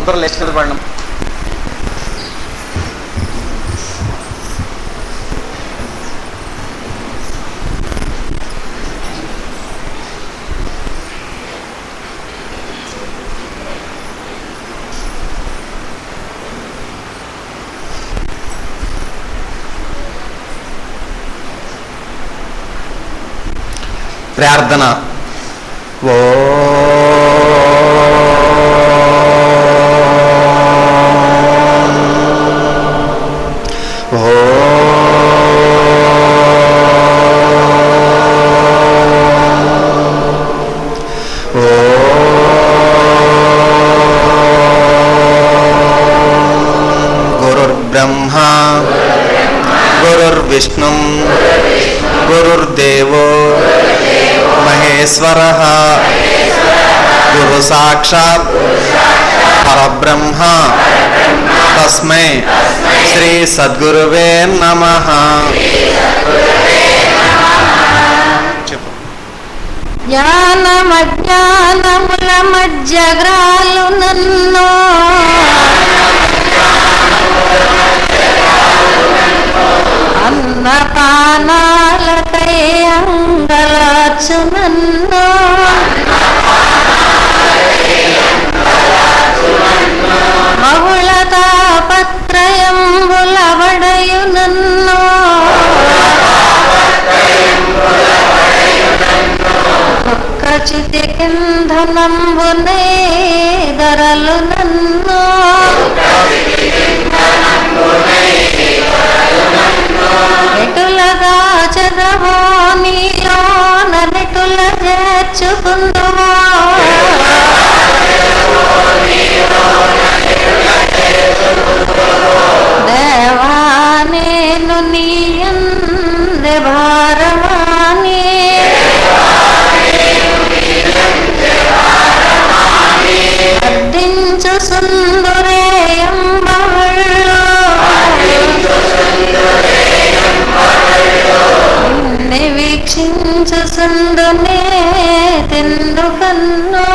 ముగ్గురు లేచి నిలబడినాం. ప్రార్థన. ఓ గురుర్బ్రహ్మ గురుర్విష్ణు గురుర్దేవో మహేశ్వరః గురు సాక్షాత్ పరబ్రహ్మ తస్మై శ్రీ సద్గురువే నమః. జ్ఞానమజ్ఞానముల మధ్యగ్రాలు నన్ను అన్నపానాలకై అంగలార్చు నన్ను బహుళ తాపత్రయంబులవడయు నన్ను దుఃఖచితి కింధనంబునే ధరలు నన్ను ఎటులగా చదవో నీలో నటుల చేర్చుకుందువో దేవా నేను నీయందే భారవాణి అద్దించు సుందరేయంబవళ్ళు నిన్ను వీక్షించు సుందునే తెందుకన్నో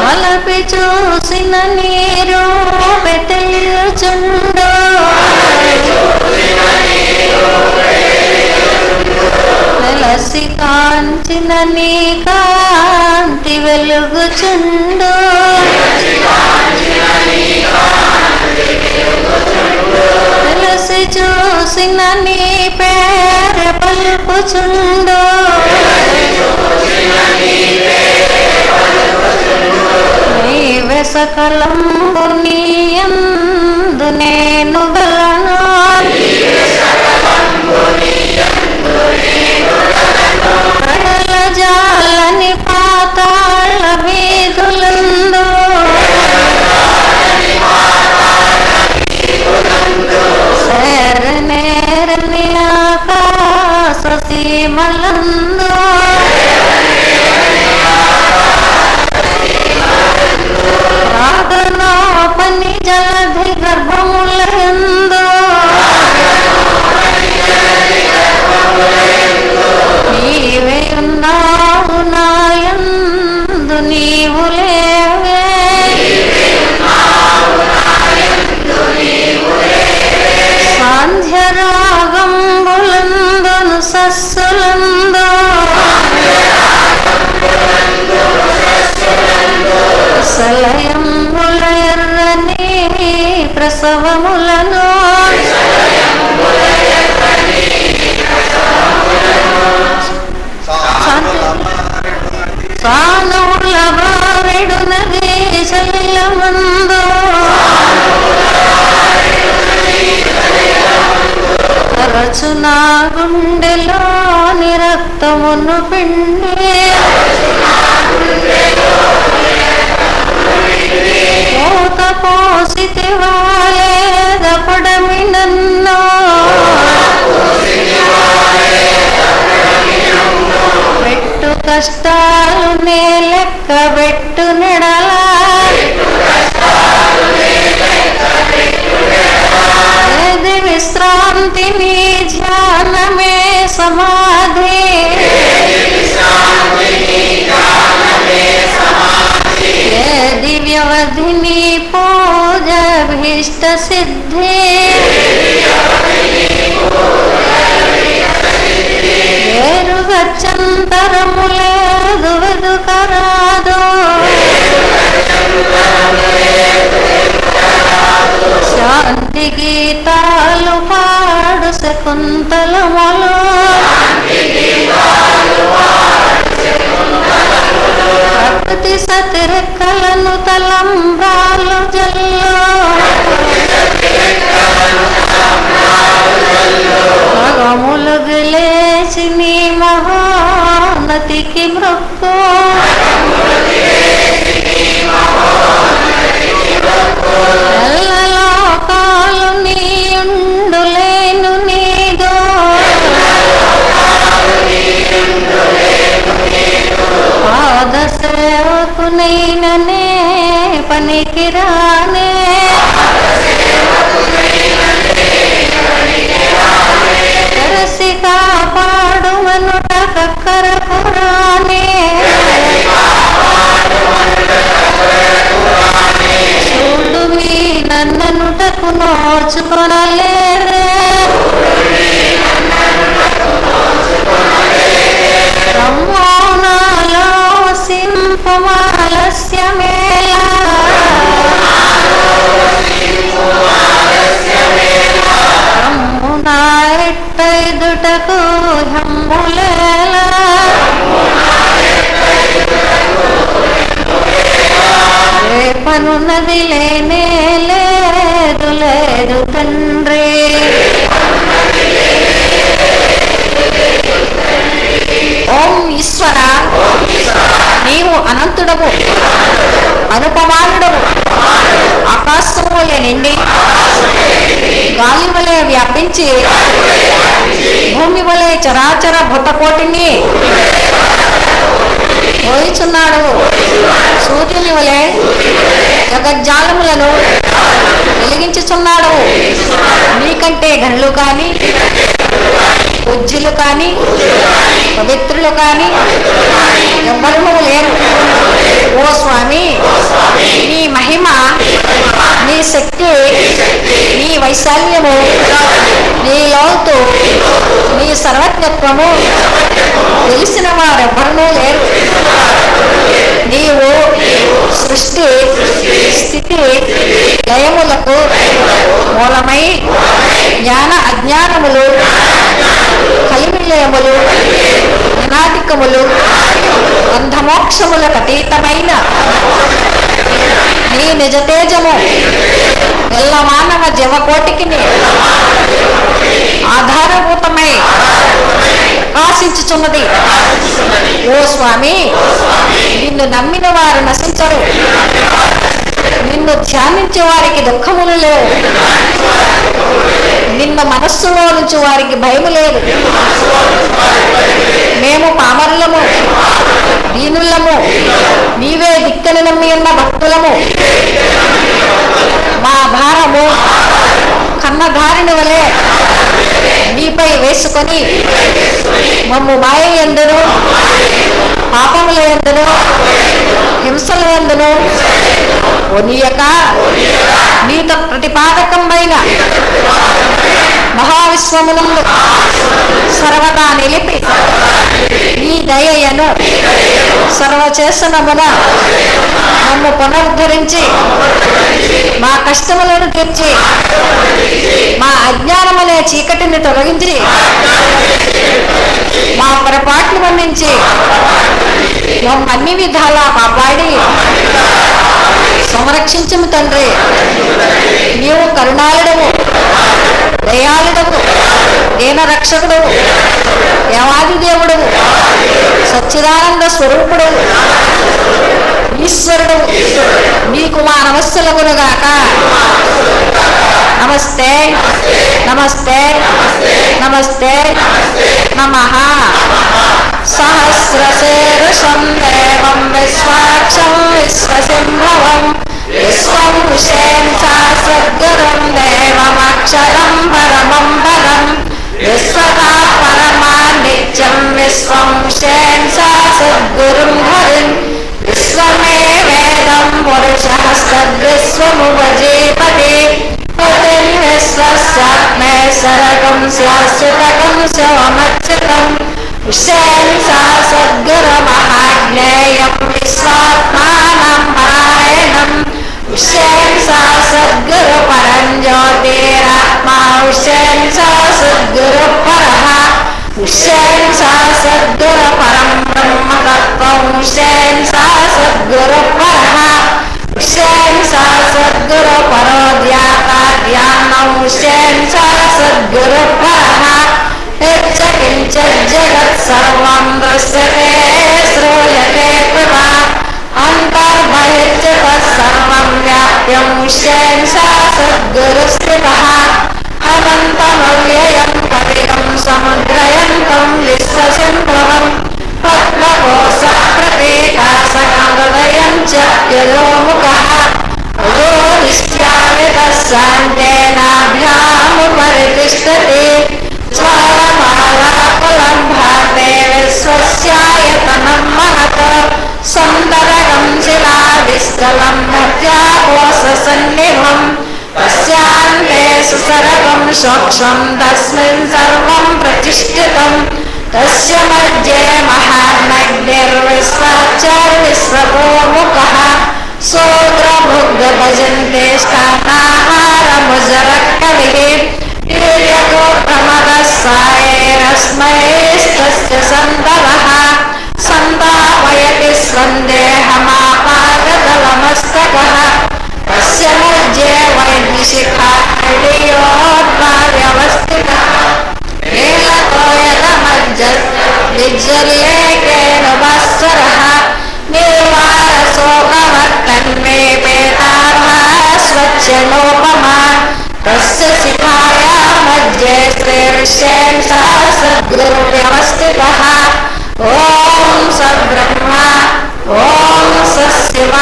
మలపి చూసిన నీరు పెట్టెల్చుండు వెలసి కాంచిన నీ కాంతి వెలుగుచుండు వెలసి చూసిన నీ పేర పలుకుచుండు నీవే సకలంబు నీయందు నేను గలను కడల జాలని పాతాళ వీధులందు శరణేరని ఆకాశ సీమలందు రాగనోపని జలధి గర్భములందు నీవే ఉన్నావు నాయందు నీవు లేవే సాంధ్యరాగంబులందును సస్సులందు సలయంబుల ఎర్రని ప్రసవములను సానుల బారెడు నది శైలమందు తరచు నా గుండెలోని రక్తమును పిండి మూత పోసితి వాలేదపడమి నన్ను పెట్టు కష్టాలు నే లెక్క పెట్టు నెడలా ఏది విశ్రాంతి నీ ధ్యానమే సమాధి అభీష్ట సిద్ధి వేరుగచ్చంతరము లేదు వెదుకరాదు శాంతి గీతాలు పాడు శకుంతలములు ప్రకృతి సతిరెక్కలను తలంబ్రాలు జల్లు మగములు గిలేసి నీ మహోన్నతికి మృక్కు ఎల్లలోకాలు నీయుండులేను నీదో పాద సేవకునైననే పనికిరానే తెరసి కాపాడుమనుట కక్కరపురానే చూడు మీ నన్ననుటకు నోచుకొనలేరే బ్రహ్మోనాలో సింపమాలస్యమేలా బ్రహ్మునా ఎట్టైదుటకు హమ్ములేలా రేపనున్నది లేనే లేదు లేదు తండ్రి ఓం ఈశ్వర నీవు అనంతుడవు అనుపమానుడవు ఆకాశము వలె నిండి గాలి వలె వ్యాపించి భూమి వలె చరాచర భూతకోటిని మోయిచున్నాడు సూర్యుని వలె జగజ్జాలములను వెలిగించుచున్నాడు నీకంటే ఘనులు కాని పూజ్యులు కాని పవిత్రులు కాని ఎవ్వరూ లేరు ఓ స్వామి నీ మహిమ నీ శక్తి నీ వైశాల్యము నీ లోతు నీ సర్వజ్ఞత్వము తెలిసిన వారెవ్వరూ లేరు నీవు సృష్టి స్థితి లయములకు మూలమై జ్ఞాన అజ్ఞానములు కలిమిలయములు అనాదికములు బంధమోక్షములకు అతీతమైన నీ నిజ తేజము ఎల్ల మానవ జీవకోటికి ఆధారభూతమై ప్రకాశించుచున్నది ఓ స్వామి నిన్ను నమ్మిన వారు నశించరు నిన్ను ధ్యానించే వారికి దుఃఖములు లేవు నిన్ను మనస్సులో నుంచి వారికి భయము లేదు మేము పామరులము దీనులము నీవే దిక్కని నమ్మి ఉన్న భక్తులము మా భారము కన్నధారిని వలె నీపై వేసుకొని మమ్ము మాయ యందును పాపముల యందును హింసల యందును ఒనియక నీతో ప్రతిపాదకమైన మహావిశ్వమునందు సర్వదా నిలిపి నీ దయను సర్వచేసనమున మమ్ము పునరుద్ధరించి మా కష్టములను తీర్చి మా అజ్ఞానమనే చీకటిని తొలగించి మా పొరపాట్లు మన్నించి మమ్మన్ని విధాలా కాపాడి సంరక్షించుము తండ్రి. నీవు కరుణాళుడవు, దయాళుడవు, దీన రక్షకుడవు, దేవాది దేవుడవు, సచ్చిదానంద స్వరూపుడవు, ఈశ్వరుడు. నీకు మా నమస్సులగునుగాక. నమస్తే నమస్తే నమస్తే నమః. సహస్రశీర్షం దేవం విశ్వాక్షం విశ్వసింభవం విశ్వం విషేం సద్గురుం దేవమక్షరం పరమం పరం విశ్వతా పరమానిత్యం విశ్వం విషేం సద్గురుం హరిం విశ్వమే వేదం పురుషः సద్విశ్వముపజీపతి శాశ్వతకం శివమచ్యుతం విశేష సద్గురు మహాజ్ఞేయం విశ్వాత్మానం పరాయణం విశేష సద్గురు పరంజ్యోతిరాత్మా విశేష సద్గురు పరః విశేష సద్గురు పరం బ్రహ్మతత్వం విశేష సద్గురు పరః విశేష సద్గురు పరోధ్యాతాధ్యానం విశేష సద్గురు పరః యచ్చ జగత్ సర్వం దృశ్యతే శ్రూయతే కృపా అంతర్బహిశ్చ తత్సర్వం వ్యాప్యం విశేష సద్గురు స్థితః అనంతమవ్యయం కవిగం సముద్రయంతం విశ్వసింభవం పద్మకోశ ప్రతీకాశకృదయం చ యదోముఖః అధోనిశ్చామితశాంతేనాభ్యాముపరితిష్టతి జ్వాలమాలాకులం భాతే విశ్వస్యాయతనం మహత్ సుందరగం శిలావిస్థలం మధ్యాకోశసన్నిభం తస్యాంతే సుసరగం సూక్ష్మం తస్మిన్ సర్వం ప్రతిష్ఠితం తస్య మధ్యే మహానగ్నిర్విశ్వచర్విశ్వతోముఖః శూద్రభుగ్భజంతే స్థానాహారముజరకవిః ీర్యతో ప్రమదస్సాయేరస్మైస్తస్య సంతరః సంతాపయతి స్వందేహమాపాదదలమస్తకః తస్య మధ్యే వైద్యశిఖాయోద్భావ్యవస్థితः నీలతో యదమజ్జర్యేకేన భాస్వరः నిర్వారశోకవర్తన్మేపేతార్హా స్వచ్ఛనోపమా తస్య శిఖాయా మధ్యే శ్రీర్షేణ సద్గురు వ్యవస్థితః ఓం సబ్రహ్మ ఓం సశివ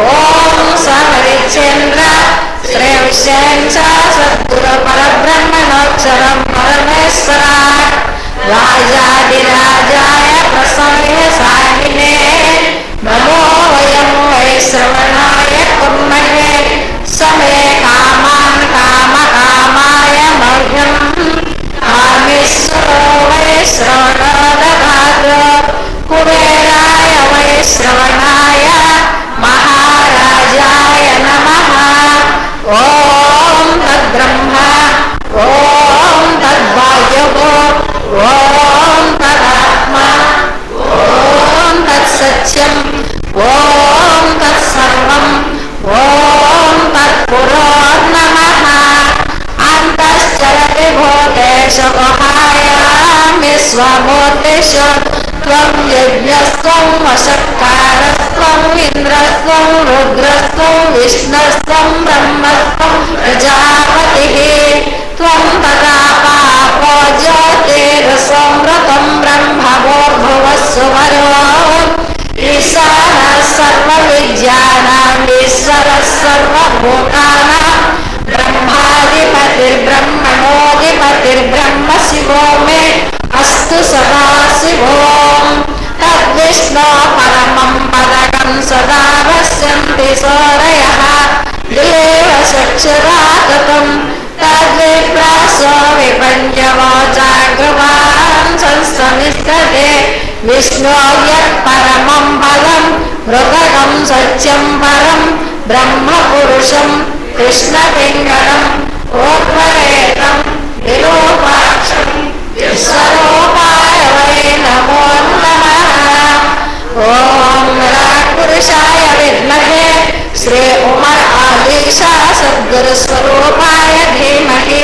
ఓం సహరిచంద్ర శ్రీర్షేణ సద్గురు పరబ్రహ్మణోక్షరం పరమేశ్వర రాజాదిరాజాయ ప్రసంయ సాహినే నమో వయం వై శ్రవణాయ కుర్మహే సమే కామాన్ కామకామాయ మహ్యం కామేశ్వరో వై శ్రవణో దదాతు కుబేరాయ వై శ్రవణాయ మహారాజాయ నమః ఓం తద్బ్రహ్మ ఓం తద్వాయువు ఓం తదాత్మ ఓం తత్సత్యం ఓం తత్సర్వం ఓం తత్పురోర్నమః అంతశ్చరతి భూతేషు గుహాయామి స్వమూర్తిషు త్వం యజ్ఞస్త్వం వశత్కారస్త్వం ఇంద్రస్త్వం రుద్రస్త్వం విష్ణుస్త్వం బ్రహ్మస్త్వం ప్రజాపతిః త్వం తదా పాపో జ్యోతిరసంవృతం బ్రహ్మభూర్భువస్సువరో ఈశానः సర్వవిద్యానాం ఈశ్వరः సర్వభూతానాం బ్రహ్మాధిపతిర్బ్రహ్మణోధిపతిర్బ్రహ్మ శివో మే అస్తు సదాశివోం తద్విష్ణో పరమం పదకం సదా పశ్యంతి సూరయः దేవ చక్షురాగతం తద్విప్రాసో విపంచమోచాగ్రవాన్ సంస్తమిష్టతే విష్ణో యత్ పరమం పదం మృతకం సత్యం పరం బ్రహ్మ పురుషం కృష్ణపింగళం ఓర్వరేతం విరూపాక్షం విశ్వరూపాయ వై నమో నమః ఓం పురుషాయ విద్మహే శ్రీ ఉమర్ ఆదిశా సద్గురు స్వరూపాయ ధీమహి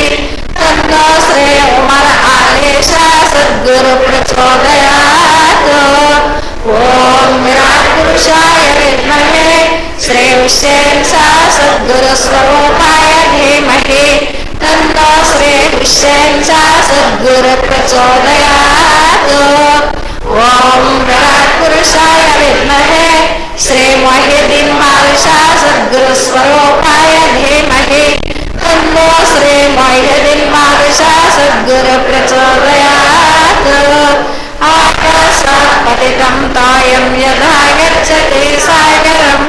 తన్నో శ్రీ ఉమర్ ఆదిశా సద్గురు ప్రచోదయాత్ ఓం పురుషాయ విద్మహే శ్రీ విశేష సద్గురు స్వరూపాయ ధీమహి తన్నో శ్రీ విశేష సద్గురు ప్రచోదయాత్ ఓం పురుషాయ విద్మహే శ్రీ మొహిద్దీన్ బాదుషా సద్గురు స్వరూపాయ ధీమహి తన్నో శ్రీ మొహిద్దీన్ బాదుషా సద్గురు ప్రచోదయాత్ ఆకాశాత్ పతితం తాయం యథా గచ్చతి సాగరం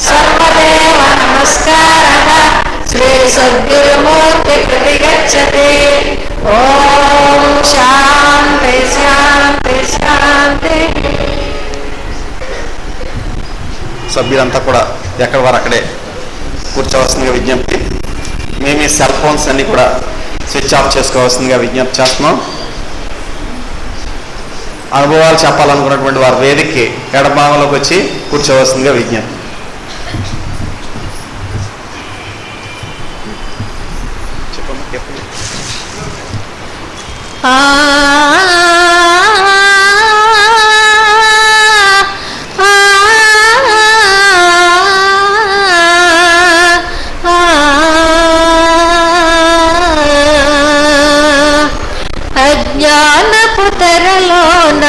సర్వదేవ నమస్కారః శ్రీ సద్గురుమూర్తి ప్రతి గచ్చతి ఓం శాంతి శాంతి శాంతి. సభ్యులంతా కూడా ఎక్కడ వారు అక్కడే కూర్చోవలసిందిగా విజ్ఞప్తి. మేము ఈ సెల్ ఫోన్స్ అన్ని కూడా స్విచ్ ఆఫ్ చేసుకోవాల్సిందిగా విజ్ఞప్తి చేస్తున్నాం. అనుభవాలు చెప్పాలనుకున్నటువంటి వారు వేదికకి ఎడభాగంలోకి వచ్చి కూర్చోవలసిందిగా విజ్ఞప్తి. అజ్ఞానపు తెరలోన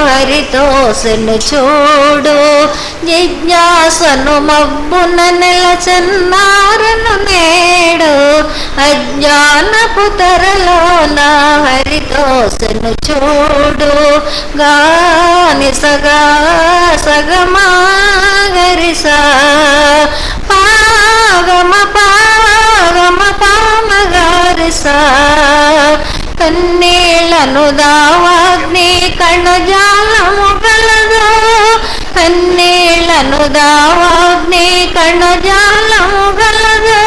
హరితోసను చూడు, జిజ్ఞాసను మబ్బున నిలచన్నారను నేడు. అజ్ఞానపు తెరలోన హరితోసను చూడు, గాని సగా సగమా గరిసా పాగమ పాగమ పామగారిసా. కన్నీళ్లను దావాగ్ని కణజాలము గలదు, కన్నీళ్లను దావాగ్ని కణజాలము గలదు.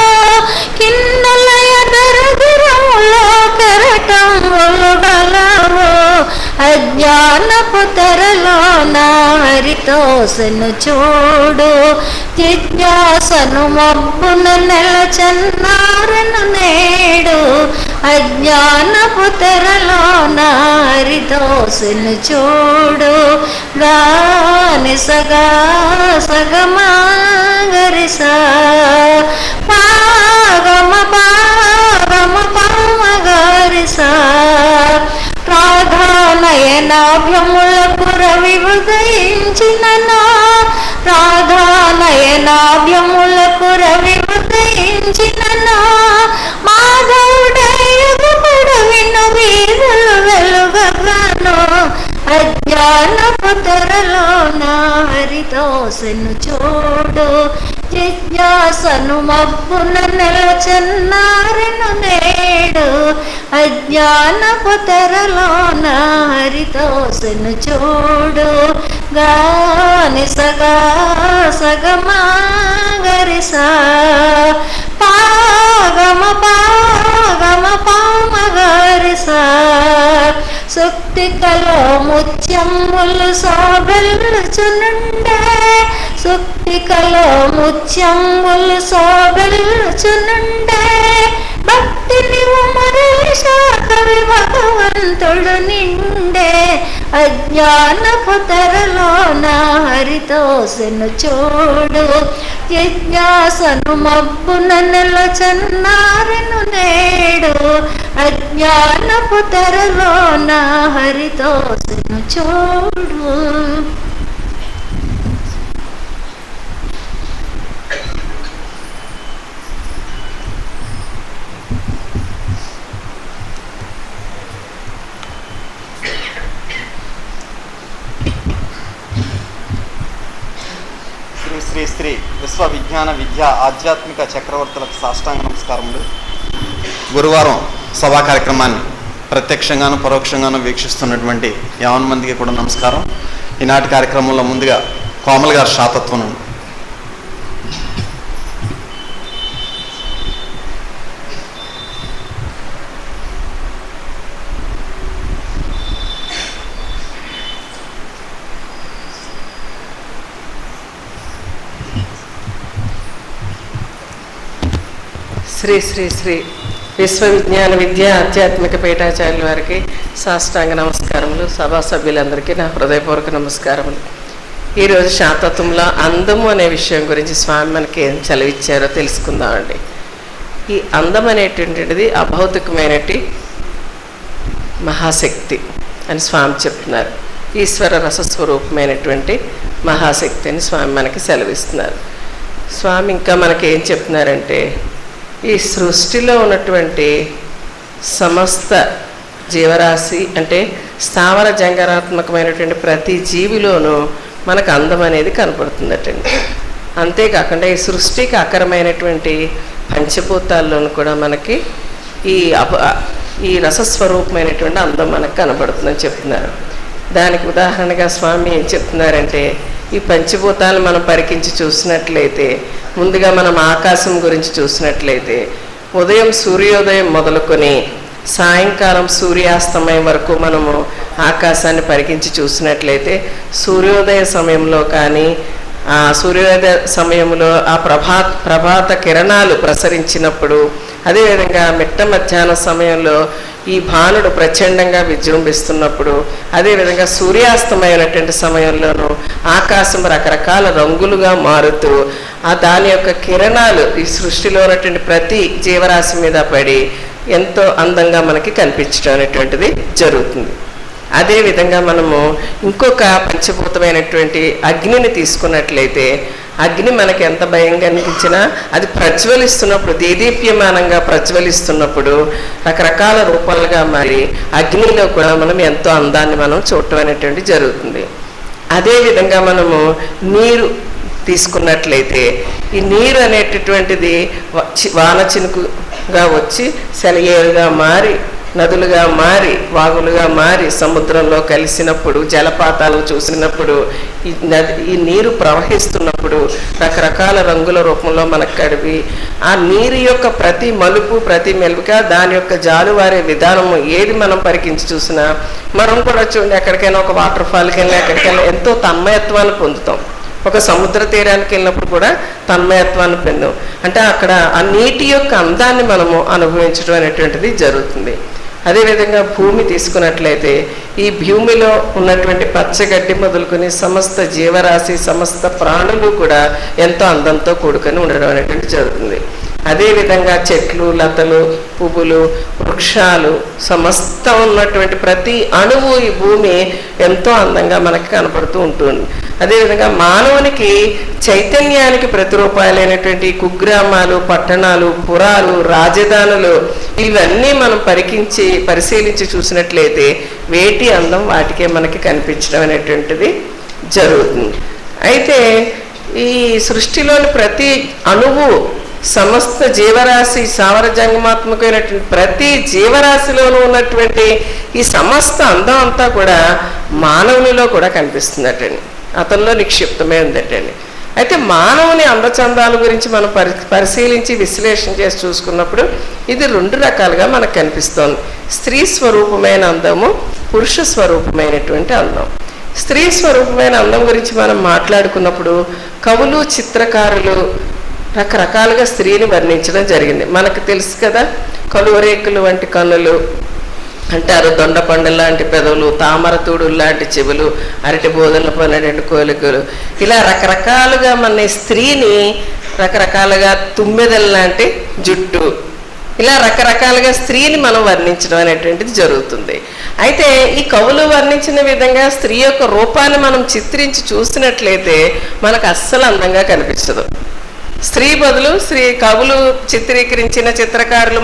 కిన్నలయ దరదురములో కెరటములు గలవు. అజ్ఞానపు తెరలోన హరితోసను చూడు, జిజ్ఞాసను మబ్బున నెలచన్నారను నేడు. అజ్ఞానపు తెరలోన హరితోసను చూడు, గాని సగా సగమా గరిసా పాగమ పాగమ పామగారిసా. రాధానయనాభ్యములకు రవి ఉదయించినను, రాధానయనాభ్యములకు రవి ఉదయించినను. మాధవుడయుగు పొడవిను వీధులు వెలుగగాను. అజ్ఞానపు తెరలోన హరితోసను చూడు, జిజ్ఞాసను మబ్బున నిలచన్నారను నేడు. అజ్ఞానపు తెరలోన హరితోసను చూడు, గాని సగా సగమా గరిసా పాగమ పాగమ పామగారిసా. సుక్తికలో ముత్యములు శోభిల్చునుండే, సుక్తికలో ముత్యములు శోభిల్చునుండే. భక్తిని ఉమరేశ కవి భగవంతుడు నిండే. అజ్ఞానపు తెరలోన హరితోసను చూడు, జిజ్ఞాసను మబ్బున నిలచన్నారను నేడు. అజ్ఞానపు తెరలోన హరితోసను చూడు. శ్రీ శ్రీ విశ్వ విజ్ఞాన విద్య ఆధ్యాత్మిక చక్రవర్తులకు సాష్టాంగ నమస్కారములు. గురువారం సభా కార్యక్రమాన్ని ప్రత్యక్షంగాను పరోక్షంగాను వీక్షిస్తున్నటువంటి 50 మందికి కూడా నమస్కారం. ఈనాటి కార్యక్రమంలో ముందుగా కోమల్ గారు శాతత్వం నుండి. శ్రీ శ్రీ శ్రీ విశ్వ విజ్ఞాన విద్య ఆధ్యాత్మిక పీఠాచార్యుల వారికి సాష్టాంగ నమస్కారములు. సభా సభ్యులందరికీ నా హృదయపూర్వక నమస్కారములు. ఈరోజు శాతత్వంలో అందము అనే విషయం గురించి స్వామి మనకి ఏం చదివిచ్చారో తెలుసుకుందామండి. ఈ అందం అనేటువంటిది అభౌతికమైనటి మహాశక్తి అని స్వామి చెప్తున్నారు. ఈశ్వర రసస్వరూపమైనటువంటి మహాశక్తి అని స్వామి మనకి సెలవిస్తున్నారు. స్వామి ఇంకా మనకి ఏం చెప్తున్నారంటే, ఈ సృష్టిలో ఉన్నటువంటి సమస్త జీవరాశి అంటే స్థావర జంగరాత్మకమైనటువంటి ప్రతి జీవిలోనూ మనకు అందం అనేది కనపడుతుందటండి. అంతేకాకుండా ఈ సృష్టికి ఆకరమైనటువంటి పంచభూతాల్లోనూ కూడా మనకి ఈ ఈ రసస్వరూపమైనటువంటి అందం మనకు కనబడుతుందని చెప్తున్నారు. దానికి ఉదాహరణగా స్వామి ఏం చెప్తున్నారంటే, ఈ పంచభూతాలు మనం పరికించి చూసినట్లయితే, ముందుగా మనం ఆకాశం గురించి చూసినట్లయితే, ఉదయం సూర్యోదయం మొదలుకొని సాయంకాలం సూర్యాస్తమయం వరకు మనము ఆకాశాన్ని పరికించి చూసినట్లయితే, సూర్యోదయ సమయంలో కానీ ఆ సూర్యోదయ సమయంలో ఆ ప్రభాత కిరణాలు ప్రసరించినప్పుడు, అదేవిధంగా మిట్ట మధ్యాహ్న సమయంలో ఈ భానుడు ప్రచండంగా విజృంభిస్తున్నప్పుడు, అదేవిధంగా సూర్యాస్తమయమైనటువంటి సమయంలోనూ ఆకాశం రకరకాల రంగులుగా మారుతూ దాని యొక్క కిరణాలు ఈ సృష్టిలో ఉన్నటువంటి ప్రతి జీవరాశి మీద పడి ఎంతో అందంగా మనకి కనిపించడం అనేటువంటిది జరుగుతుంది. అదేవిధంగా మనము ఇంకొక పంచభూతమైనటువంటి అగ్నిని తీసుకున్నట్లయితే, అగ్ని మనకి ఎంత భయంగా అనిపించినా అది ప్రజ్వలిస్తున్నప్పుడు, దేదీప్యమానంగా ప్రజ్వలిస్తున్నప్పుడు రకరకాల రూపాలుగా మారి అగ్నిలో కూడా మనం ఎంతో అందాన్ని మనం చూడటం అనేటువంటి జరుగుతుంది. అదేవిధంగా మనము నీరు తీసుకున్నట్లయితే, ఈ నీరు అనేటటువంటిది వాన చినుకుగా వచ్చి సెలయేరుగా మారి, నదులుగా మారి, వాగులుగా మారి సముద్రంలో కలిసినప్పుడు, జలపాతాలు చూసినప్పుడు, ఈ నీరు ప్రవహిస్తున్నప్పుడు రకరకాల రంగుల రూపంలో మనకు కడివి ఆ నీరు యొక్క ప్రతి మలుపు, ప్రతి మెలుక, దాని యొక్క జాలువారే విధానము ఏది మనం పరికించి చూసినా, మనం కూడా చూడండి, ఎక్కడికైనా ఒక వాటర్ ఫాల్కి వెళ్ళినా ఎక్కడికైనా ఎంతో తన్మయత్వాన్ని పొందుతాం. ఒక సముద్ర తీరానికి వెళ్ళినప్పుడు కూడా తన్మయత్వాన్ని పొందాం. అంటే అక్కడ ఆ నీటి యొక్క అందాన్ని మనము అనుభవించడం అనేటువంటిది జరుగుతుంది. అదేవిధంగా భూమి తీసుకున్నట్లయితే, ఈ భూమిలో ఉన్నటువంటి పచ్చగడ్డి మొదలుకొని సమస్త జీవరాశి, సమస్త ప్రాణులు కూడా ఎంతో అందంతో కూడుకొని ఉండడం అనేటువంటి జరుగుతుంది. అదేవిధంగా చెట్లు, లతలు, పువ్వులు, వృక్షాలు, సమస్తం ఉన్నటువంటి ప్రతి అణువు ఈ భూమి ఎంతో అందంగా మనకి కనపడుతూ ఉంటుంది. అదేవిధంగా మానవునికి చైతన్యానికి ప్రతిరూపాలైనటువంటి కుగ్రామాలు, పట్టణాలు, పురాలు, రాజధానులు, ఇవన్నీ మనం పరిశీలించి చూసినట్లయితే వేటి అందం వాటికే మనకి కనిపించడం అనేటువంటిది జరుగుతుంది. అయితే ఈ సృష్టిలోని ప్రతి అణువు, సమస్త జీవరాశి, సావర జంగమాత్మకమైనటువంటి ప్రతి జీవరాశిలోనూ ఉన్నటువంటి ఈ సమస్త అందం అంతా కూడా మానవునిలో కూడా కనిపిస్తుందటండి, అతనిలో నిక్షిప్తమే ఉందటండి. అయితే మానవుని అందచందాల గురించి మనం పరిశీలించి విశ్లేషణ చేసి చూసుకున్నప్పుడు ఇది రెండు రకాలుగా మనకు కనిపిస్తోంది. స్త్రీ స్వరూపమైన అందము, పురుష స్వరూపమైనటువంటి అందం. స్త్రీ స్వరూపమైన అందం గురించి మనం మాట్లాడుకున్నప్పుడు కవులు, చిత్రకారులు రకరకాలుగా స్త్రీని వర్ణించడం జరిగింది. మనకు తెలుసు కదా, కలువరేకులు వంటి కన్నులు అంటారు, దొండపండు లాంటి పెదవులు, తామరతూడు లాంటి చెవులు, అరటి బోధనలు పన్నెండు కోలికలు, ఇలా రకరకాలుగా మన స్త్రీని రకరకాలుగా తుమ్మెదల లాంటి జుట్టు, ఇలా రకరకాలుగా స్త్రీని మనం వర్ణించడం అనేటువంటిది జరుగుతుంది. అయితే ఈ కవులు వర్ణించిన విధంగా స్త్రీ యొక్క రూపాన్ని మనం చిత్రించి చూసినట్లయితే మనకు అస్సలు అందంగా కనిపించదు. స్త్రీ బదులు కవులు చిత్రీకరించిన చిత్రకారులు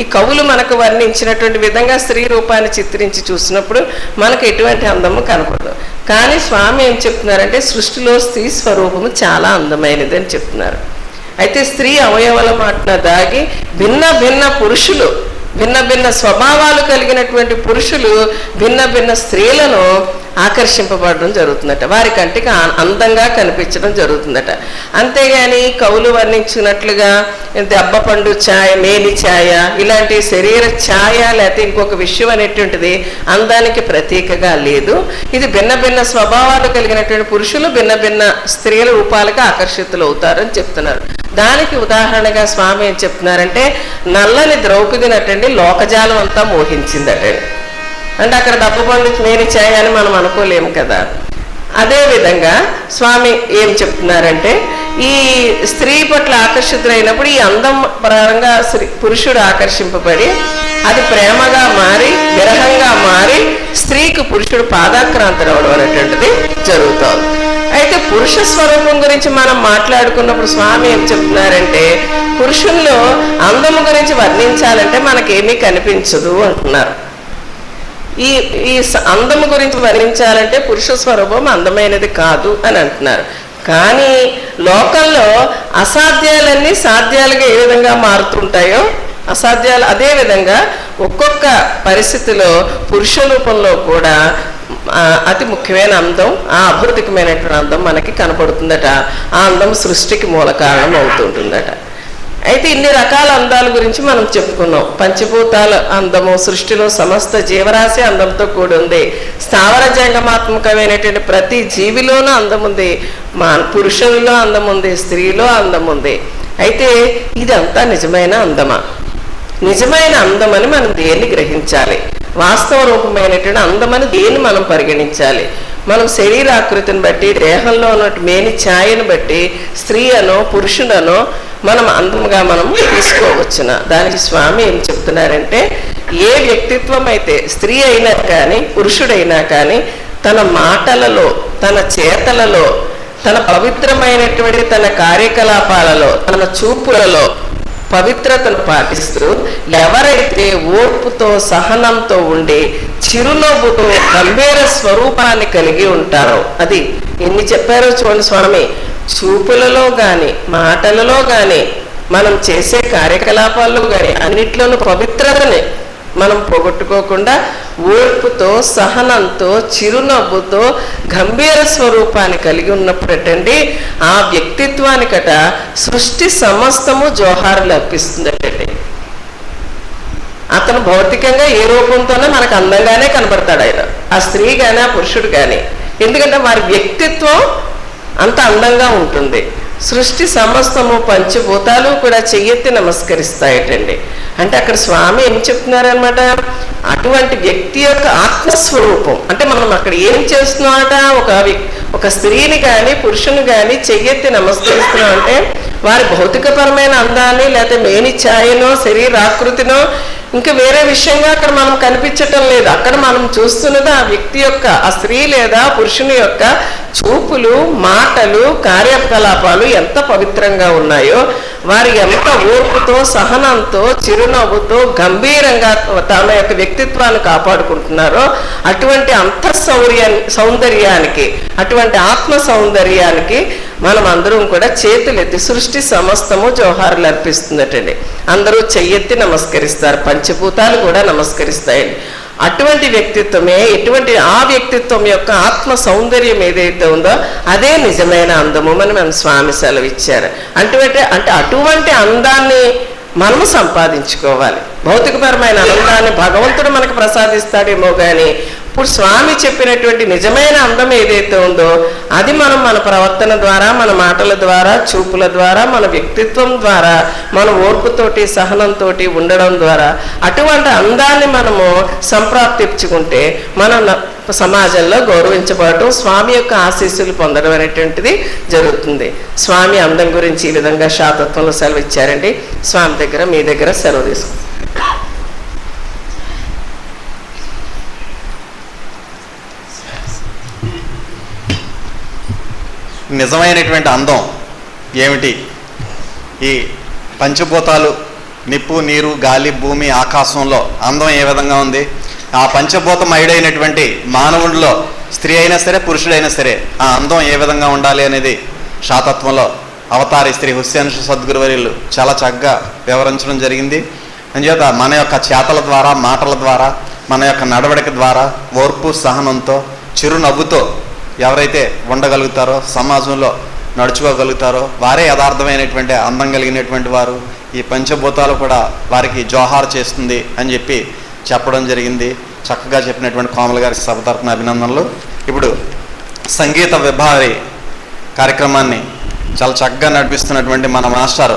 ఈ కవులు మనకు వర్ణించినటువంటి విధంగా స్త్రీ రూపాన్ని చిత్రించి చూసినప్పుడు మనకు ఎటువంటి అందము కనపడదు. కానీ స్వామి ఏం చెప్తున్నారంటే, సృష్టిలో స్త్రీ స్వరూపము చాలా అందమైనది అని చెప్తున్నారు. అయితే స్త్రీ అవయవాల మాటన దాగి భిన్న భిన్న పురుషులు, భిన్న భిన్న స్వభావాలు కలిగినటువంటి పురుషులు భిన్న భిన్న స్త్రీలను ఆకర్షింపబడడం జరుగుతుందట, వారి కంటికి అందంగా కనిపించడం జరుగుతుందట. అంతేగాని కవులు వర్ణించినట్లుగా దెబ్బపండు ఛాయ, మేలి ఛాయ, ఇలాంటి శరీర ఛాయ లేకపోతే ఇంకొక విషయం అనేటువంటిది అందానికి ప్రతీకగా లేదు. ఇది భిన్న భిన్న స్వభావాలు కలిగినటువంటి పురుషులు భిన్న భిన్న స్త్రీల రూపాలకు ఆకర్షితులు అవుతారని చెప్తున్నారు. దానికి ఉదాహరణగా స్వామి ఏం చెప్తున్నారంటే, నల్లని ద్రౌపదినటండి లోకజాలం అంతా మోహించిందటండి. అంటే అక్కడ దెబ్బపండు మేలి ఛాయ అని మనం అనుకోలేము కదా. అదేవిధంగా స్వామి ఏం చెప్తున్నారంటే, ఈ స్త్రీ పట్ల ఆకర్షితులైనప్పుడు ఈ అందం పరంగా పురుషుడు ఆకర్షింపబడి అది ప్రేమగా మారి, విరహంగా మారి స్త్రీకి పురుషుడు పాదాక్రాంతుడవడం అనేటువంటిది జరుగుతోంది. అయితే పురుష స్వరూపం గురించి మనం మాట్లాడుకున్నప్పుడు స్వామి ఏం చెప్తున్నారంటే, పురుషుల్లో అందము గురించి వర్ణించాలంటే మనకేమీ కనిపించదు అంటున్నారు. ఈ అందము గురించి వర్ణించాలంటే పురుష స్వరూపం అందమైనది కాదు అని అంటున్నారు. కానీ లోకంలో అసాధ్యాలన్నీ సాధ్యాలుగా ఏ విధంగా మారుతుంటాయో అసాధ్యాలు. అదేవిధంగా ఒక్కొక్క పరిస్థితిలో పురుష రూపంలో కూడా అతి ముఖ్యమైన అందం, ఆ అభివృద్ధికమైనటువంటి అందం మనకి కనపడుతుందట. ఆ అందం సృష్టికి మూల కారణం అవుతుంటుందట. అయితే ఇన్ని రకాల అందాల గురించి మనం చెప్పుకున్నాం. పంచభూతాల అందము, సృష్టిలో సమస్త జీవరాశి అందంతో కూడి ఉంది. స్థావర జంగమాత్మకమైనటువంటి ప్రతి జీవిలోనూ అందం ఉంది. పురుషుల్లో అందం ఉంది, స్త్రీలో అందం ఉంది. అయితే ఇదంతా నిజమైన అందమా? నిజమైన అందమని మనం దేన్ని గ్రహించాలి? వాస్తవ రూపమైనటువంటి అందమని దేన్ని మనం పరిగణించాలి? మనం శరీరాకృతిని బట్టి, దేహంలో ఉన్నట్టు మేని ఛాయను బట్టి స్త్రీ అనో పురుషుడనో మనం అందంగా మనం తీసుకోవచ్చున. దానికి స్వామి ఏం చెప్తున్నారంటే, ఏ వ్యక్తిత్వం అయితే స్త్రీ అయినా కానీ పురుషుడైనా కానీ తన మాటలలో, తన చేతలలో, తన పవిత్రమైనటువంటి తన కార్యకలాపాలలో, తన చూపులలో పవిత్రతను పాటిస్తూ ఎవరైతే ఓర్పుతో సహనంతో ఉండి చిరునవ్వుతో గంభీర స్వరూపాన్ని కలిగి ఉంటారో, అది ఎన్ని చెప్పారో చూడండి స్వామి. చూపులలో కానీ మాటలలో కానీ మనం చేసే కార్యకలాపాల్లో కానీ అన్నిట్లోనూ పవిత్రతని మనం పోగొట్టుకోకుండా ఓర్పుతో సహనంతో చిరునవ్వుతో గంభీర స్వరూపాన్ని కలిగి ఉన్నప్పుడటండి ఆ వ్యక్తిత్వానికట సృష్టి సమస్తము జోహారులు అర్పిస్తుందటండి. అతను భౌతికంగా ఏ రూపంతోనే మనకు అందంగానే కనబడతాడు ఆయన, ఆ స్త్రీ కానీ ఆ పురుషుడు కానీ. ఎందుకంటే వారి వ్యక్తిత్వం అంత అందంగా ఉంటుంది. సృష్టి సమస్తము పంచభూతాలు కూడా చెయ్యెత్తి నమస్కరిస్తాయటండి. అంటే అక్కడ స్వామి ఏం చెప్తున్నారనమాట, అటువంటి వ్యక్తి యొక్క ఆత్మస్వరూపం అంటే మనం అక్కడ ఏం చేస్తున్నామట, ఒక స్త్రీని కానీ పురుషుని కానీ చెయ్యెత్తి నమస్కరిస్తున్నాం అంటే వారి భౌతికపరమైన అందాన్ని లేకపోతే మేని ఛాయనో శరీరాకృతినో ఇంకా వేరే విషయంగా అక్కడ మనం కనిపించటం లేదు. అక్కడ మనం చూస్తున్నది ఆ వ్యక్తి యొక్క, ఆ స్త్రీ లేదా పురుషుని యొక్క చూపులు, మాటలు, కార్యకలాపాలు ఎంత పవిత్రంగా ఉన్నాయో, వారి ఎంత ఓర్పుతో సహనంతో చిరునవ్వుతో గంభీరంగా తమ యొక్క వ్యక్తిత్వాన్ని కాపాడుకుంటున్నారో అటువంటి సౌందర్యానికి, అటువంటి ఆత్మ సౌందర్యానికి మనం అందరం కూడా చేతులెత్తి సృష్టి సమస్తము జోహారులు అర్పిస్తుందటండి. అందరూ చెయ్యెత్తి నమస్కరిస్తారు, పంచభూతాలు కూడా నమస్కరిస్తాయండి. అటువంటి వ్యక్తిత్వమే, ఎటువంటి ఆ వ్యక్తిత్వం యొక్క ఆత్మ సౌందర్యం ఏదైతే ఉందో అదే నిజమైన అందము అని మన స్వామి సెలవు ఇచ్చారు. అంటే అటువంటి అందాన్ని మనము సంపాదించుకోవాలి. భౌతికపరమైన ఆనందాన్ని భగవంతుడు మనకు ప్రసాదిస్తాడేమో కానీ ఇప్పుడు స్వామి చెప్పినటువంటి నిజమైన అందం ఏదైతే ఉందో అది మనం మన ప్రవర్తన ద్వారా, మన మాటల ద్వారా, చూపుల ద్వారా, మన వ్యక్తిత్వం ద్వారా, మన ఓర్పుతోటి సహనంతో ఉండడం ద్వారా అటువంటి అందాన్ని మనము సంప్రాప్తించుకుంటే మనం సమాజంలో గౌరవించబడటం, స్వామి యొక్క ఆశీస్సులు పొందడం అనేటువంటిది జరుగుతుంది. స్వామి అందం గురించి ఈ విధంగా శాతత్వంలో సెలవు ఇచ్చారండి. స్వామి దగ్గర, మీ దగ్గర సెలవు తీసుకుంటాం. నిజమైనటువంటి అందం ఏమిటి? ఈ పంచభూతాలు నిప్పు, నీరు, గాలి, భూమి, ఆకాశంలో అందం ఏ విధంగా ఉంది? ఆ పంచభూతమయుడైనటువంటి మానవుడిలో స్త్రీ అయినా సరే పురుషుడైనా సరే ఆ అందం ఏ విధంగా ఉండాలి అనేది శాతత్వంలో అవతారి శ్రీ హుస్సేన్ సద్గురువర్యులు చాలా చక్కగా వివరించడం జరిగింది. అందుచేత మన యొక్క చేతల ద్వారా, మాటల ద్వారా, మన యొక్క నడవడిక ద్వారా ఓర్పు సహనంతో చిరునవ్వుతో ఎవరైతే ఉండగలుగుతారో, సమాజంలో నడుచుకోగలుగుతారో వారే యథార్థమైనటువంటి అందం కలిగినటువంటి వారు. ఈ పంచభూతాలు కూడా వారికి జోహార్ చేస్తుంది అని చెప్పి చెప్పడం జరిగింది. చక్కగా చెప్పినటువంటి కోమల గారికి సభ తరపున అభినందనలు. ఇప్పుడు సంగీత విభారి కార్యక్రమాన్ని చాలా చక్కగా నడిపిస్తున్నటువంటి మన మాస్టర్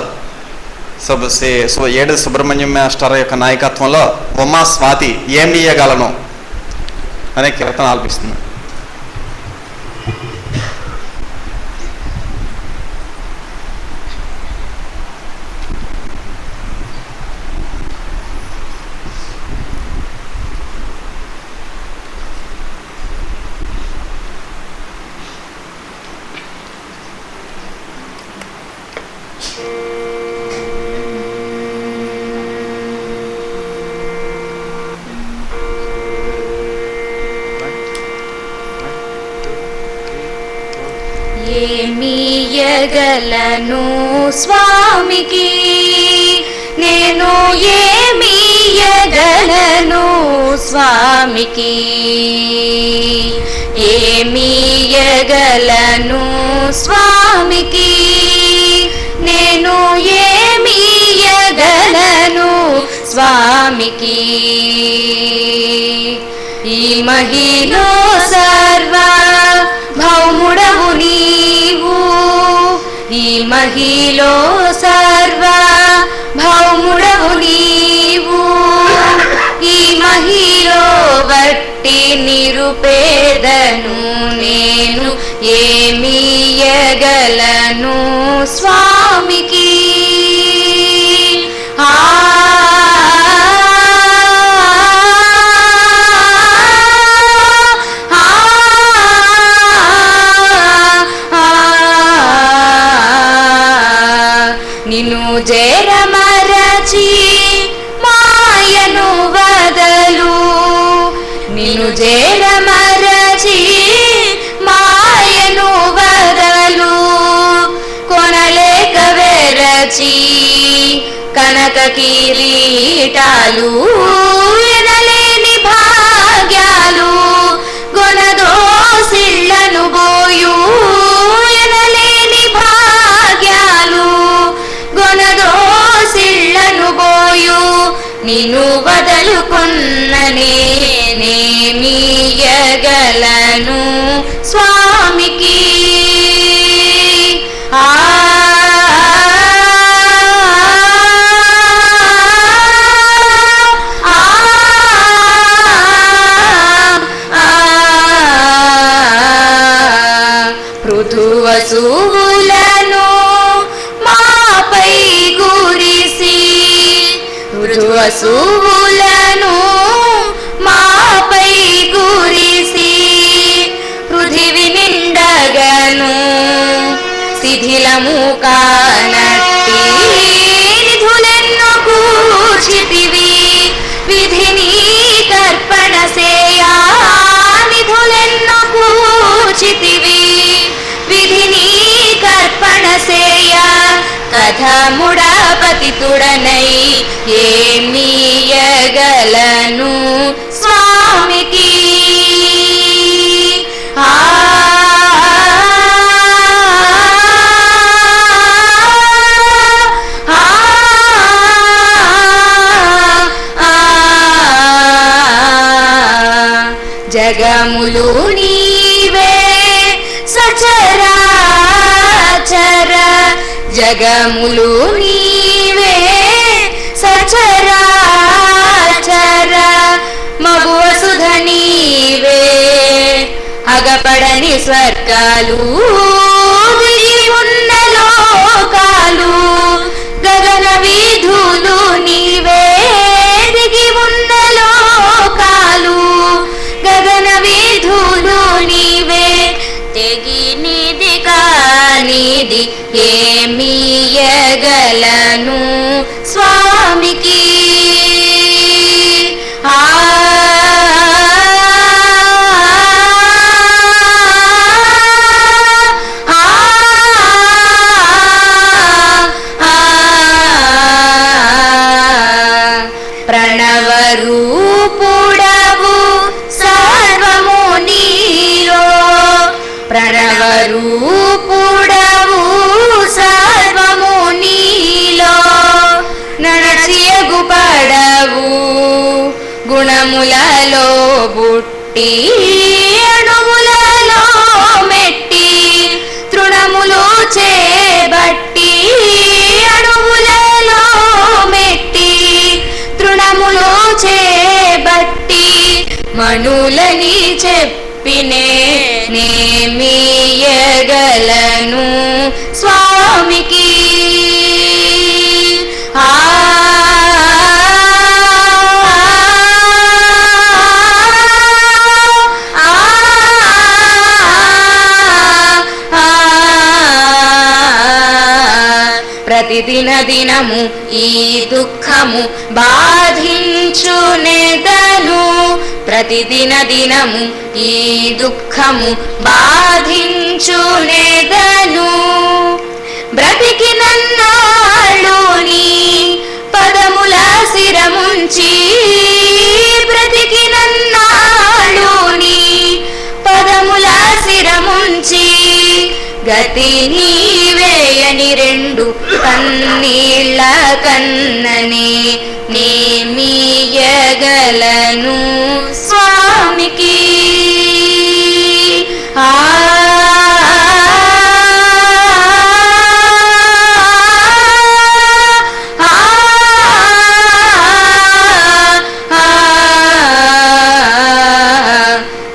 ఏడు సుబ్రహ్మణ్యం మాస్టర్ యొక్క నాయకత్వంలో ఉమా స్వాతి ఏం ఇయ్యగలను అనే కీర్తన ఆలపిస్తుంది. ఏమీయగలను స్వామికి, నేను ఏమీయగలను స్వామికి, ఏమీయగలను స్వామికి, నేను ఏమీయగలను స్వామికి. ఈ మహిలో సర్వ భౌముడవు నీవు, ఈ మహిలో సర్వ భౌముడవు నీవు, ఈ మహిలో వట్టి నిరుపేదను నేను, ఏమీయగలను స్వామికి. నిన్ను జేరమరచి మాయను వదలు, నిన్ను జేరమరచి మాయను వదలు, కొనలేక వెరచి కనక కిరీటాలు, ఎనలేని భాగ్యాలు, గొనదోసిళ్లను బోయు ఎనలేని భాగ్యాలు, గొనదోసిళ్లను బోయు నిన్ను వదలుకున్న నేనేమీయగలను స్వామికి. పృథువసువులను మాపై గురిసి, పృథువసువులను మాపై గురిసి, పృథివి నిండగను శిథిలము కానట్టి నిధులెన్నో కూర్చితివి, విధిని తర్పణ సేయా నిధులెన్నో కూర్చితివి, విధిని తర్పణ సేయ కథముడపతితుడనై ఏమీయగలను స్వామికి. జగములు నీవే సచరాచర, జగములు నీవే సచరాచర, మగువ సుధ నీవే అగపడని స్వర్గాలు, దిగి ఉన్న లోకాలు, గగన వీధులు నీవే దిగి ఉన్న లోకాలు, గగన వీధులు నీవే, తెగినిది కానిది ఏమీయగలను స్వామికి. ప్రణవరూపుడవు సర్వము నీలో, ప్రణవరూపుడవు సర్వము నీలో, నడచియగు పడవు గుణములలో బుట్టి, అణువులలో మెట్టి, తృణములు చేబట్టి, అణువులలో మెట్టి, తృణములు చేబట్టి, మణులని చెప్పినే నేమీయగలను స్వామికి. ప్రతిదిన దినము ఈ దుఃఖము బాధించునేదను, ప్రతిదిన దినము ఈ దుఃఖము బాధించు స్తుతించునేదను బ్రతికినన్నాళ్ళు నీ పదముల శిరముంచి బ్రతికినన్నాళ్ళు నీ పదముల శిరముంచి గతి నీవేయని రెండు కన్నీళ్ళ కన్నని నేమియగలను స్వామికి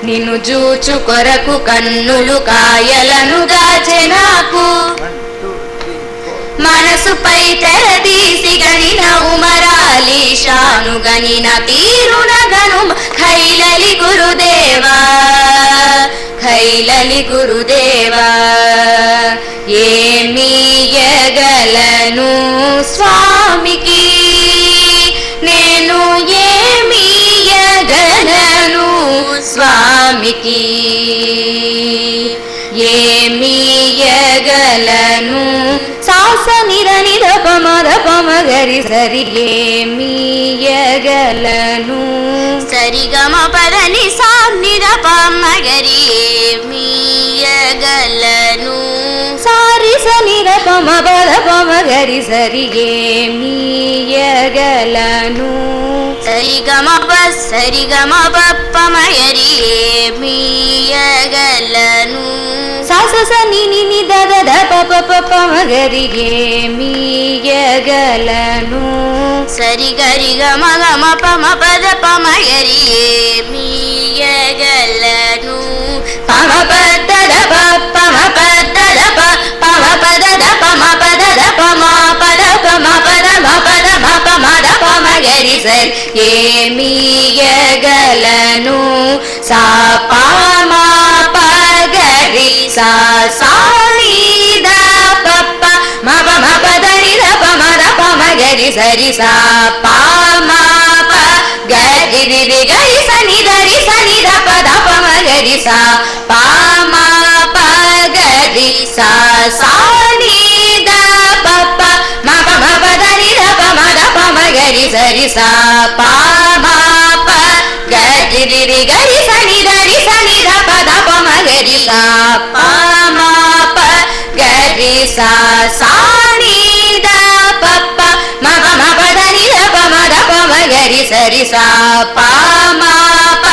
నిన్ను జూచు కొరకు కన్నులు కాయలను గాచెనాకు మనసుపై తెరదీసి గనిన ఉమరాలి షాను గనిన తీరున గను ఖైలలి గురుదేవా ఖైలలి గురుదేవా ఏమియగలను స్వామికి నేను ఏమియగలను స్వామికి ఏమియగలను సాస నిర నిర పమర పమగరి సరి ఏమియగలను సరిగమ పదని సా నిర పమగరి ఏమియగలను సారి స నిర పమ పద పమగరి సరి ఏమియగలను సరిగమ పమగరి ఏమియగలను సాస స ని ని ని ద ద ద ప ప ప ప మ గ రి ఏమియగలను సరి గరి గ మ గ మ ప మ ప ద ప మ గ రి ఏమియగలను ప మ ప ద ద ప ప మ ప ద ద ప ప మ ప ద ద ప మ ప ద ద ప మ ప ద ప మ ప ద మ ప ద మ ప మ ద ప మ గ రి సరి ఏమియగలను సా ప మ ప గ రి సా సా ని ద ప ప మ ప మ ప ద ని ద ప మ ద ప మ గ రి సరి సా ప మ ప గ రి రి రి గ రి స ని ద ప ద ప మ గ రి సా ప మ ప గ రి సా సా ని ద ప ప మ ప మ ప ద ని ద ప మ ద ప మ గ రి సరి సా ప మ ప గ రి రి రి గ రి స ని ద ప ద ప మ గ రి సా ప మ ప గ రి సా సా ని ద ప ప మ ప మ ప ద ని ద ప మ ద ప మ గ రి సరి సా ప మ ప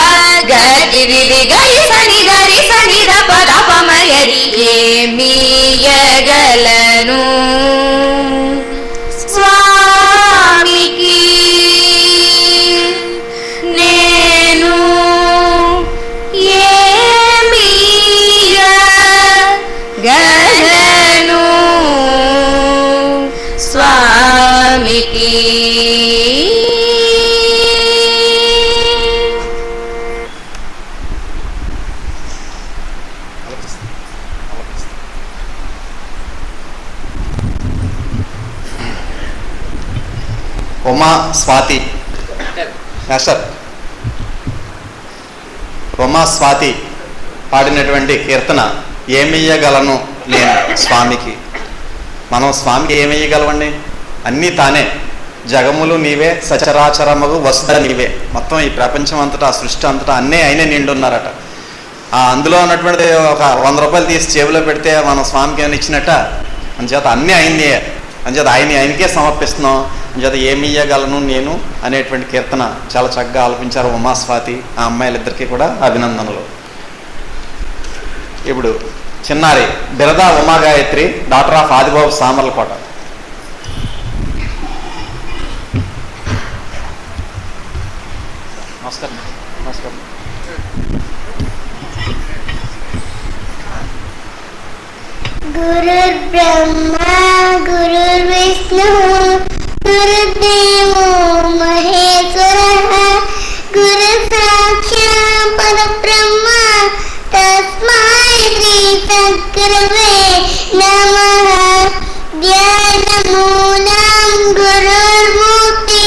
గ రి రి రి గ రి స ని ద ప ద ప మ గ రి ఏమియగలను స్వామికి నేను ఏమియగలను స్వామికి ఉమా స్వాతి మాస్టర్ ఉమా స్వాతి పాడినటువంటి కీర్తన ఏమియ్యగలను నేను స్వామికి. మనం స్వామికి ఏమియ్యగలవండి? అన్నీ తానే, జగములు నీవే, సచరాచరముగు వసుధ నీవే. మొత్తం ఈ ప్రపంచం అంతటా, సృష్టి అంతటా అన్నీ ఆయనే నిండున్నారట. అందులో ఉన్నటువంటి ఒక 100 రూపాయలు తీసి చెవిలో పెడితే మనం స్వామికి ఏమైనా ఇచ్చినట్ట? అందుచేత అన్నీ ఆయనే, అందుచేత ఆయనకే సమర్పిస్తున్నాం. అందుచేత ఏమియ్యగలను నేను అనేటువంటి కీర్తన చాలా చక్కగా ఆలపించారు ఉమాస్వాతి. ఆ అమ్మాయిలిద్దరికీ కూడా అభినందనలు. ఇప్పుడు చిన్నారి బిరదా ఉమాగాయత్రి, డాక్టర్ ఆఫ్ ఆదిబాబు సామర్లకోట. నమస్కారం. నమస్కారం. गुरुर्ब्रह्मा गुरुर्विष्णु गुरुदेवो महेश्वरः गुरुसाक्षात् परब्रह्म तस्मै श्री सद्गुरवे नमः. ध्यानमूलं गुरुर्मूर्ति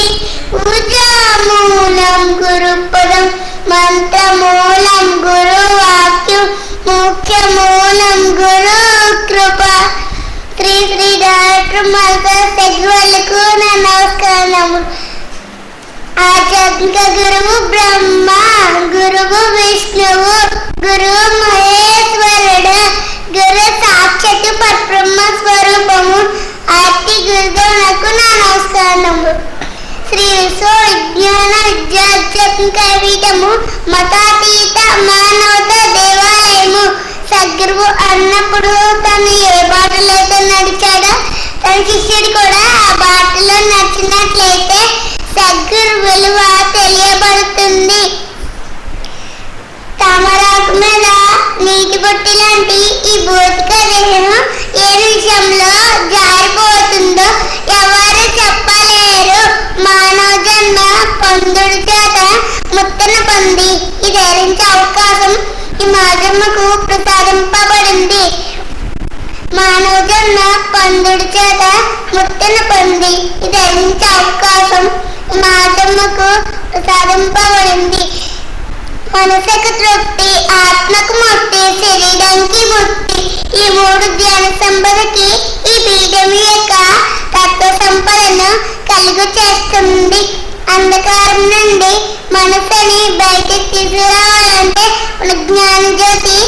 पूजामूलं गुरुपदं मन्त्रमूलं गुरुवाक्यं मुख्यमूलं శ్రీ శ్రీ డాక్టర్ మల్కా సెగ్వాళ్లకు నా నమస్కారములు. ఆధ్యాత్మిక గురువు బ్రహ్మ, గురువు విష్ణువు, గురువు మహేశ్వరుడు, గురు సాక్షాత్తు పరబ్రహ్మ స్వరూపము అతి గురుదేవులకు నా నమస్కారములు. శ్రీ విశ్వ విజ్ఞాన విద్యాధ్యాత్మిక పీఠము మతాతీత మానవత దేవాలయము. సద్గురువు అన్నప్పుడు తను ఏ బాటలైతే నడిచాడో తన శిష్యుడు కూడా ఆ బాటలో నడిచినట్లయితే సద్గురు విలువ తెలియబడుతుంది. తామరాకు మీద నీటి బొట్టి లాంటి ఈ భౌతిక దేహం ఏ విషయంలో జారిపోతుందో ఎవరు చెప్పలేరు. మానవ జన్మ పొందుడు చేత ముత్తన పొంది ఈ ధరించే అవకాశం ఈ మాజమ్మకు ప్రసాదింపబడింది. మానవ జన్మ పొందుడు చేత ముత్తన పొంది ఈ ధరించే అవకాశం ఈ మాజమ్మకు ప్రసాదింపబడింది. మనసుకు తృప్తి, ఆత్మకు ముక్తి, శరీరానికి ముక్తి, ఈ మూడు ధ్యాన సంపదకి ఈ పీఠం యొక్క తత్వ సంపదను కలుగు చేస్తుంది. అంధకారం నుండి మనసుని బయటకు తీసుకురావాలంటే మన జ్ఞాన జ్యోతి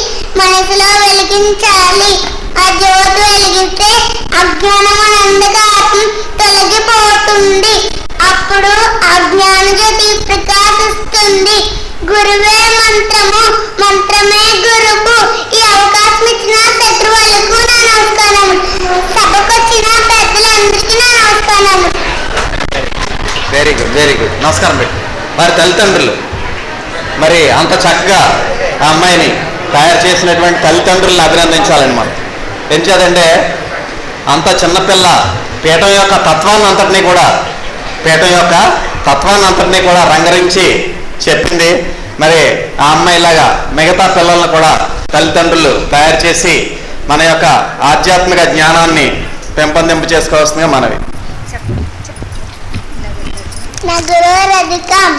మనసులో వెలిగించాలి. ఆ జ్యోతి వెలిగిస్తే అజ్ఞానం అనే అంధకారం తొలగిపోతుంది. అప్పుడు ఆ జ్ఞాన జ్యోతి ప్రకాశిస్తుంది. గురువే మంత్రము, మంత్రమే గురువు. ఈ అవకాశం ఇచ్చిన శత్రువులకు నా నమస్కారం. సభకు వచ్చిన పెద్దలందరికీ నా నమస్కారం. Very good, very good. నమస్కారం పెట్టి వారి తల్లిదండ్రులు మరి అంత చక్కగా ఆ అమ్మాయిని తయారు చేసినటువంటి తల్లిదండ్రులను అభినందించాలని మనం. ఎంచేదంటే అంత చిన్నపిల్ల పీఠం యొక్క తత్వాన్ని అంతటినీ కూడా రంగరించి చెప్పింది. మరి ఆ అమ్మాయిలాగా మిగతా పిల్లలను కూడా తల్లిదండ్రులు తయారు చేసి మన యొక్క ఆధ్యాత్మిక జ్ఞానాన్ని పెంపొందింప చేసుకోవాల్సిందిగా మనవి. నగురోరధికం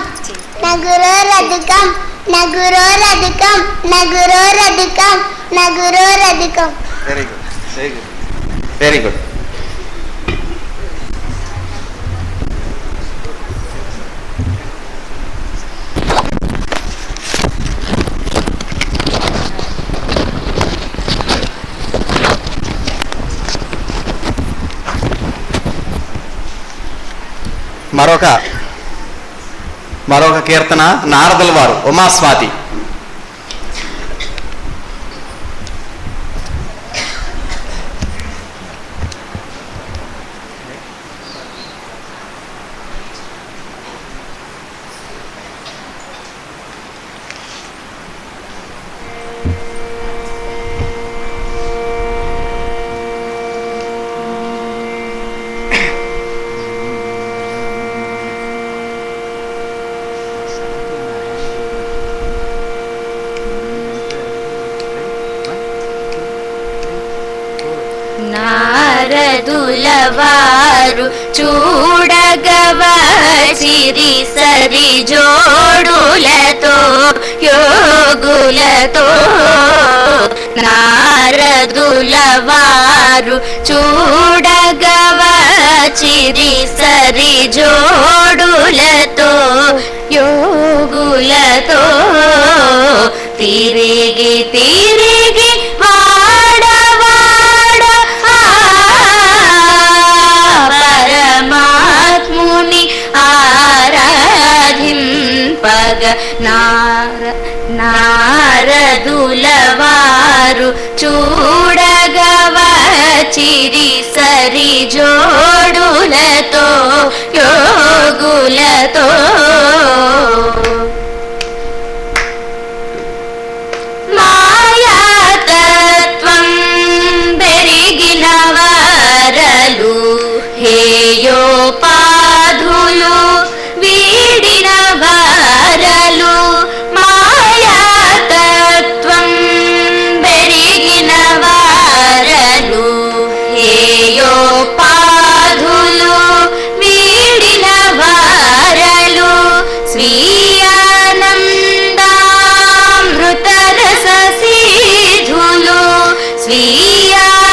నగురోరధికం నగురోరధికం నగురోరధికం నగురోరధికం. Very good, very good, very good. మరొక కీర్తన నారదుల వారు ఉమాస్వాతి. నారదులవారు చూడగవసిరి సరి జోడులతో యోగులతో. నారదులవారు చూడగవసిరి సరి జోడులతో యోగులతో. తిరిగి తిరిగి పరమాత్ముని ఆరాధింపగ నారదులవారు చూడగవచిరి సరి జోడులతో యోగులతో. మాయాతత్వం పెరిగిన వారలు హేయోపాధులు వీడిన వారలు. మాయాతత్వం పెరిగిన వారలు హేయోపాధులు వీడిన వారలు. స్వీయానందామృతరస సిద్ధులు స్వీయానందామృతరస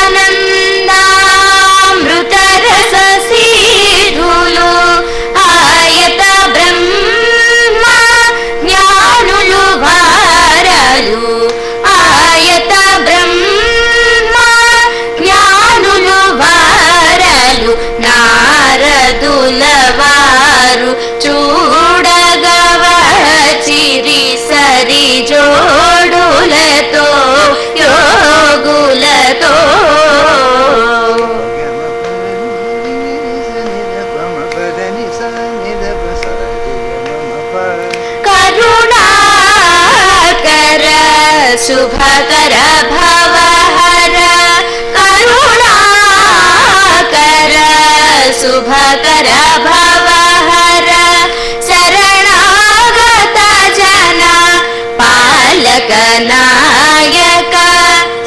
పాలక నాయక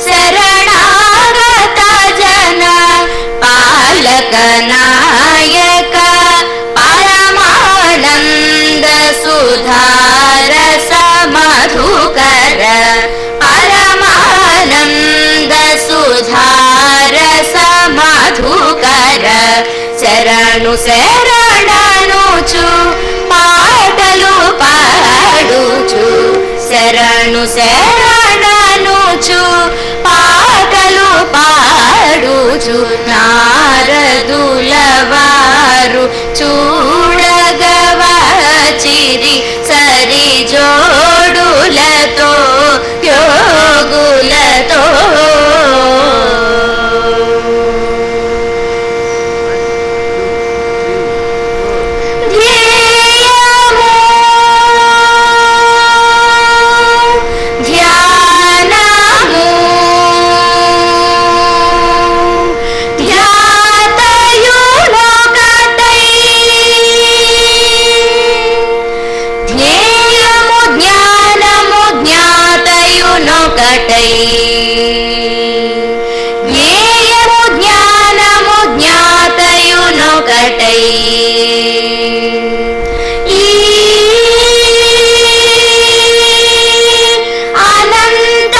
శరణాగత జన పాలక నాయక పరమానంద సుధారస మధుకర పరమానంద సుధారస మధుకర శరణు శరణనుచు పాటలు పాడుచు శరణు శరణనుచు పాటలు పాడుచు నారదుల వారు చూడగవచిరి సరి జోడులతో యోగులతో జ్ఞేయము జ్ఞానము జ్ఞాతయునొకటై ఈ అనంత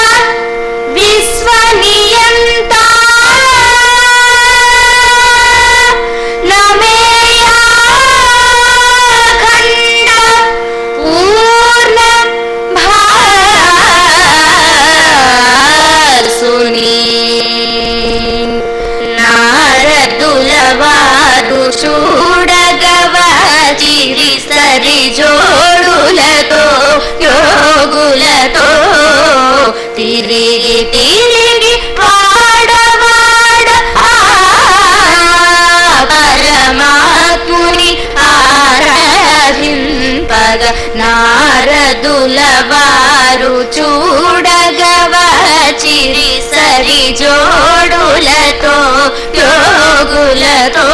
విశ్వనియంత నమేయాఖండ పూర్ణ భాసుని నారదుల వారు చూడగవచిరి సరి జోడులతో యోగులతో తిరిగి తిరిగి వాడవాడ పరమాత్ముని ఆరాధింపగ నారదుల వారు చూడగవచిరి సరి జోడులతో యోగులతో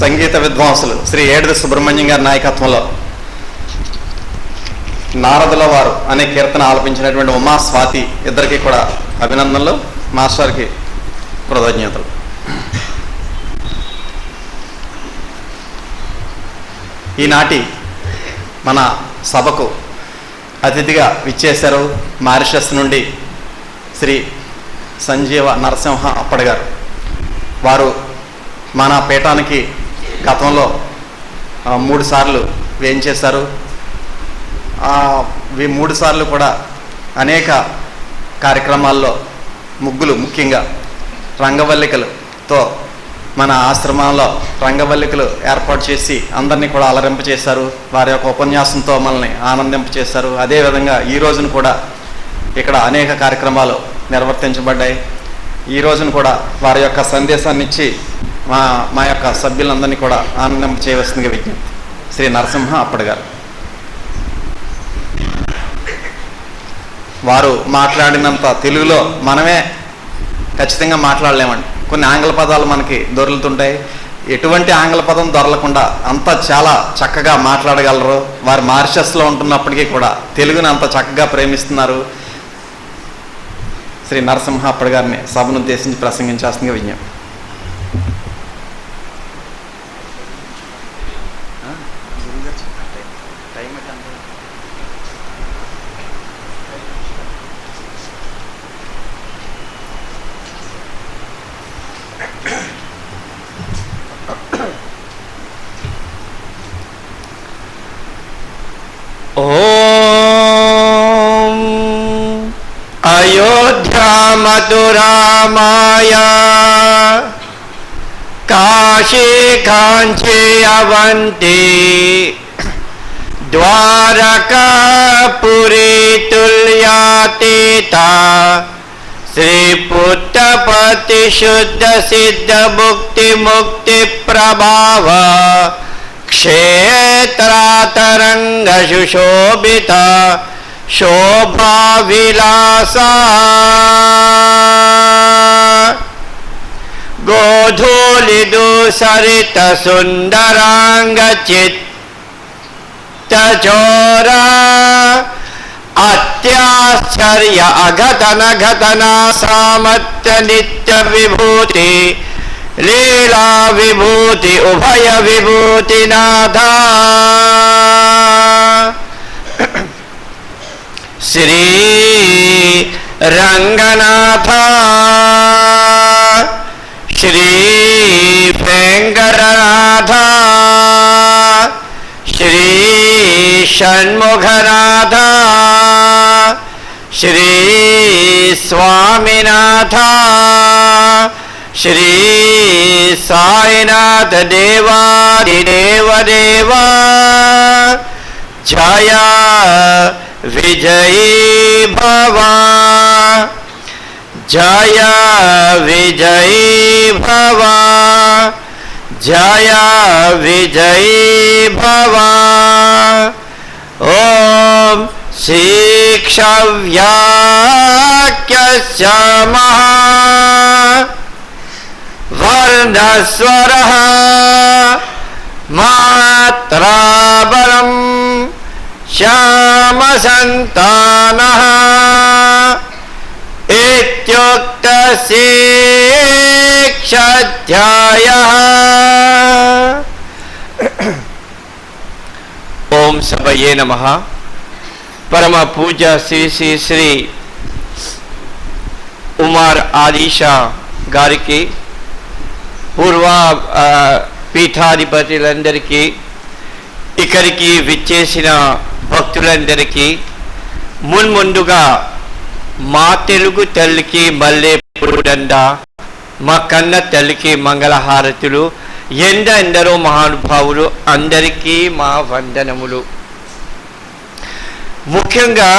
సంగీత విద్వాంసులు శ్రీ ఏడుది సుబ్రహ్మణ్యం గారి నాయకత్వంలో నారదుల వారు అనే కీర్తన ఆలపించినటువంటి ఉమా స్వాతి ఇద్దరికి కూడా అభినందనలు, మాస్టర్కి కృతజ్ఞతలు. ఈనాటి మన సభకు అతిథిగా విచ్చేశారు మారిషస్ నుండి శ్రీ సంజీవ నరసింహ అప్పడి గారు. వారు మన పీఠానికి గతంలో 3 సార్లు వేయించేశారు. 3 సార్లు కూడా అనేక కార్యక్రమాల్లో ముగ్గులు, ముఖ్యంగా రంగవల్లికలతో మన ఆశ్రమంలో రంగవల్లికలు ఏర్పాటు చేసి అందరినీ కూడా అలరింపచేశారు. వారి యొక్క ఉపన్యాసంతో మనల్ని ఆనందింపచేశారు. అదేవిధంగా ఈ రోజును కూడా ఇక్కడ అనేక కార్యక్రమాలు నిర్వర్తించబడ్డాయి. ఈ రోజును కూడా వారి యొక్క సందేశాన్ని ఇచ్చి మా యొక్క సభ్యులందరినీ కూడా ఆనందింప చేయవలసిందిగా విజ్ఞప్తి. శ్రీ నరసింహ అప్పడి గారు. వారు మాట్లాడినంత తెలుగులో మనమే ఖచ్చితంగా మాట్లాడలేమండి. కొన్ని ఆంగ్ల పదాలు మనకి దొరుకుతుంటాయి. ఎటువంటి ఆంగ్ల పదం దొరకకుండా అంత చాలా చక్కగా మాట్లాడగలరు. వారు మారిషస్లో ఉంటున్నప్పటికీ కూడా తెలుగుని అంత చక్కగా ప్రేమిస్తున్నారు. శ్రీ నరసింహ అప్పడి గారిని సభను ఉద్దేశించి ప్రసంగించాల్సిందిగా విజ్ఞప్తి. ఓం అయోధ్యా మధురా మాయా కాశీ కాంచీ అవంతి ద్వారకా పురీ తుల్యాతీత శ్రీ పుట్టపతి శుద్ధ సిద్ధ ముక్తి ముక్తి ప్రభావ క్షేత్రాతరంగ సుశోభిత శోభావిలాసా గోధూళిదూసరిత సుందరాంగ చిత్తచోరా అత్యాశ్చర్య అఘటన ఘటనా సామర్థ్య నిత్య విభూతి లీలా విభూతి ఉభయ విభూతి నాథా శ్రీ రంగనాథ శ్రీ వెంకటనాథ శ్రీ షణ్ముఖనాథ శ్రీ స్వామినాథ శ్రీ సాయినాథ దేవాదిదేవదేవా జయ విజయీ భవ జయ విజయీ భవ జయ విజయీ భవ ఓం శీక్షవ్యాఖ్యస్య మహా వర్ణస్వరః మాత్రాబలం శ్యామసంతానః ఇత్యుక్తశీక్షధ్యాయః. ఓం సభయే నమః. పరమ పూజ శ్రీ శ్రీ శ్రీ ఉమార్ ఆదిషా గారికి, పూర్వ పీఠాధిపతులందరికీ, ఇక్కడికి విచ్చేసిన భక్తులందరికీ, మున్ముందుగా మా తెలుగు తల్లికి మల్లె పూడండ, మా కన్న తల్లికి మంగళహారతులు, ఎందరో మహానుభావులు అందరికీ మా వందనములు. ముఖ్యంగా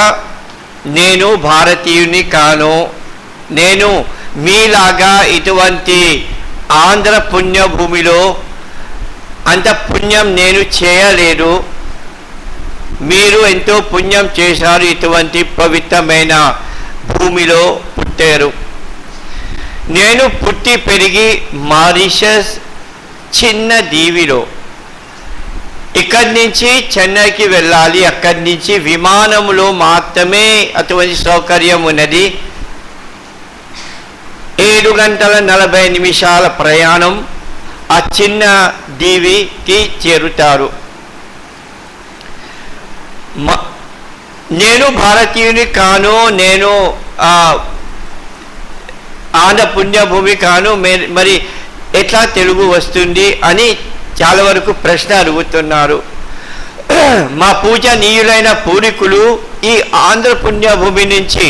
నేను భారతీయుని కాను. నేను మీలాగా ఇటువంటి ఆంధ్ర పుణ్యభూమిలో అంత పుణ్యం నేను చేయలేదు. మీరు ఎంతో పుణ్యం చేశారు, ఇటువంటి పవిత్రమైన భూమిలో పుట్టారు. నేను పుట్టి పెరిగి మారిషస్ చిన్న దీవిలో, ఇక్కడి నుంచి చెన్నైకి వెళ్ళాలి. అక్కడి నుంచి విమానంలో మాత్రమే అటువంటి సౌకర్యం ఉన్నది. 7 గంటల 40 నిమిషాల ప్రయాణం ఆ చిన్న దీవికి చేరుతారు. నేను భారతీయుని కాను, నేను ఆంధ్ర పుణ్యభూమి కాను, మరి ఎట్లా తెలుగు వస్తుంది అని చాలా వరకు ప్రశ్న అడుగుతున్నారు. మా పూజనీయులైన పూర్వీకులు ఈ ఆంధ్ర పుణ్యభూమి నుంచి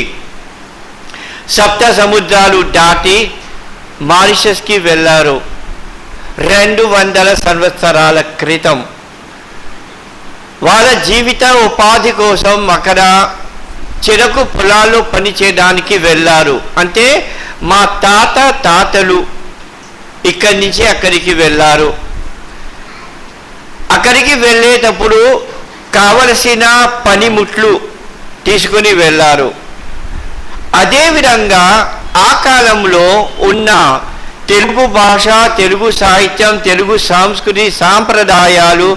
7 సముద్రాలు దాటి మారిషస్కి వెళ్ళారు 200 సంవత్సరాల క్రితం. వాళ్ళ జీవిత ఉపాధి కోసం అక్కడ చెరకు పొలాల్లో పనిచేయడానికి వెళ్ళారు. అంటే మా తాతలు ఇక్కడి నుంచి అక్కడికి వెళ్ళారు. అక్కడికి వెళ్ళేటప్పుడు కావలసిన పనిముట్లు తీసుకుని వెళ్ళారు. అదేవిధంగా ఆ కాలంలో ఉన్న తెలుగు భాష, తెలుగు సాహిత్యం, తెలుగు సంస్కృతి సాంప్రదాయాలు,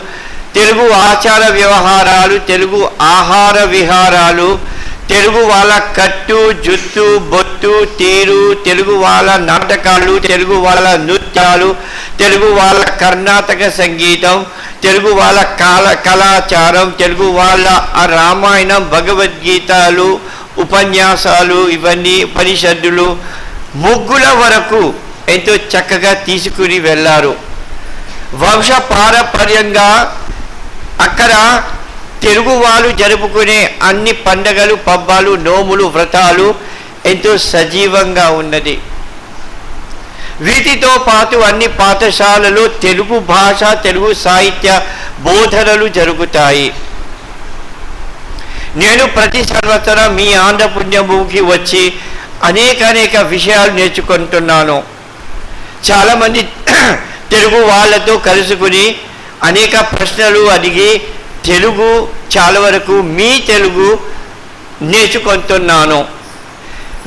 తెలుగు ఆచార వ్యవహారాలు, తెలుగు ఆహార విహారాలు, తెలుగు వాళ్ళ కట్టు జుత్తు బొట్టు తీరు, తెలుగు వాళ్ళ నాటకాలు, తెలుగు వాళ్ళ నృత్యాలు, తెలుగు వాళ్ళ కర్ణాటక సంగీతం, తెలుగు వాళ్ళ కళాచారం, తెలుగు వాళ్ళ రామాయణం, భగవద్గీతలు, ఉపన్యాసాలు, ఇవన్నీ పరిషద్దులు, ముగ్గుల వరకు ఎంతో చక్కగా తీసుకుని వెళ్ళారు. వంశ పారంపర్యంగా అక్కడ తెలుగు వాళ్ళు జరుపుకునే అన్ని పండగలు, పబ్బాలు, నోములు, వ్రతాలు ఎంతో సజీవంగా ఉన్నది. వీటితో పాటు అన్ని పాఠశాలలో తెలుగు భాష, తెలుగు సాహిత్య బోధనలు జరుగుతాయి. నేను ప్రతి సంవత్సరం మీ ఆంధ్ర పుణ్యభూమికి వచ్చి అనేక విషయాలు నేర్చుకుంటున్నాను. చాలామంది తెలుగు వాళ్ళతో కలుసుకుని అనేక ప్రశ్నలు అడిగి తెలుగు చాలా వరకు మీ తెలుగు నేర్చుకుంటున్నాను.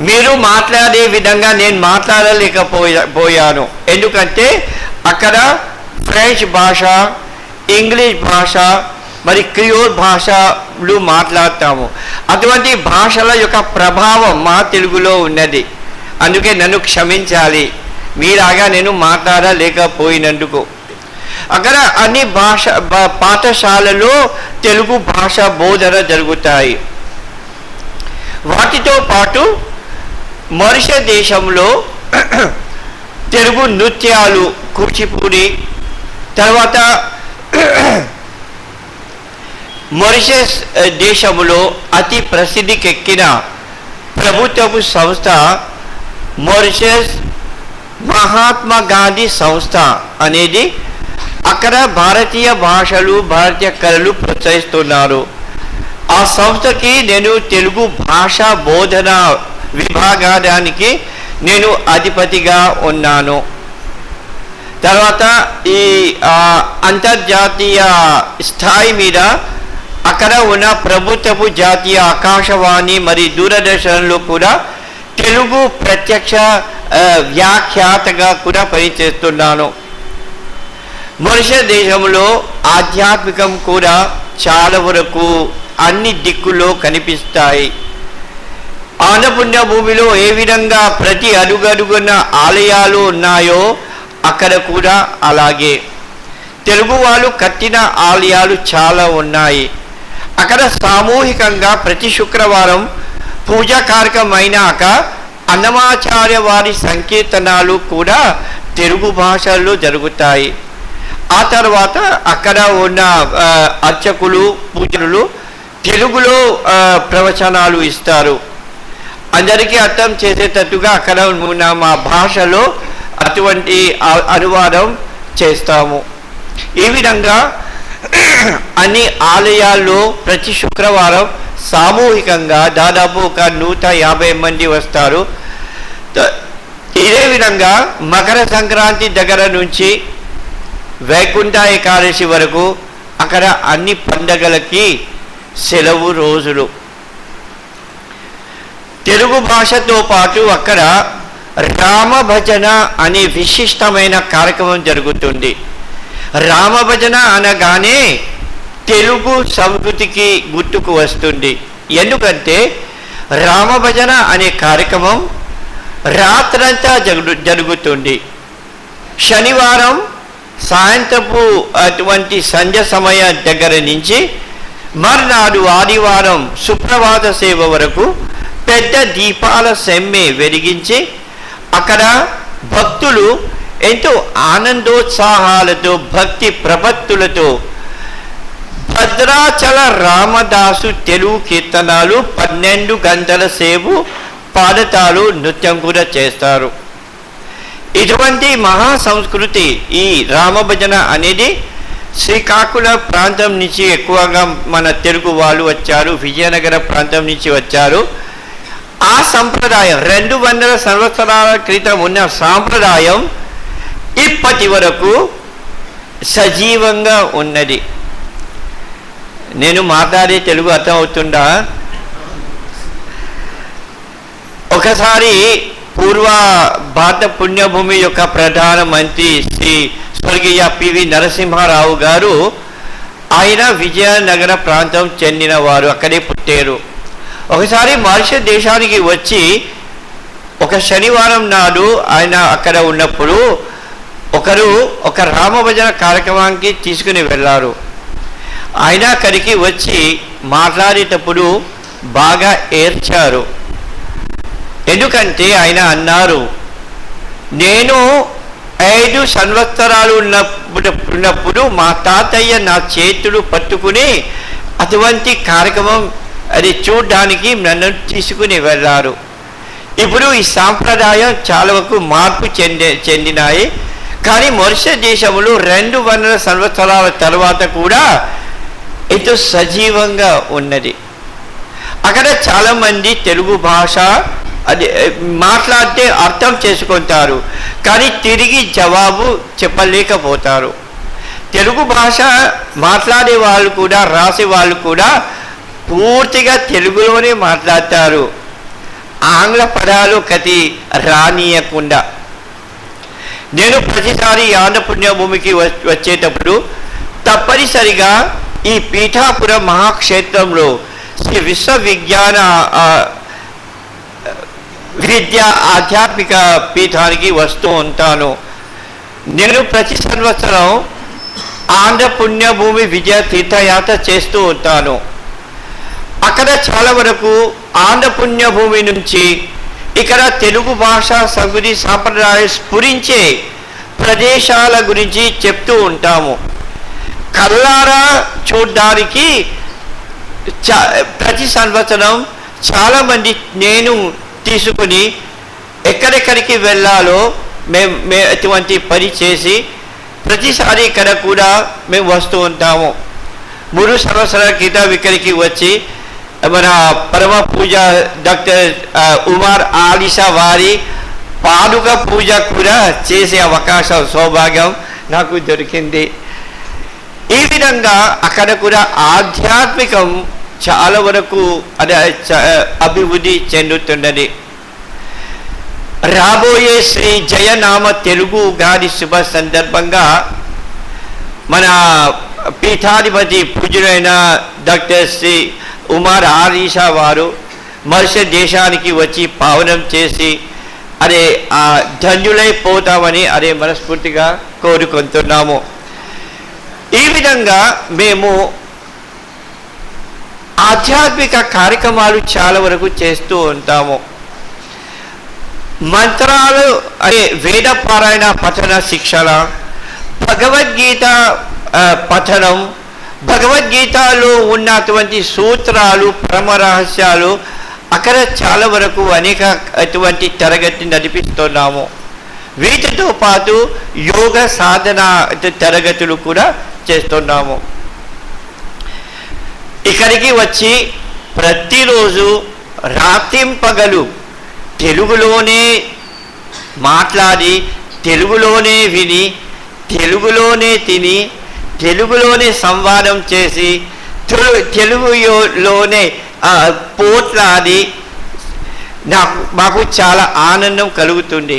మీరు మాట్లాడే విధంగా నేను మాట్లాడలేకపోయాను. ఎందుకంటే అక్కడ ఫ్రెంచ్ భాష, ఇంగ్లీష్ భాష, మరి క్రియోల్ భాషలు మాట్లాడతాము. అటువంటి భాషల యొక్క ప్రభావం మా తెలుగులో ఉన్నది. అందుకే నన్ను క్షమించాలి, మీలాగా నేను మాట్లాడలేకపోయినందుకు. అక్కడ అన్ని పాఠశాలలో తెలుగు భాష బోధన జరుగుతాయి. వాటితో పాటు మారిషస్ దేశంలో తెలుగు నృత్యాలు, కూచిపూడి, తర్వాత మారిషస్ దేశంలో అతి ప్రసిద్ధికెక్కిన ప్రభుత్వపు సంస్థ మారిషస్ మహాత్మా గాంధీ సంస్థ అనేది. అక్కడ భారతీయ భాషలు, భారతీయ కళలు ప్రోత్సహిస్తున్నారు. ఆ సంస్థకి నేను తెలుగు భాషా బోధన విభాగానికి నేను అధిపతిగా ఉన్నాను. తర్వాత ఈ అంతర్జాతీయ స్థాయి మీద అక్కడ ఉన్న ప్రభుత్వపు జాతీయ ఆకాశవాణి మరియు దూరదర్శన్లో కూడా తెలుగు ప్రత్యక్ష వ్యాఖ్యాతగా కూడా పనిచేస్తున్నాను. మారిషస్ దేశంలో ఆధ్యాత్మికం కూడా చాలా వరకు అన్ని దిక్కుల్లో కనిపిస్తాయి. ఆనపుణ్య భూమిలో ఏ విధంగా ప్రతి అడుగడుగున ఆలయాలు ఉన్నాయో అక్కడ కూడా అలాగే తెలుగు వాళ్ళు కట్టిన ఆలయాలు చాలా ఉన్నాయి. అక్కడ సామూహికంగా ప్రతి శుక్రవారం పూజా కార్యక్రమం అయినాక అన్నమాచార్య వారి సంకీర్తనాలు కూడా తెలుగు భాషల్లో జరుగుతాయి. ఆ తర్వాత అక్కడ ఉన్న అర్చకులు, పూజలు తెలుగులో ప్రవచనాలు ఇస్తారు. అందరికీ అర్థం చేసేటట్టుగా అక్కడ ఉన్న మా భాషలో అటువంటి అనువాదం చేస్తాము. ఈ విధంగా అన్ని ఆలయాల్లో ప్రతి శుక్రవారం సామూహికంగా దాదాపు ఒక 150 మంది వస్తారు. ఇదే విధంగా మకర సంక్రాంతి దగ్గర నుంచి వైకుంఠ ఏకాదశి వరకు అక్కడ అన్ని పండగలకి సెలవు రోజులు. తెలుగు భాషతో పాటు అక్కడ రామభజన అనే విశిష్టమైన కార్యక్రమం జరుగుతుంది. రామభజన అనగానే తెలుగు సంస్కృతికి గుర్తుకు వస్తుంది. ఎందుకంటే రామభజన అనే కార్యక్రమం రాత్రంతా జరుగుతుంది. శనివారం సాయంత్రపు అటువంటి సంధ్య సమయం దగ్గర నుంచి మర్నాడు ఆదివారం సుప్రభాత సేవ వరకు పెద్ద దీపాల సెమ్మె వెలిగించి అక్కడ భక్తులు ఎంతో ఆనందోత్సాహాలతో భక్తి ప్రపత్తులతో భద్రాచల రామదాసు తెలుగు కీర్తనాలు 12 గంటల సేపు పాడతాలు, నృత్యం కూడా చేస్తారు. ఇటువంటి మహా సంస్కృతి ఈ రామభజన అనేది శ్రీకాకుళం ప్రాంతం నుంచి ఎక్కువగా మన తెలుగు వాళ్ళు వచ్చారు, విజయనగర ప్రాంతం నుంచి వచ్చారు. ఆ సంప్రదాయం 200 సంవత్సరాల క్రితం ఉన్న సాంప్రదాయం ఇప్పటి వరకు సజీవంగా ఉన్నది. నేను మాట్లాడే తెలుగు అర్థం అవుతుందా? ఒకసారి పూర్వ భారత పుణ్యభూమి యొక్క ప్రధానమంత్రి శ్రీ స్వర్గీయ పివి నరసింహారావు గారు, ఆయన విజయనగర ప్రాంతం చెందినవారు, అక్కడే పుట్టారు. ఒకసారి మారిషస్ దేశానికి వచ్చి ఒక శనివారం నాడు ఆయన అక్కడ ఉన్నప్పుడు ఒక రామభజన కార్యక్రమానికి తీసుకుని వెళ్ళారు. ఆయన అక్కడికి వచ్చి మాట్లాడేటప్పుడు బాగా ఏడ్చారు. ఎందుకంటే ఆయన అన్నారు, నేను 5 సంవత్సరాలు ఉన్నప్పుడు మా తాతయ్య నా చేతులు పట్టుకుని అటువంటి కార్యక్రమం అది చూడడానికి నన్ను తీసుకుని వెళ్ళారు. ఇప్పుడు ఈ సాంప్రదాయం చాలా వరకు మార్పు చెందినాయి. కానీ మారిషస్ దేశంలో 200 సంవత్సరాల తర్వాత కూడా ఎంతో సజీవంగా ఉన్నది. అక్కడ చాలామంది తెలుగు భాష అది మాట్లాడితే అర్థం చేసుకుంటారు, కానీ తిరిగి జవాబు చెప్పలేకపోతారు. తెలుగు భాష మాట్లాడే వాళ్ళు కూడా, రాసే వాళ్ళు కూడా పూర్తిగా తెలుగులోనే మాట్లాడతారు. ఆంగ్ల పదాలు కతి రానియకుండా. నేను ప్రతిసారి ఆంధ్ర పుణ్యభూమికి వచ్చేటప్పుడు తప్పనిసరిగా ఈ పీఠాపురం మహాక్షేత్రంలో శ్రీ విశ్వవిజ్ఞాన విద్యా ఆధ్యాత్మిక పీఠానికి వస్తూ ఉంటాను. నేను ప్రతి సంవత్సరం ఆంధ్ర పుణ్యభూమి విజయ తీర్థయాత్ర చేస్తూ ఉంటాను. అక్కడ చాలా వరకు ఆంధ్ర పుణ్యభూమి నుంచి ఇక్కడ తెలుగు భాష సంస్కృతి సాంప్రదాయాలు స్ఫురించే ప్రదేశాల గురించి చెప్తూ ఉంటాము. కళ్ళారా చూడడానికి ప్రతి సంవత్సరం చాలామంది నేను తీసుకుని ఎక్కడెక్కడికి వెళ్ళాలో మేము అటువంటి పని చేసి ప్రతిసారి ఇక్కడ కూడా మేము వస్తూ ఉంటాము. 3 సంవత్సరాల క్రితం ఇక్కడికి వచ్చి మన పరమ పూజ డాక్టర్ ఉమర్ ఆలిషా వారి పాదుక పూజ కూడా చేసే అవకాశం సౌభాగ్యం నాకు దొరికింది. ఈ విధంగా అక్కడ కూడా ఆధ్యాత్మికం చాలా వరకు అభివృద్ధి చెందుతున్నది. రాబోయే శ్రీ జయనామ తెలుగు గారి శుభ సందర్భంగా మన పీఠాధిపతి పూజ్యులైన డాక్టర్ శ్రీ ఉమర్ ఆలీషా వారు మరుస దేశానికి వచ్చి పావనం చేసి ధన్యులైపోతామని మనస్ఫూర్తిగా కోరుకుంటున్నాము. ఈ విధంగా మేము ఆధ్యాత్మిక కార్యక్రమాలు చాలా వరకు చేస్తూ ఉంటాము. మంత్రాలు వేద పారాయణ పఠన శిక్షణ, భగవద్గీత పఠనం, భగవద్గీతలో ఉన్నటువంటి సూత్రాలు పరమ రహస్యాలు అక్కడ చాలా వరకు అనేక అటువంటి తరగతి నడిపిస్తున్నాము. వీటితో పాటు యోగ సాధన తరగతులు కూడా చేస్తున్నాము. ఇక్కడికి వచ్చి ప్రతిరోజు రాత్రింపగలు తెలుగులోనే మాట్లాడి, తెలుగులోనే విని, తెలుగులోనే తిని, తెలుగులోనే సంవాదం చేసి, తెలుగులోనే పోట్లాడి మాకు చాలా ఆనందం కలుగుతుంది.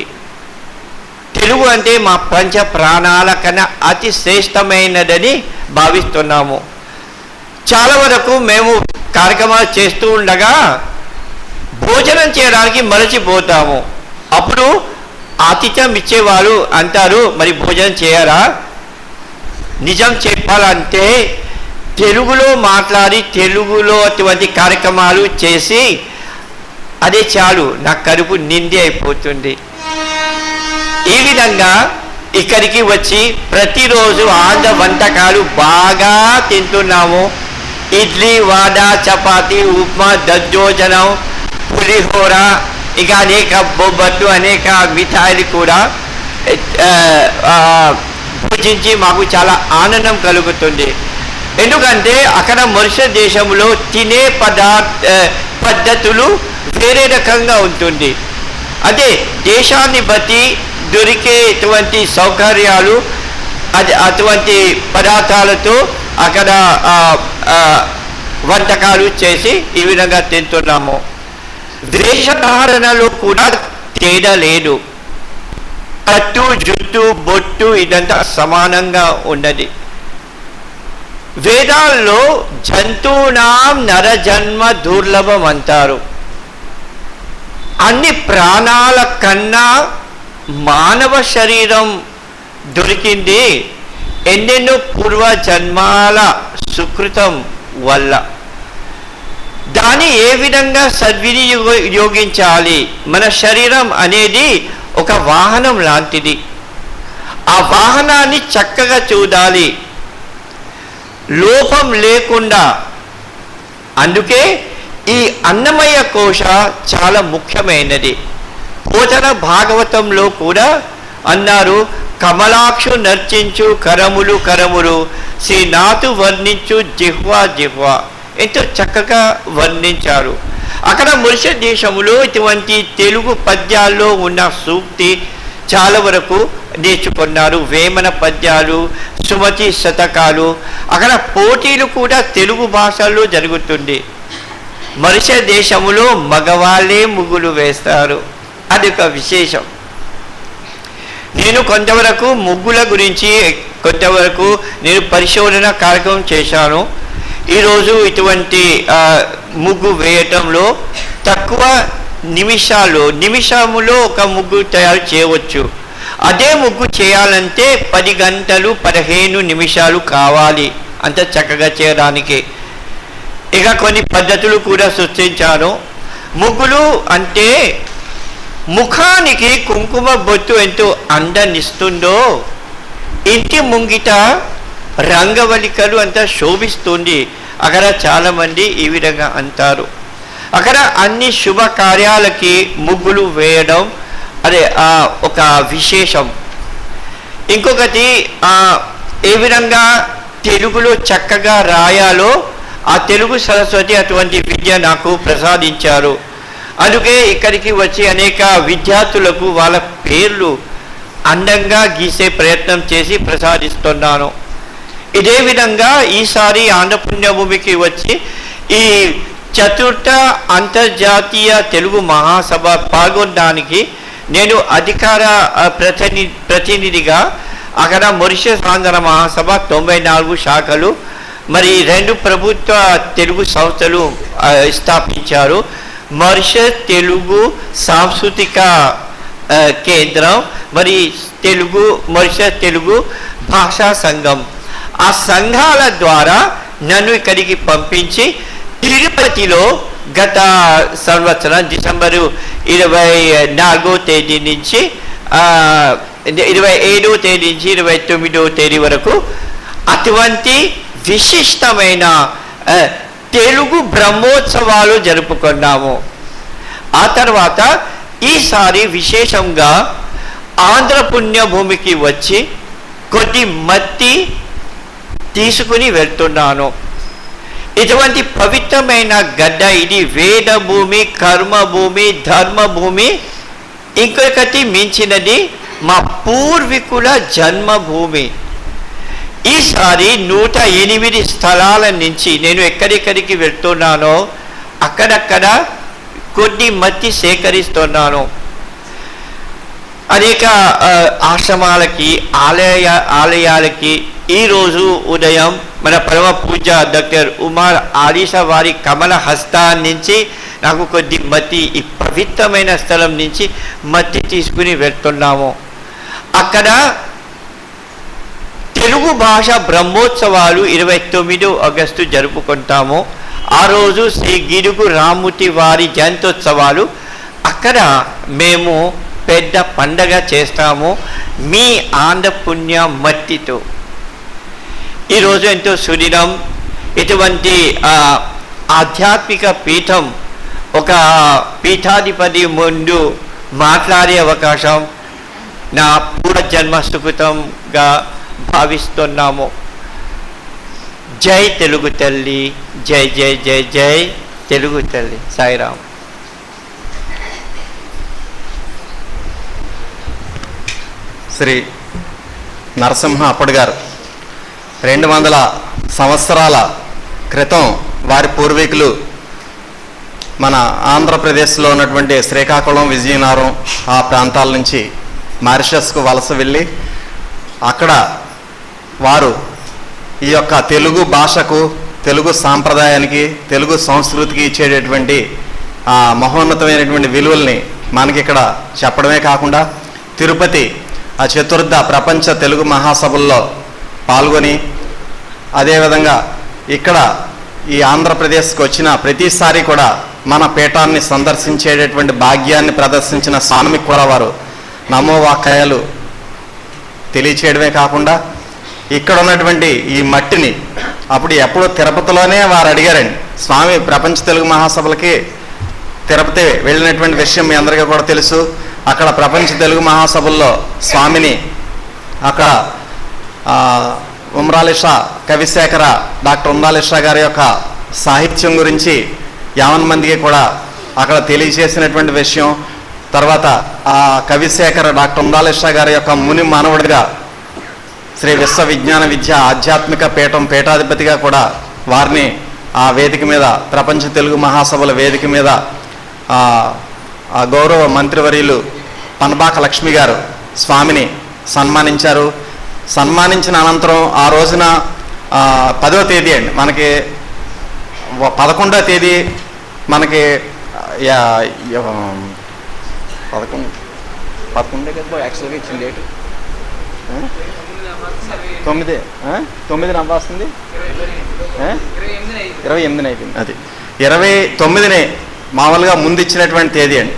తెలుగు అంటే మా పంచ ప్రాణాల కన్నా అతి శ్రేష్టమైనదని భావిస్తున్నాము. చాలా వరకు మేము కార్యక్రమాలు చేస్తూ ఉండగా భోజనం చేయడానికి మరచిపోతాము. అప్పుడు ఆతిథ్యం ఇచ్చేవారు అంటారు, మరి భోజనం చేయరా? నిజం చెప్పాలంటే తెలుగులో మాట్లాడి తెలుగులో అటువంటి కార్యక్రమాలు చేసి అదే చాలు, నా కడుపు నిండి అయిపోతుంది. ఈ విధంగా ఇక్కడికి వచ్చి ప్రతిరోజు ఆంధ్ర వంటకాలు బాగా తింటున్నాము. ఇడ్లీ, వడ, చపాతి, ఉప్మా, దద్దోజనం, పులిహోర, ఇక అనేక బొబ్బట్లు, అనేక మిఠాయిలు కూడా భుజించి మాకు చాలా ఆనందం కలుగుతుంది. ఎందుకంటే అక్కడ మరుస దేశంలో తినే పద్ధతులు వేరే రకంగా ఉంటుంది. అదే దేశాన్ని బట్టి దొరికేటువంటి సౌకర్యాలు అటువంటి పదార్థాలతో అక్కడ వంటకాలు చేసి ఈ విధంగా తింటున్నాము. వేషధారణలో కూడా తేడా లేదు. కట్టు, జుట్టు, బొట్టు ఇదంతా సమానంగా ఉన్నది. వేదాల్లో జంతువునాం నరజన్మ దుర్లభం అంటారు. అన్ని ప్రాణాల కన్నా మానవ శరీరం దొరికింది ఎన్నెన్నో పూర్వ జన్మాల సుకృతం వల్ల. దాన్ని ఏ విధంగా సద్వినియోగించాలి? మన శరీరం అనేది ఒక వాహనం లాంటిది. ఆ వాహనాన్ని చక్కగా చూడాలి, లోపం లేకుండా. అందుకే ఈ అన్నమయ కోశ చాలా ముఖ్యమైనది. పోతన భాగవతంలో కూడా అన్నారు, కమలాక్షు నర్చించు కరములు కరములు, శ్రీనాథు వర్ణించు జిహ్వా జిహ్వా. ఎంతో చక్కగా వర్ణించారు. అక్కడ మరుస దేశంలో ఇటువంటి తెలుగు పద్యాల్లో ఉన్న సూక్తి చాలా వరకు నేర్చుకున్నారు. వేమన పద్యాలు, సుమతి శతకాలు, అక్కడ పోటీలు కూడా తెలుగు భాషల్లో జరుగుతుంది. మరుస దేశములో మగవాళ్ళే ముగ్గులు వేస్తారు, అది ఒక విశేషం. నేను కొంతవరకు ముగ్గుల గురించి కొంతవరకు నేను పరిశోధన కార్యక్రమం చేశాను. ఈరోజు ఇటువంటి ముగ్గు వేయటంలో తక్కువ నిమిషములో ఒక ముగ్గు తయారు చేయవచ్చు. అదే ముగ్గు చేయాలంటే 10 గంటలు 15 నిమిషాలు కావాలి అంత చక్కగా చేయడానికి. ఇక కొన్ని పద్ధతులు కూడా సృష్టించాను. ముగ్గులు అంటే ముఖానికి కుంకుమ బొట్టు ఎంతో అందాన్నిస్తుందో, ఇంటి ముంగిట రంగవల్లికలు అంతా శోభిస్తుంది. అక్కడ చాలామంది ఈ విధంగా అంటారు. అక్కడ అన్ని శుభకార్యాలకి ముగ్గులు వేయడం అదే ఒక విశేషం. ఇంకొకటి ఏ విధంగా తెలుగులో చక్కగా రాయాలో ఆ తెలుగు సరస్వతి అటువంటి విద్య నాకు ప్రసాదించారు. అందుకే ఇక్కడికి వచ్చి అనేక విద్యార్థులకు వాళ్ళ పేర్లు అందంగా గీసే ప్రయత్నం చేసి ప్రసాదిస్తున్నాను. ఇదే విధంగా ఈసారి ఆంధ్రపుణ్యభూమికి వచ్చి ఈ 4వ అంతర్జాతీయ తెలుగు మహాసభ పాల్గొనడానికి నేను అధికార ప్రతినిధిగా అక్కడ మారిషస్ ఆంధ్ర మహాసభ 94 శాఖలు మరి 2 ప్రభుత్వ తెలుగు సంస్థలు స్థాపించారు. మారిషస్ తెలుగు సాంస్కృతిక కేంద్రం, మరి మారిషస్ తెలుగు భాషా సంఘం. ఆ సంఘాల ద్వారా నన్ను ఇక్కడికి పంపించి తిరుపతిలో గత సంవత్సరం డిసెంబరు 24వ తేదీ నుంచి 27వ తేదీ నుంచి 29వ తేదీ వరకు అటువంటి విశిష్టమైన తెలుగు బ్రహ్మోత్సవాలు జరుపుకున్నాము. ఆ తర్వాత ఈసారి విశేషంగా ఆంధ్ర పుణ్యభూమికి వచ్చి కొద్ది మట్టి తీసుకుని వెళ్తున్నాను. ఇటువంటి పవిత్రమైన గడ్డ ఇది. వేదభూమి, కర్మభూమి, ధర్మభూమి, ఇంకొకటి మించినది మా పూర్వీకుల జన్మభూమి. ఈసారి 108 స్థలాల నుంచి నేను ఎక్కడెక్కడికి వెళ్తున్నానో అక్కడక్కడ కొద్ది మట్టి సేకరిస్తున్నాను. అనేక ఆశ్రమాలకి ఆలయాలకి ఈరోజు ఉదయం మన పరమ పూజ డాక్టర్ ఉమార్ ఆలీషా వారి కమల హస్తం నుంచి నాకు కొద్ది మట్టి ఈ పవిత్రమైన స్థలం నుంచి మట్టి తీసుకుని వెళ్తున్నాము. అక్కడ తెలుగు భాష బ్రహ్మోత్సవాలు 29 ఆగస్టు జరుపుకుంటాము. ఆ రోజు శ్రీ గిడుగు రామ్మూర్తి వారి జయంతోత్సవాలు. అక్కడ మేము పెద్ద పండగ చేస్తాము మీ ఆంధ్ర పుణ్య మట్టితో. ఈరోజు ఎంతో సుదినం. ఇటువంటి ఆధ్యాత్మిక పీఠం ఒక పీఠాధిపతి ముందు మాట్లాడే అవకాశం నా పూర్వజన్మ సుకృతంగా భావిస్తున్నాము. జై తెలుగు తల్లి, జై జై జై జై తెలుగు తల్లి. సాయిరామ్. శ్రీ నరసింహ అప్పటి గారు 200 సంవత్సరాల క్రితం వారి పూర్వీకులు మన ఆంధ్రప్రదేశ్లో ఉన్నటువంటి శ్రీకాకుళం, విజయనగరం ఆ ప్రాంతాల నుంచి మారిషస్కు వలస వెళ్ళి అక్కడ వారు ఈ యొక్క తెలుగు భాషకు, తెలుగు సాంప్రదాయానికి, తెలుగు సంస్కృతికి ఇచ్చేటటువంటి ఆ మహోన్నతమైనటువంటి విలువల్ని మనకి ఇక్కడ చెప్పడమే కాకుండా తిరుపతి ఆ 4వ ప్రపంచ తెలుగు మహాసభల్లో పాల్గొని అదేవిధంగా ఇక్కడ ఈ ఆంధ్రప్రదేశ్కి వచ్చిన ప్రతిసారి కూడా మన పీఠాన్ని సందర్శించేటటువంటి భాగ్యాన్ని ప్రదర్శించిన స్వామికి కూడా వారు నమోవాక్యాలు తెలియచేయడమే కాకుండా ఇక్కడ ఉన్నటువంటి ఈ మట్టిని అప్పుడు ఎప్పుడో తిరుపతిలోనే వారు అడిగారండి. స్వామి ప్రపంచ తెలుగు మహాసభలకి తిరుపతి వెళ్ళినటువంటి విషయం మీ అందరికీ కూడా తెలుసు. అక్కడ ప్రపంచ తెలుగు మహాసభల్లో స్వామిని అక్కడ ఉమ్రాలిషా కవిశేఖర డాక్టర్ ఉమ్రాలిషా గారి యొక్క సాహిత్యం గురించి 50 మందికి కూడా అక్కడ తెలియజేసినటువంటి విషయం. తర్వాత ఆ కవిశేఖర డాక్టర్ ఉమ్రాలిషా గారి యొక్క ముని మానవుడిగా శ్రీ విశ్వ విజ్ఞాన విద్య ఆధ్యాత్మిక పీఠం పీఠాధిపతిగా కూడా వారిని ఆ వేదిక మీద ప్రపంచ తెలుగు మహాసభల వేదిక మీద ఆ గౌరవ మంత్రివర్యులు పనబాక లక్ష్మి గారు స్వామిని సన్మానించారు. సన్మానించిన అనంతరం ఆ రోజున 10వ తేదీ అండి, మనకి 11వ తేదీ మనకి 11 కదా యాక్చువల్గా ఇచ్చిన డేట్ 9 నవ్వాస్తుంది 28 అయిపోయింది. అది 29నే మామూలుగా ముందు ఇచ్చినటువంటి తేదీ అండి.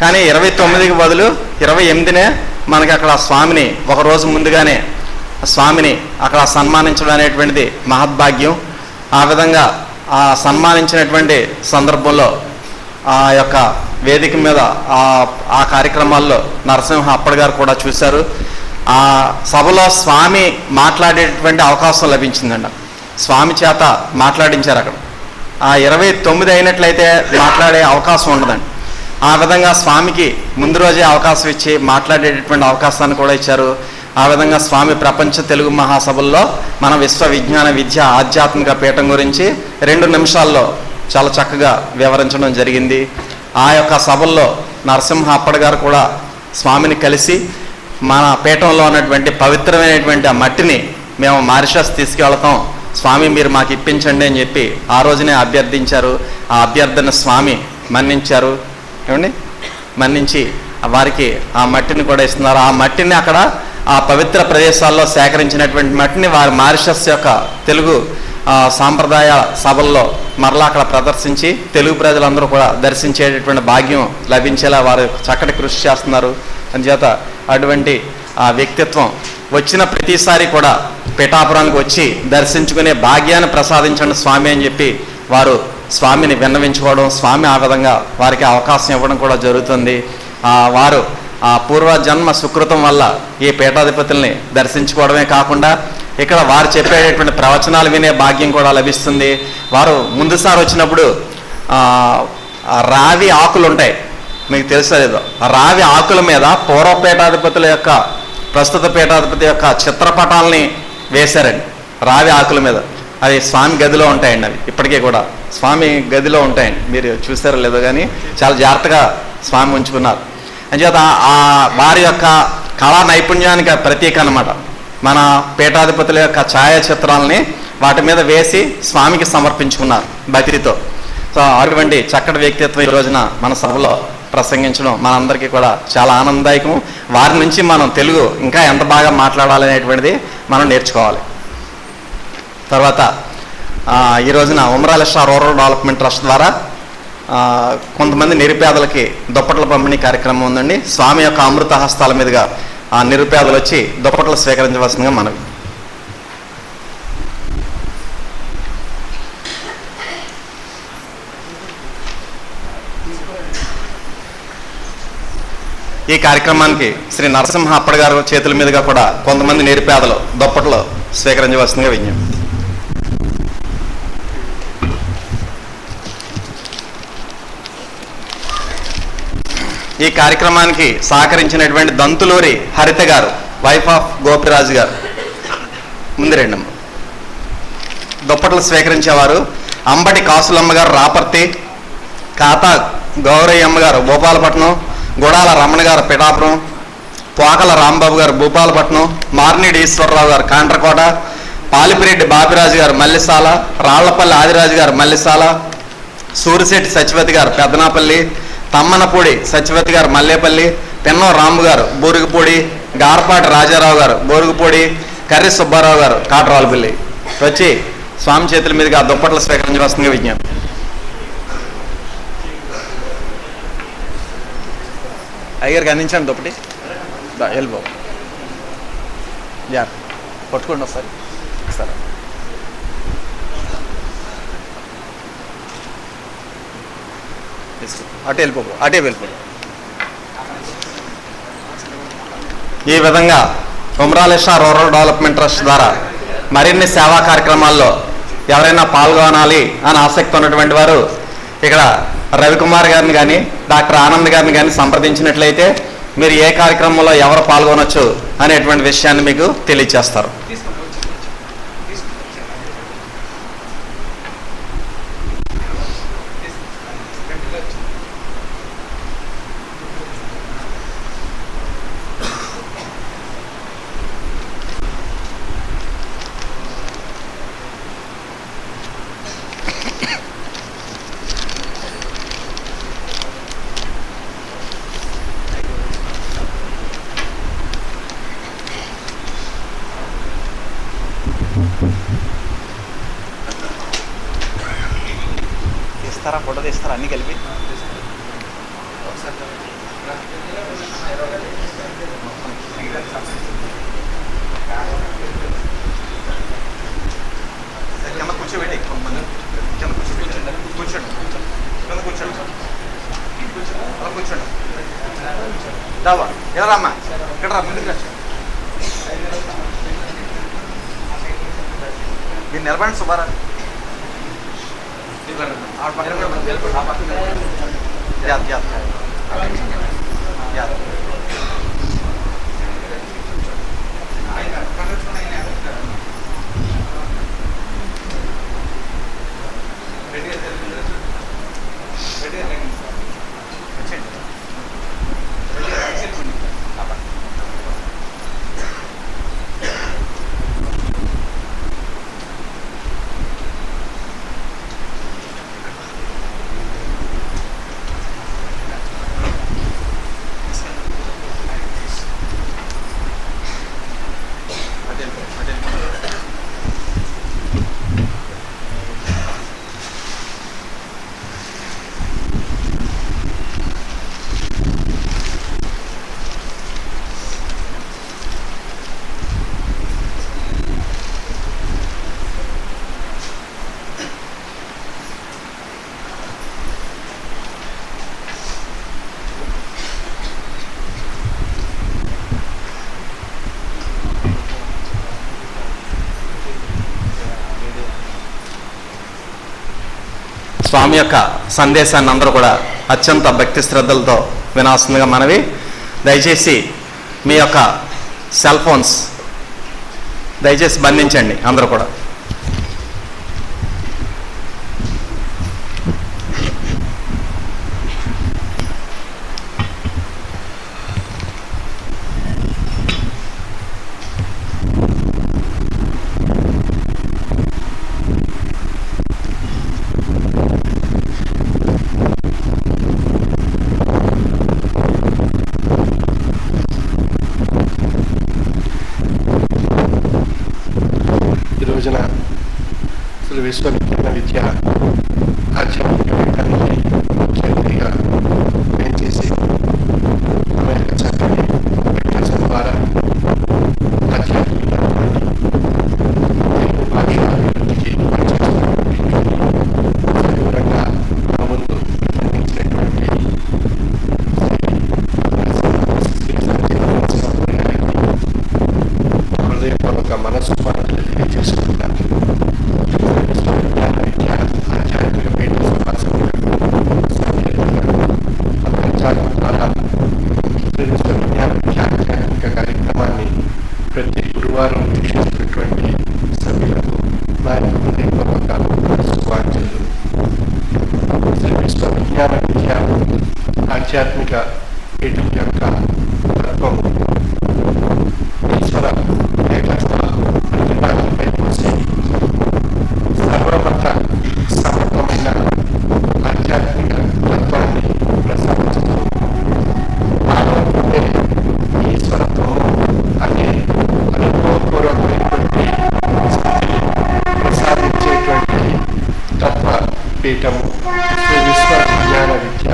కానీ 29కి బదులు 28నే మనకి అక్కడ స్వామిని ఒకరోజు ముందుగానే స్వామిని అక్కడ సన్మానించడం అనేటువంటిది మహద్భాగ్యం. ఆ విధంగా ఆ సన్మానించినటువంటి సందర్భంలో ఆ యొక్క వేదిక మీద ఆ కార్యక్రమాల్లో నరసింహ అప్పటి గారు కూడా చూశారు. ఆ సభలో స్వామి మాట్లాడేటువంటి అవకాశం లభించిందండి. స్వామి చేత మాట్లాడించారు అక్కడ. ఆ 29 అయినట్లయితే మాట్లాడే అవకాశం ఉండదండి. ఆ విధంగా స్వామికి ముందు రోజే అవకాశం ఇచ్చి మాట్లాడేటటువంటి అవకాశాన్ని కూడా ఇచ్చారు. ఆ విధంగా స్వామి ప్రపంచ తెలుగు మహాసభల్లో మన విశ్వ విజ్ఞాన విద్య ఆధ్యాత్మిక పీఠం గురించి 2 నిమిషాల్లో చాలా చక్కగా వివరించడం జరిగింది. ఆ యొక్క సభల్లో నరసింహ అప్పటి గారు కూడా స్వామిని కలిసి మన పీఠంలో ఉన్నటువంటి పవిత్రమైనటువంటి ఆ మట్టిని మేము మారిషస్ తీసుకెళ్తాం, స్వామి మీరు మాకు ఇప్పించండి అని చెప్పి ఆ రోజునే అభ్యర్థించారు. ఆ అభ్యర్థన స్వామి మన్నించారు. ఏమండి, మన్నించి వారికి ఆ మట్టిని కూడా ఇస్తున్నారు. ఆ మట్టిని అక్కడ ఆ పవిత్ర ప్రదేశాల్లో సేకరించినటువంటి మట్టిని వారి మారిషస్ యొక్క తెలుగు సాంప్రదాయ సభల్లో మరలా అక్కడ ప్రదర్శించి తెలుగు ప్రజలందరూ కూడా దర్శించేటటువంటి భాగ్యం లభించేలా వారు చక్కటి కృషి చేస్తున్నారు. అందుచేత అటువంటి ఆ వ్యక్తిత్వం వచ్చిన ప్రతిసారి కూడా పిఠాపురానికి వచ్చి దర్శించుకునే భాగ్యాన్ని ప్రసాదించండి స్వామి అని చెప్పి వారు స్వామిని విన్నవించుకోవడం, స్వామి ఆ విధంగా వారికి అవకాశం ఇవ్వడం కూడా జరుగుతుంది. వారు ఆ పూర్వజన్మ సుకృతం వల్ల ఈ పీఠాధిపతుల్ని దర్శించుకోవడమే కాకుండా ఇక్కడ వారు చెప్పేటటువంటి ప్రవచనాలు వినే భాగ్యం కూడా లభిస్తుంది. వారు ముందుసారి వచ్చినప్పుడు రావి ఆకులు ఉంటాయి, మీకు తెలుసలేదో, రావి ఆకుల మీద పూర్వ పీఠాధిపతుల యొక్క ప్రస్తుత పీఠాధిపతి యొక్క చిత్రపటాలని వేశారండి రావి ఆకుల మీద. అది స్వామి గదిలో ఉంటాయండి, అవి ఇప్పటికీ కూడా స్వామి గదిలో ఉంటాయండి. మీరు చూసారో లేదో కానీ చాలా జాగ్రత్తగా స్వామి ఉంచుకున్నారు. అంచేత వారి యొక్క కళా నైపుణ్యానికి ప్రతీక అన్నమాట. మన పీఠాధిపతుల యొక్క ఛాయాచిత్రాలని వాటి మీద వేసి స్వామికి సమర్పించుకున్నారు భక్తితో. సో అటువంటి చక్కటి వ్యక్తిత్వం ఈ రోజున మన సభలో ప్రసంగించడం మనందరికీ కూడా చాలా ఆనందదాయకం. వారి నుంచి మనం తెలుగు ఇంకా ఎంత బాగా మాట్లాడాలనేటువంటిది మనం నేర్చుకోవాలి. తర్వాత ఈ రోజున ఉమరాల షా రూరల్ డెవలప్మెంట్ ట్రస్ట్ ద్వారా కొంతమంది నిరుపేదలకి దుప్పట్ల పంపిణీ కార్యక్రమం ఉందండి. స్వామి యొక్క అమృత హస్తాల మీదుగా ఆ నిరుపేదలు వచ్చి దుప్పట్లు స్వీకరించవలసిందిగా మనవి. ఈ కార్యక్రమానికి శ్రీ నరసింహ అప్పటి గారు చేతుల మీదుగా కూడా కొంతమంది నిరుపేదలు దుప్పట్లు స్వీకరించవలసిందిగా విజ్ఞప్తి. ఈ కార్యక్రమానికి సహకరించినటువంటి దంతులూరి హరిత గారు, వైఫ్ ఆఫ్ గోపిరాజు గారు, ముందు రెండమ్మ. దుప్పట్లు స్వీకరించేవారు అంబటి కాసులమ్మ గారు రాపర్తి, కాతా గౌరయ్యమ్మ గారు భూపాలపట్నం, గుడాల రమణ గారు పిఠాపురం, పోకల రాంబాబు గారు భూపాలపట్నం, మార్నిడి ఈశ్వరరావు గారు కాండ్రకోట, పాలిపిరెడ్డి బాపిరాజు గారు మల్లిసాల, రాళ్లపల్లి ఆదిరాజు గారు మల్లిసాల, సూరిశెట్టి సత్యవతి గారు పెద్దనాపల్లి, తమ్మనపూడి సత్యవతి గారు మల్లేపల్లి, పెన్నో రాంబు గారు బోరుగుపూడి, గార్పాటి రాజారావు గారు బోరుగుపూడి, కర్రి సుబ్బారావు గారు కాట్రాలపల్లి వచ్చి స్వామి చేతుల మీదుగా దుప్పట్ల స్వీకరించవలసిందిగా విజ్ఞప్తి. అయ్యారికి అందించండి దుప్పటి. వెళ్ళిపో యార్ పట్టుకోండి ఒకసారి సరే. అటే వెళ్ళిపో. ఈ విధంగా ఉమరాలేషా రూరల్ డెవలప్మెంట్ ట్రస్ట్ ద్వారా మరిన్ని సేవా కార్యక్రమాల్లో ఎవరైనా పాల్గొనాలి అని ఆసక్తి ఉన్నటువంటి వారు ఇక్కడ రవికుమార్ గారిని కానీ డాక్టర్ ఆనంద్ గారిని కానీ సంప్రదించినట్లయితే మీరు ఏ కార్యక్రమంలో ఎవరు పాల్గొనొచ్చు అనేటువంటి విషయాన్ని మీకు తెలియజేస్తారు. తీస్తారా, ఫోటో తీస్తారా, అన్నీ కలిపి కింద కూర్చోబెట్టి కింద కూర్చోండి, కూర్చోండి, కింద కూర్చోండి, అలా కూర్చోండి. దావా ఇలా రామ్మా, ఇక్కడ రా, ముందుకు రా. మీరు నిలబడండి సుబ్బారా. స్వామి యొక్క సందేశాన్ని అందరూ కూడా అత్యంత భక్తి శ్రద్ధలతో వినాల్సిందిగా మనవి. దయచేసి మీ యొక్క సెల్ ఫోన్స్ దయచేసి బంధించండి అందరూ కూడా. విశ్వవిద్యాలయ విద్య ఆధ్యాత్మిక పీఠానికి ముఖ్య అతిథిగా వేంచేసి అమెరికా చక్కని పీఠం ద్వారా ఆధ్యాత్మిక తెలుగు భాష అభివృద్ధికి పనిచేస్తున్నటువంటి తీవ్రంగా మా ముందు ప్రసంగించినటువంటి హృదయపూర్వక మనస్సు మాటలు తెలియజేసుకుంటాను. ఆధ్యాత్మిక పీఠ ఆధ్యాత్మిక కార్యక్రమాన్ని ప్రతి గురువారం వీక్షిస్తున్నటువంటి సభ్యులకు నా హృదయపూర్వక శుభాకాంక్షలు. శ్రీ విశ్వవిజ్ఞాన విద్య ఆధ్యాత్మిక పీఠం యొక్క తత్వం ఈశ్వర ఏకత్వ ప్రతిపాదనపై పోసి సర్వమత సమత్వమైన ఆధ్యాత్మిక తత్వాన్ని ప్రసాదిస్తూ మానవుడికే ఈశ్వరత్వము అనే అనుభవపూర్వకమైనటువంటి స్థితిని ప్రసాదించేటువంటి తత్వ పీఠము శ్రీ విశ్వవిజ్ఞాన విద్య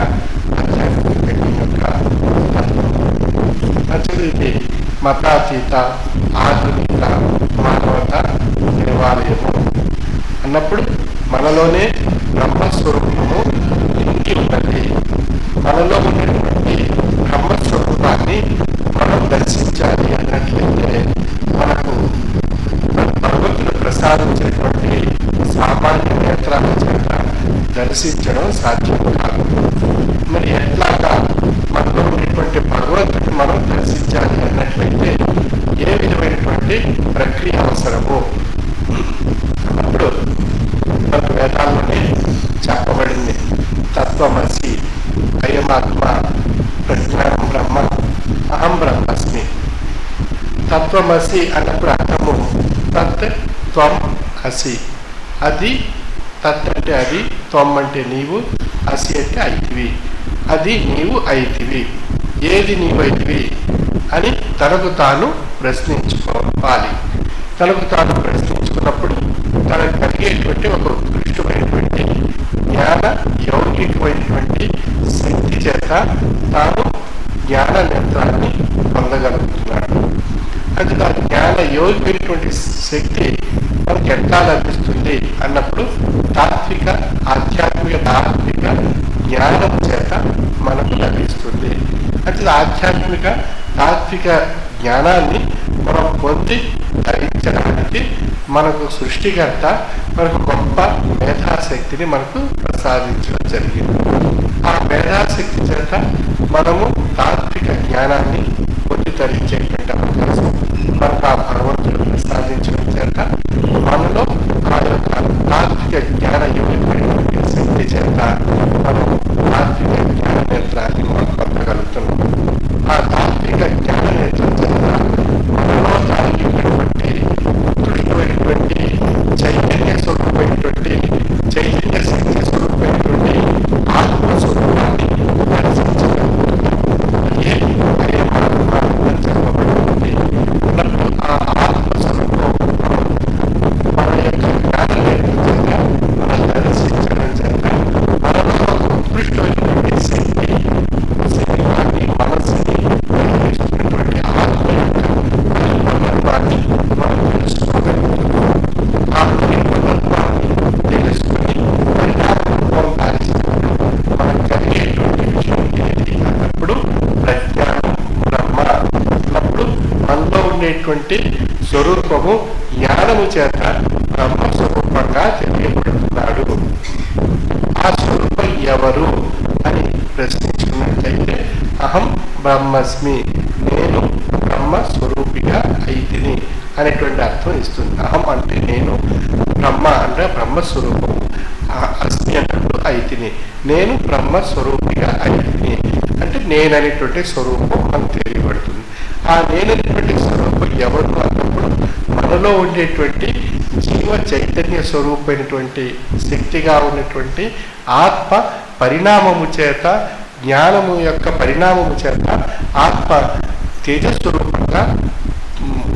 ఆధ్యాత్మిక పీఠం యొక్క తత్వం. ప్రతినిధి మతాతీత ఆధునిక మానవత దేవాలయము అన్నప్పుడు మనలోనే బ్రహ్మస్వరూపము ఇంటి ఉన్నది. మనలో ఉన్నటువంటి బ్రహ్మస్వరూపాన్ని మనం దర్శించాలి అన్నట్లయితే మనకు భగవంతుడు ప్రసాదించినటువంటి సామాన్య నేత్రాల చేత దర్శించడం సాధ్యం కాదు. మరి ఎట్లాగా మనలో ఉన్నటువంటి భగవంతుడిని దర్శించాలి అన్నట్లయితే ఏ విధమైనటువంటి ప్రక్రియ అవసరము అప్పుడు మనకు వేదాల్లోనే చెప్పబడింది. తత్వమసి, అయమాత్మ, ప్రజ్ఞానం బ్రహ్మ, అహం బ్రహ్మస్మి. తత్వమసి అన్నప్పుడు అర్థము తత్ త్వం అసి. అది తత్ అంటే అది, త్వం అంటే నీవు, అసి అంటే అయితివి. అది నీవు అయితివి. ఏది నీవు అయితివి అని తనకు తాను ప్రశ్నించుకోవాలి. తనకు తాను ప్రశ్నించుకున్నప్పుడు తనకు కలిగేటువంటి ఒక ఉత్కృష్టమైనటువంటి జ్ఞాన యౌగికమైనటువంటి శక్తి చేత తాను జ్ఞాన నేత్రాన్ని పొందగలుగుతున్నాడు. అది ఆ జ్ఞాన యోగికమైనటువంటి శక్తి మనకు ఎట్లా లభిస్తుంది అన్నప్పుడు తాత్విక, ఆధ్యాత్మిక, తాత్విక జ్ఞానం చేత మనకు లభిస్తుంది. అంటే ఆధ్యాత్మిక, తాత్విక జ్ఞానాన్ని మనం పొంది ధరించడానికి మనకు సృష్టికర్త మనకు గొప్ప మేధాశక్తిని మనకు ప్రసాదించడం జరిగింది. ఆ మేధాశక్తి చేత మనము తాత్విక జ్ఞానాన్ని పొంది ధరించేటువంటి అవకాశం మనకు ఆ భగవంతుడు ప్రసాదించడం చేత మనలో ఆ యొక్క తాత్విక జ్ఞాన యోగికమైనటువంటి శక్తి చేత మనం తాత్విక జ్ఞాన నేత్రాన్ని మనం పొందగలుగుతున్నాం. ఆ తాత్విక జ్ఞాన నేత్రం చేత మనలో తాత్వికమైనటువంటి ఉత్కృష్టమైనటువంటి చైతన్య స్వరూపమైనటువంటి చైతన్య శక్తి స్వరూపమైనటువంటి ఆత్మస్వరూపాన్ని దర్శించగలుగుతున్నాం. చెప్పబడుతుంది. ఆ ఆత్మస్వరూపం మన యొక్క జ్ఞాన నేత్రం చేత మనం దర్శించడం చేత మనలో ఉత్కృష్టమైనటువంటి శక్తి, శరీరాన్ని, మనస్సుని నిర్వహిస్తున్నటువంటి ఆత్మ యొక్క పరిపూర్ణత్వాన్ని మనం తెలుసుకోగలుగుతున్నాం. ఆ పరిపూర్ణత్వాన్ని తెలుసుకుని పరిణామం దాల్చినప్పుడు మనకు కలిగేటువంటి విషయం ఏది అన్నప్పుడు ప్రజ్ఞానం బ్రహ్మ అన్నప్పుడు మనలో ఉండేటువంటి స్వరూపము జ్ఞానము చేత బ్రహ్మ స్వరూపంగా తెలియబడుతున్నాడు. ఆ స్వరూపం ఎవరు అని ప్రశ్నించుకున్నట్లయితే అహం బ్రహ్మస్మి, నేను బ్రహ్మ స్వరూపిగా అయితిని అనేటువంటి అర్థం ఇస్తుంది. అహం అంటే నేను, బ్రహ్మ అంటే బ్రహ్మస్వరూపము, అస్మి అన్నప్పుడు అయితిని, నేను బ్రహ్మ స్వరూపిగా అయితిని అంటే నేననేటువంటి స్వరూపం మనకు తెలియబడుతుంది. ఆ నేననేటువంటి స్వరూపం ఎవరు అన్నప్పుడు మనలో ఉండేటువంటి జీవ చైతన్య స్వరూపమైనటువంటి శక్తిగా ఉన్నటువంటి ఆత్మ పరిణామము చేత, జ్ఞానము యొక్క పరిణామము చేత ఆత్మ తేజస్వరూపంగా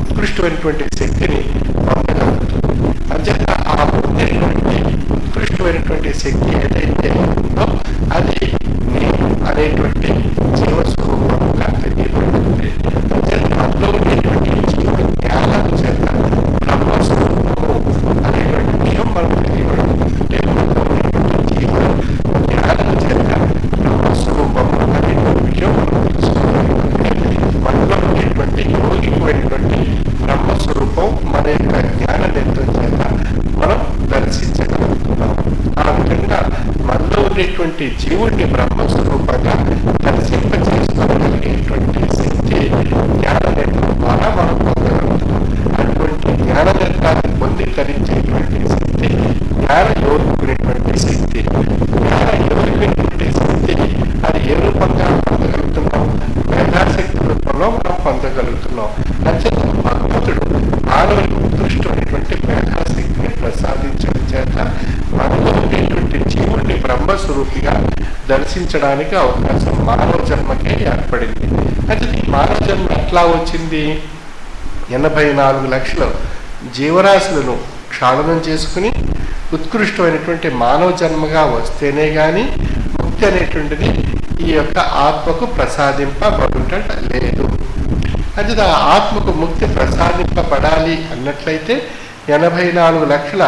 ఉత్కృష్టమైనటువంటి శక్తిని పొందగలుగుతుంది. అంచేత ఆ పొందేటువంటి ఉత్కృష్టమైనటువంటి శక్తి ఏదైతే ఉందో అది నేను అనేటువంటి జీవస్వరూపంగా తెలియబడుతుంది. మనలో ఉండేటువంటి జీవ జ్ఞానం చేత బ్రహ్మస్వరూపము అనేటువంటి విషయం మనకు తెలియబడుతుంది. అంటే మనలో ఉండేటువంటి జీవ జ్ఞానం చేత బ్రహ్మస్వరూపము అనేటువంటి విషయం మనం తెలుసుకోగలుగుతుంది. మనలో ఉండేటువంటి యోగికమైనటువంటి బ్రహ్మస్వరూపం మన యొక్క జ్ఞాన నేత్రం చేత మనం దర్శించగలుగుతున్నాం. ఆ విధంగా మనలో ఉండేటువంటి జీవుడిని బ్రహ్మస్వరూపంగా దర్శింపజేసుకోగలిగేటువంటి శక్తి జ్ఞాన నేత్రం ద్వారా మనం పొందగలుగుతున్నాం. అటువంటి జ్ఞాన నేత్రాన్ని పొంది ధరించేటువంటి శక్తి జ్ఞాన యోగికునేటువంటి శక్తి. జ్ఞాన యోగికునేటువంటి శక్తి అది ఏ రూపంగా పొందగలుగుతున్నాం? మేధాశక్తి రూపంలో మనం పొందగలుగుతున్నాం. అంచేత భగవంతుడు మానవులకు ఉత్కృష్టమైనటువంటి మేధాశక్తిని ప్రసాదించడం చేత మనలో ఉండేటువంటి జీవుడిని బ్రహ్మస్వరూపిగా దర్శించడానికి అవకాశం మానవ జన్మకే ఏర్పడింది. అయితే ఈ మానవ జన్మ ఎట్లా వచ్చింది? 84 లక్షల జీవరాశులను క్షాళనం చేసుకుని ఉత్కృష్టమైనటువంటి మానవ జన్మగా వస్తేనే గాని ముక్తి అనేటువంటిది ఈ యొక్క ఆత్మకు ప్రసాదింపబడుట లేదు. అది ఆ ఆత్మకు ముక్తి ప్రసాదింపబడాలి అన్నట్లయితే 84 లక్షల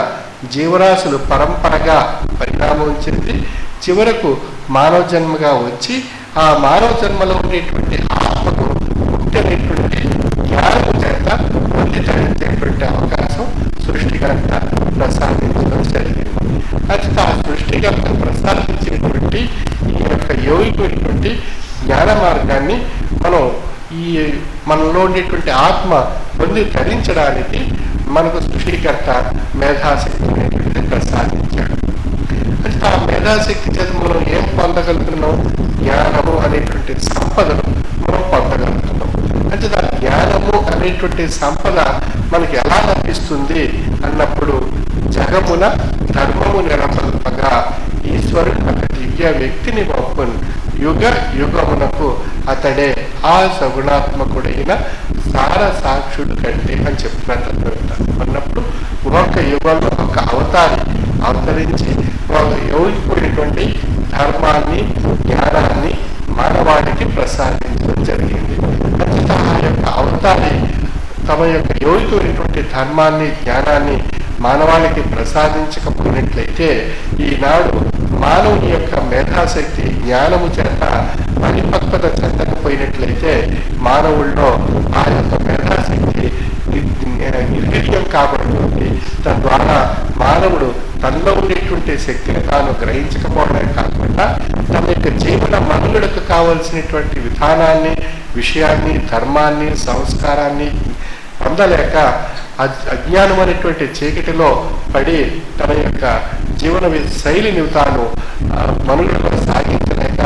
జీవరాశులు పరంపరగా పరిణామం చెంది చివరకు మానవ జన్మగా వచ్చి ఆ మానవ జన్మలో ఉండేటువంటి ఆత్మకు ముక్తి అనేటువంటి జ్ఞానము చేత పొంది ధరించేటువంటి అవకాశం సృష్టికర్త ప్రసాదించడం జరిగింది. అది ఆ సృష్టికర్త ప్రసాదించేటువంటి ఈ యొక్క యోగికమైనటువంటి జ్ఞాన మార్గాన్ని మనం ఈ ఈ మనలో ఉండేటువంటి ఆత్మ పొంది ధరించడానికి మనకు సృష్టికర్త మేధాశక్తి అనేటువంటిది ప్రసాదించాడు. అంటే ఆ మేధాశక్తి చేత మనం ఏం పొందగలుగుతున్నాం? జ్ఞానము అనేటువంటి సంపదను మనం పొందగలుగుతున్నాం. అంటే ఆ జ్ఞానము అనేటువంటి సంపద మనకి ఎలా లభిస్తుంది అన్నప్పుడు జగమున ధర్మము నిరపల్పగా ఈశ్వరుడు ఒక దివ్య వ్యక్తిని పంపును, యుగ యుగమునకు అతడే ఆ సగుణాత్మకుడైన సార సాక్షుడు కంటే అని చెప్తున్నారు. అన్నప్పుడు ఒక యుగంలో ఒక అవతారి అవతరించి ఎవరిపోయినటువంటి ధర్మాన్ని జ్ఞానాన్ని మానవాడికి ప్రసాదించడం జరిగింది. అంటే ఆ యొక్క అవతారి తమ యొక్క యోగికునేటువంటి ధర్మాన్ని జ్ఞానాన్ని మానవాళికి ప్రసాదించకపోయినట్లయితే ఈనాడు మానవుని యొక్క మేధాశక్తి జ్ఞానము చేత పరిపక్వత చెందకపోయినట్లయితే మానవుల్లో ఆ యొక్క మేధాశక్తి నిర్వీర్యం కాబడుతుంది. తద్వారా మానవుడు తనలో ఉండేటువంటి శక్తిని తాను గ్రహించకపోవడమే కాకుండా తన యొక్క జీవన మనుగడకు కావలసినటువంటి విధానాన్ని, విషయాన్ని, ధర్మాన్ని, సంస్కారాన్ని పొందలేక అజ్ఞానం అనేటువంటి చీకటిలో పడి తన యొక్క జీవన శైలిని తాను మనుగడలో సాగించలేక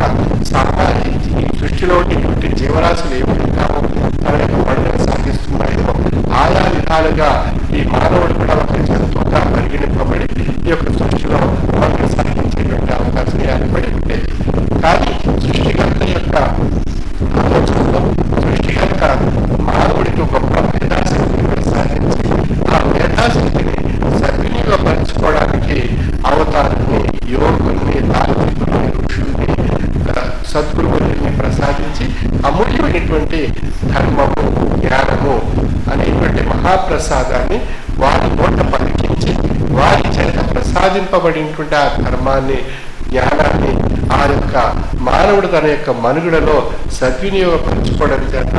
ఈ సృష్టిలో ఉండేటువంటి జీవరాశులు ఏమిటామో తన యొక్క మనుగడ సాగిస్తున్నాయో ఆయా విధాలుగా ఈ మానవుడు కూడా ఒక జంతువుగా పరిగణింపబడి ఈ యొక్క సృష్టిలో మనుగడ సాగించేటువంటి అవకాశం ఏర్పడి ఉండేది. కానీ సృష్టికర్త యొక్క ఆలోచనలో సృష్టికర్త మానవుడికి గొప్ప మేధాశక్తిని ప్రసాదించి ఆ మేధాశక్తిని సద్వినియోగపరచుకోవడానికి అవతారాన్ని, యోగుల్ని, తాత్వికుల్ని, ఋషుల్ని, సద్గురువుల్ని ప్రసాదించి అమూల్యమైనటువంటి ధర్మము, జ్ఞానము అనేటువంటి మహాప్రసాదాన్ని వారి నోట పలికించి వారి చేత ప్రసాదింపబడినటువంటి ఆ ధర్మాన్ని, జ్ఞానాన్ని ఆ యొక్క మానవుడు తన యొక్క మనుగడలో సద్వినియోగపరచుకోవడం చేత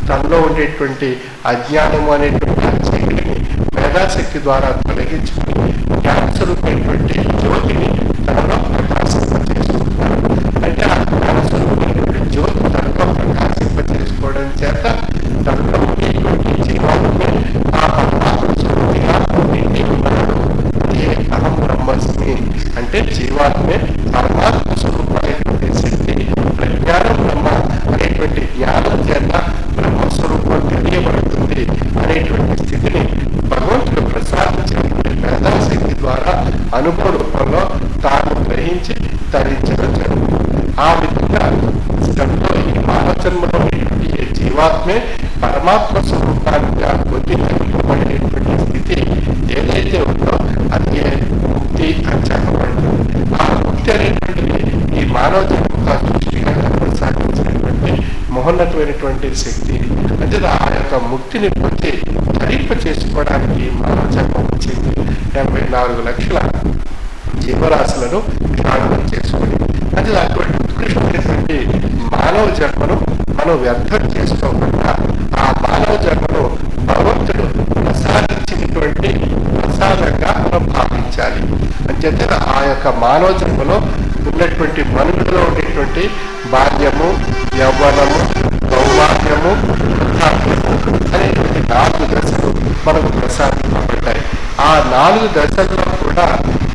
తనలో ఉండేటువంటి అజ్ఞానము అనేటువంటి ఆ చీకటిని మేధాశక్తి ద్వారా తొలగించుకుని జ్ఞానస్వరూపమైనటువంటి జ్యోతిని తనలో ప్రకాశింపజేసుకుంటారు. అంటే ఆ జ్ఞానస్వరూపమైనటువంటి జ్యోతి తనలో ప్రకాశింపజేసుకోవడం చేత తనలో ఉండేటువంటి జీవాన్ని ఆ పరమాత్మ స్వరూపిగా నిండి ఉన్నాడు. అదే అహం బ్రహ్మస్మి అంటే జీవాత్మే పరమాత్మ స్వరూపమైనటువంటి శక్తి. ప్రజ్ఞానం బ్రహ్మ అనేటువంటి జ్ఞానం చేత బ్రహ్మస్వరూపం తెలియబడుతుంది అనేటువంటి స్థితిని భగవంతుడు ప్రసాదించినటువంటి మేధాశక్తి ద్వారా అనుభవ రూపంలో తాను గ్రహించి తరించడం జరుగుతుంది. ఆ విధంగా ఈ మానవ జన్మలో ఈ జీవాత్మే పరమాత్మ స్వరూపానికి గుర్తించబడినటువంటి స్థితి ఏదైతే ఉందో అది ముక్తి అని చెప్పబడుతుంది. ఆ ముక్తి అనేటువంటిది ఈ మానవ జన్మ సృష్టిగా ప్రసాదించినటువంటి మహోన్నతమైనటువంటి శక్తి. అంటే ఆ యొక్క ముక్తిని పొంది ధరింప చేసుకోవడానికి మానవ జన్మ వచ్చింది. 84 లక్షల జీవరాశులను ధ్యానం చేసుకుని అంటే అటువంటి ఉత్కృష్టమైనటువంటి మానవ జన్మను మనం వ్యర్థం చేసుకోకుండా ఆ మానవ జన్మను భగవంతుడు ప్రసాదించినటువంటి ప్రసాదంగా మనం భావించాలి. అంచేత ఆ యొక్క మానవ జన్మలో ఉన్నటువంటి మనుగడలో ఉండేటువంటి బాల్యము, యవ్వనము, సౌభాగ్యము, వృద్ధాప్యము అనేటువంటి 4 దశలు మనకు ప్రసాదింపబడ్డాయి. ఆ 4 దశల్లో కూడా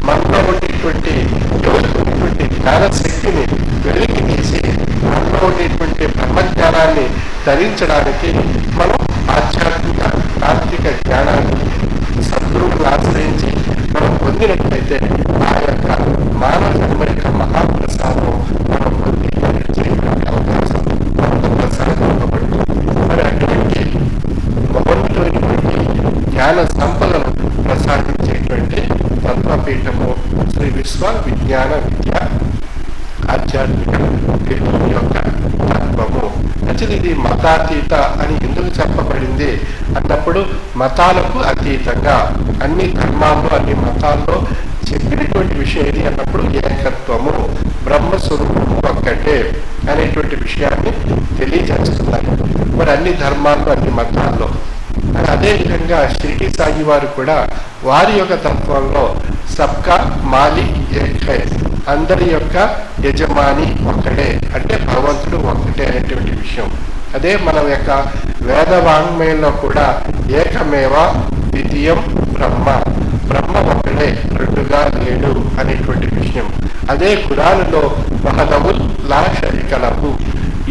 మనలో ఉండేటువంటి ఉన్నటువంటి జ్ఞానశక్తిని వెలికి తీసి మనలో ఉండేటువంటి బ్రహ్మజ్ఞానాన్ని ధరించడానికి మనం ఆధ్యాత్మిక తాత్విక జ్ఞానాన్ని సద్గురువులను ఆశ్రయించి మనం పొందినట్లయితే ఆ యొక్క మానవ జన్మ యొక్క మహాప్రసాదం మనం పొంది చేయడానికి అవకాశం మనకు ప్రసాదింపబడుతుంది. మరి అటువంటి మహోన్నతమైనటువంటి జ్ఞాన సంపదను ప్రసాదించేటువంటి తత్వపీఠము శ్రీ విశ్వ విజ్ఞాన విద్య ఆధ్యాత్మిక పీఠం యొక్క తత్వము. మంచిది. ఇది మతాతీత అని ఎందుకు చెప్పబడింది అన్నప్పుడు మతాలకు అతీతంగా అన్ని ధర్మాల్లో అన్ని మతాల్లో చెప్పినటువంటి విషయం ఏది అన్నప్పుడు ఏకత్వము, బ్రహ్మస్వరూపము ఒక్కటే అనేటువంటి విషయాన్ని తెలియజేస్తున్నారు. మరి అన్ని ధర్మాల్లో అన్ని మతాల్లో అదేవిధంగా షిరిడి సాయి వారు కూడా వారి యొక్క తత్వంలో సబ్కా మాలిక్ ఏక్ హై, అందరి యొక్క యజమాని ఒక్కడే అంటే భగవంతుడు ఒక్కటే అనేటువంటి విషయం అదే మన యొక్క వేద వాంగ్మయంలో కూడా ఏకమేవ ద్వితీయం బ్రహ్మ, బ్రహ్మ ఒక్కడే రెండుగా లేడు అనేటువంటి విషయం. అదే ఖురానులో వహదహుల్ లా షరీక లహు,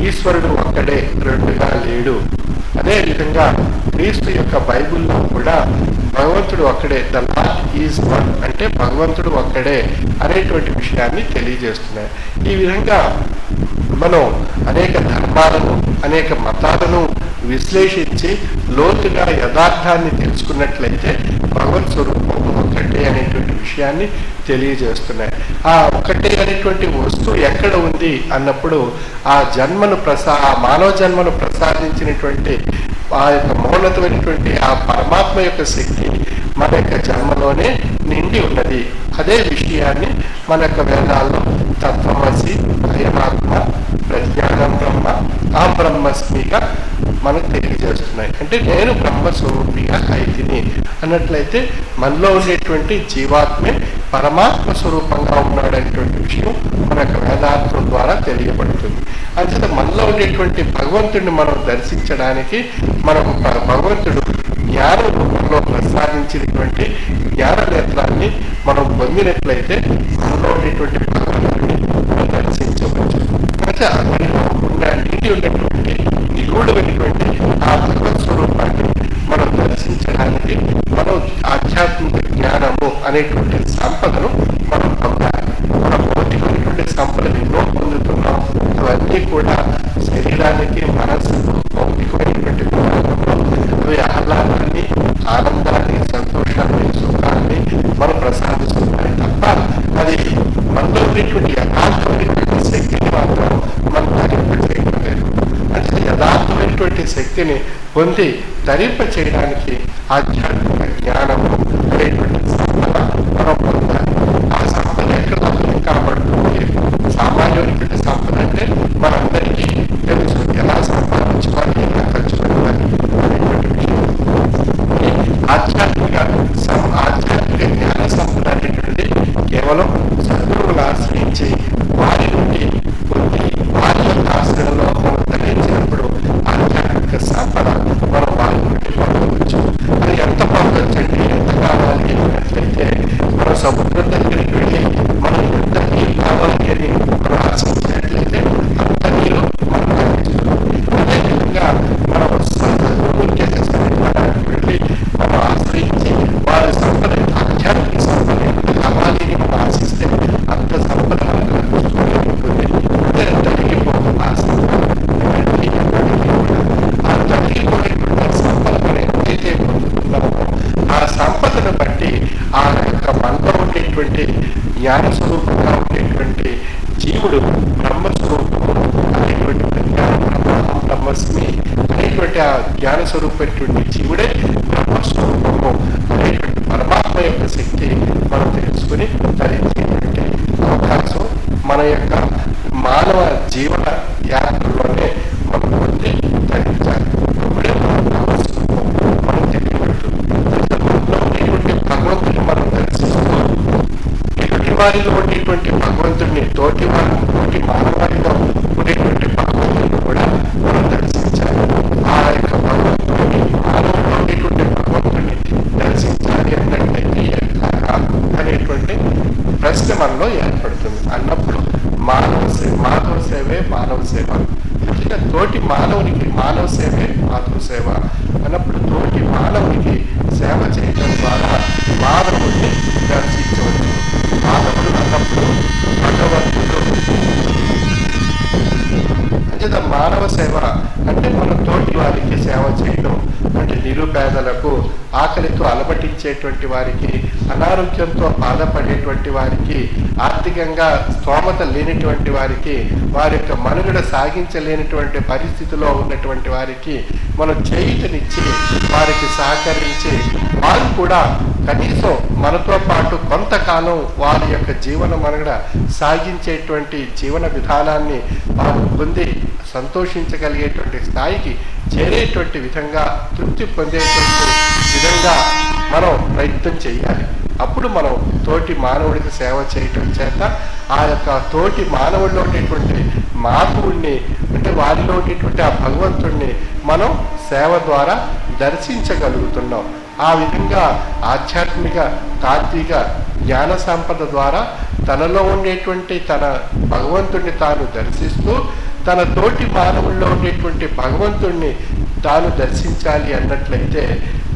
ఈశ్వరుడు ఒక్కడే రెండుగా లేడు. అదే విధంగా క్రీస్తు యొక్క బైబిల్లో కూడా భగవంతుడు ఒక్కడే, ద లార్డ్ ఈజ్ వన్ అంటే భగవంతుడు ఒక్కడే అనేటువంటి విషయాన్ని తెలియజేస్తున్నాయి. ఈ విధంగా మనం అనేక ధర్మాలను అనేక మతాలను విశ్లేషించి లోతుగా యథార్థాన్ని తెలుసుకున్నట్లయితే భగవత్ స్వరూపం ఒక్కటే అనేటువంటి విషయాన్ని తెలియజేస్తున్నాయి. ఆ ఒక్కటే అనేటువంటి వస్తువు ఎక్కడ ఉంది అన్నప్పుడు ఆ జన్మను ఆ మానవ జన్మను ప్రసాదించినటువంటి ఆ యొక్క మౌనతమైనటువంటి ఆ పరమాత్మ యొక్క శక్తి మన యొక్క జన్మలోనే నిండి ఉన్నది. అదే విషయాన్ని మన యొక్క వేదాల్లో తత్వమసి, అయమాత్మ, ప్రజ్ఞానం బ్రహ్మ, ఆ బ్రహ్మస్మిగా మనకు తెలియజేస్తున్నాయి. అంటే నేను బ్రహ్మస్వరూపిగా అయితిని అన్నట్లయితే మనలో ఉండేటువంటి జీవాత్మే పరమాత్మ స్వరూపంగా ఉన్నాడనేటువంటి విషయం మన యొక్క వేదాంతం ద్వారా తెలియబడుతుంది. అంచేత మనలో ఉండేటువంటి భగవంతుడిని మనం దర్శించడానికి మనకు భగవంతుడు జ్ఞాన రూపంలో ప్రసాదించినటువంటి జ్ఞాన నేత్రాన్ని మనం పొందినట్లయితే మనలో ఉండేటువంటి భగవంతుడిని మనం దర్శించవచ్చు. అంటే అందులో నిండి ఉన్నటువంటి నిగూఢమైనటువంటి ఆ భగవత్ స్వరూపాన్ని మనం దర్శించడానికి మనం ఆధ్యాత్మిక జ్ఞానము అనేటువంటి సంపదను మనం పొందాలి. మన భౌతికమైనటువంటి సంపదను ఎన్నో పొందుతున్నాం. అవన్నీ కూడా శరీరానికి, మనస్సుకు భౌతికమైనటువంటి జ్ఞానంలో అవి ఆహ్లాదాన్ని, ఆనందాన్ని, సంతోషాన్ని, సుఖాన్ని మనం ప్రసాదిస్తున్నాయి తప్ప అది మనలో ఉండేటువంటి యథార్థమైనటువంటి శక్తిని మాత్రం మనం ధరింపజేయలేదు. అంటే యథార్థమైనటువంటి శక్తిని పొంది ధరింప చేయడానికి ఆధ్యాత్మిక జ్ఞానము అనేటువంటి సంపద మనం పొందాలి. ఆ సంపద ఎక్కడ కాపాడుతుంది? సామాన్యమైనటువంటి సంపద అంటే మనందరికీ తెలుసు, ఎలా సంపాదించుకోవాలి, ఎలా ఖర్చు పెట్టాలి అనేటువంటి విషయం. ఆధ్యాత్మిక జ్ఞాన సంపద అనేటువంటిది కేవలం సద్గురువులు ఆశ్రయించి వారి నుండి పొంది వారి యొక్క ఆశ్రయంలో మనం ధరించినప్పుడు ఆధ్యాత్మిక సంపద మనం వారి నుండి పొందవచ్చు. అది ఎంత పొందవచ్చు అంటే ఎంత కావాలి అన్నట్లయితే మనం సముద్రం దగ్గరికి వెళ్ళి మనం ఎంత నీరు కావాలి అని మనం ఆశించినట్లయితే అంత నీరు మనం తాగించుకోవాలి. అదేవిధంగా మనం సన్నిధానానికి వెళ్ళి మనం ఆశ్రయించి వారి సంపద ఆధ్యాత్మిక సంపద ఎంత కావాలి అని మనం ఆశిస్తే అంత సంపద ఉంటుంది. అంటే తగ్గిపోతుంది ఆ సంపద. ఆ తగ్గిపోయినటువంటి సంపద మనం ఎంతైతే పొందుతున్నామో ఆ సంపదను బట్టి ఆ యొక్క మనలో ఉండేటువంటి జ్ఞాన స్వరూపంగా ఉండేటువంటి జీవుడు బ్రహ్మస్వరూపము అనేటువంటి బ్రహ్మస్మి అనేటువంటి ఆ జ్ఞాన స్వరూపమైనటువంటి జీవుడే బ్రహ్మస్వరూపము అనేటువంటి పరమాత్మ యొక్క శక్తి మనం తెలుసుకుని ధరించేటువంటి అవకాశం మన యొక్క మానవ జీవన యాత్రలోనే మనం పొంది ధరించాలి. ఇప్పుడే మనం తెలియబడుతుంది. మనలో ఉండేటువంటి భగవంతుని మనం దర్శిస్తూ ఎదుటి వారిలో ఉండేటువంటి భగవంతుడిని తోటి మానవారిలో ఉండేటువంటి భగవంతుని కూడా మనం దర్శించాలి. ఆ యొక్క భగవంతుడిని మానవులో ఉండేటువంటి భగవంతుడిని దర్శించాలి అన్నట్లయితే ఎట్లాగా అనేటువంటి ప్రశ్న మనలో ఏర్పడుతుంది. అన్నప్పుడు మాధవ సేవే మానవ సేవ. తోటి మానవునికి మానవ సేవే మాధవ సేవ అన్నప్పుడు తోటి మానవునికి సేవ చేయడం ద్వారా మానవుడిని దర్శించవచ్చు. మానవుడు అన్నప్పుడు భగవంతుడు. అంచేత మానవ సేవ అంటే మన తోటి వారికి సేవ చేయడం అంటే నిరుపేదలకు, ఆకలితో అలమటించేటువంటి వారికి, అనారోగ్యంతో బాధపడేటువంటి వారికి, ఆర్థికంగా స్తోమత లేనిటువంటి వారికి, వారి యొక్క మనుగడ సాగించలేనటువంటి పరిస్థితిలో ఉన్నటువంటి వారికి మనం చేయుతనిచ్చి వారికి సహకరించి వారు కూడా కనీసం మనతో పాటు కొంతకాలం వారి యొక్క జీవన మనుగడ సాగించేటువంటి జీవన విధానాన్ని వారు పొంది సంతోషించగలిగేటువంటి స్థాయికి చేరేటువంటి విధంగా, తృప్తి పొందేటువంటి విధంగా మనం ప్రయత్నం చేయాలి. అప్పుడు మనం తోటి మానవుడికి సేవ చేయటం చేత ఆ యొక్క తోటి మానవుడిలో ఉండేటువంటి మాధవుణ్ణి, అంటే వారిలో ఉండేటువంటి ఆ భగవంతుణ్ణి మనం సేవ ద్వారా దర్శించగలుగుతున్నాం. ఆ విధంగా ఆధ్యాత్మిక తాత్విక జ్ఞాన సంపద ద్వారా తనలో ఉండేటువంటి తన భగవంతుణ్ణి తాను దర్శిస్తూ తన తోటి మానవుల్లో ఉండేటువంటి భగవంతుణ్ణి తాను దర్శించాలి అన్నట్లయితే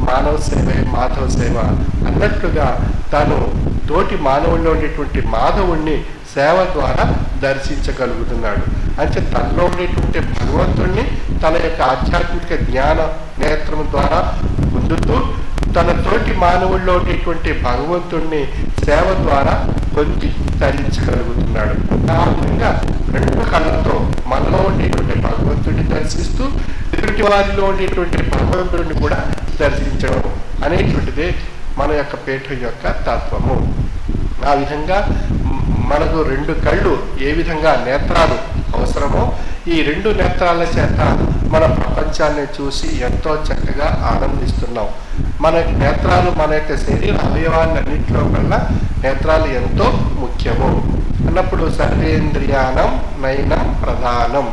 మానవ సేవే మాధవ సేవ అన్నట్లుగా తాను తోటి మానవుల్లో ఉండేటువంటి మాధవుణ్ణి సేవ ద్వారా దర్శించగలుగుతున్నాడు. అంటే తనలో ఉండేటువంటి భగవంతుణ్ణి తన యొక్క ఆధ్యాత్మిక జ్ఞాన నేత్రం ద్వారా పొందుతూ తన తోటి మానవుల్లో ఉండేటువంటి భగవంతుణ్ణి సేవ ద్వారా పొంది తరించగలుగుతున్నాడు. ఆ విధంగా రెండు కళ్ళతో మనలో ఉండేటువంటి భగవంతుడిని దర్శిస్తూ ఎదుటి వారిలో ఉండేటువంటి భగవంతుడిని కూడా దర్శించడం అనేటువంటిదే మన యొక్క పీఠం యొక్క తత్వము. ఆ విధంగా మనకు రెండు కళ్ళు ఏ విధంగా నేత్రాలు అవసరమో ఈ రెండు నేత్రాల చేత మన ప్రపంచాన్ని చూసి ఎంతో చక్కగా ఆనందిస్తున్నాం. మన నేత్రాలు మన యొక్క శరీర అవయవాలన్నింటిలో కన్నా నేత్రాలు ఎంతో ముఖ్యము అన్నప్పుడు సర్వేంద్రియానం నయనం ప్రధానం,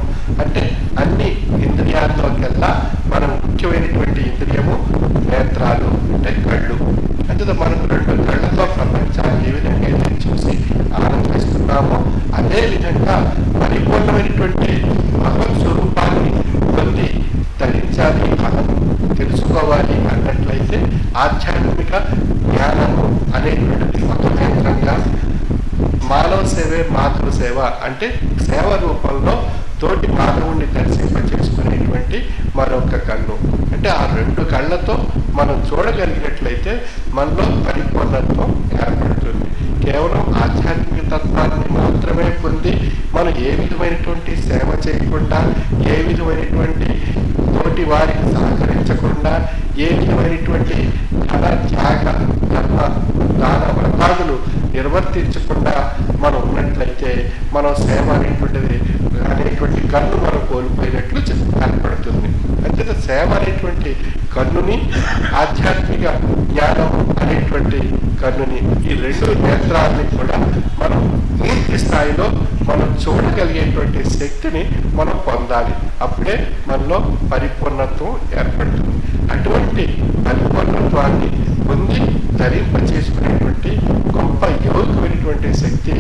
అంటే అన్ని ఇంద్రియాల్లోకెల్లా మన ముఖ్యమైనటువంటి ఇంద్రియము నేత్రాలు, అంటే కళ్ళు. అంటే మనకు రెండు కళ్ళతో ప్రపంచాన్ని ఏ విధంగా అయితే చూసి ఆనందిస్తున్నామో అదే విధంగా పరిపూర్ణమైనటువంటి భగవత్ స్వరూపాన్ని పొంది ధరించాలి, తెలుసుకోవాలి అన్నట్లయితే ఆధ్యాత్మిక జ్ఞానము అనేటువంటిది ఒక కేంద్రంగా మానవ సేవే మాధవ సేవ, అంటే సేవ రూపంలో తోటి మానవుణ్ణి దర్శింపచేసుకునేటువంటి మరొక కన్ను. అంటే ఆ రెండు కళ్ళతో మనం చూడగలిగినట్లయితే మనలో పరిపూర్ణత్వం ఏర్పడుతుంది. కేవలం ఆధ్యాత్మిక తత్వాన్ని మాత్రమే పొంది మనం ఏ విధమైనటువంటి సేవ చేయకుండా, ఏ విధమైనటువంటి తోటి వారికి సహకరించకుండా, ఏ విధమైనటువంటి ధన త్యాగ ధర్మ దాన వ్రతాదులు నిర్వర్తించకుండా మనం ఉన్నట్లయితే మనం సేవ అనేటువంటి కన్ను మనం కోల్పోయినట్లు కనపడుతుంది. అంటే సేవ అనేటువంటి కన్నుని, ఆధ్యాత్మిక జ్ఞానం అనేటువంటి కన్నుని, ఈ రెండు నేత్రాలని కూడా మనం పూర్తి స్థాయిలో మనం చూడగలిగేటువంటి శక్తిని మనం పొందాలి. అప్పుడే మనలో పరిపూర్ణత్వం ఏర్పడుతుంది. అటువంటి పరిపూర్ణత్వాన్ని పొంది ధరింపచేసుకునేటువంటి గొప్ప యోగికమైనటువంటి శక్తి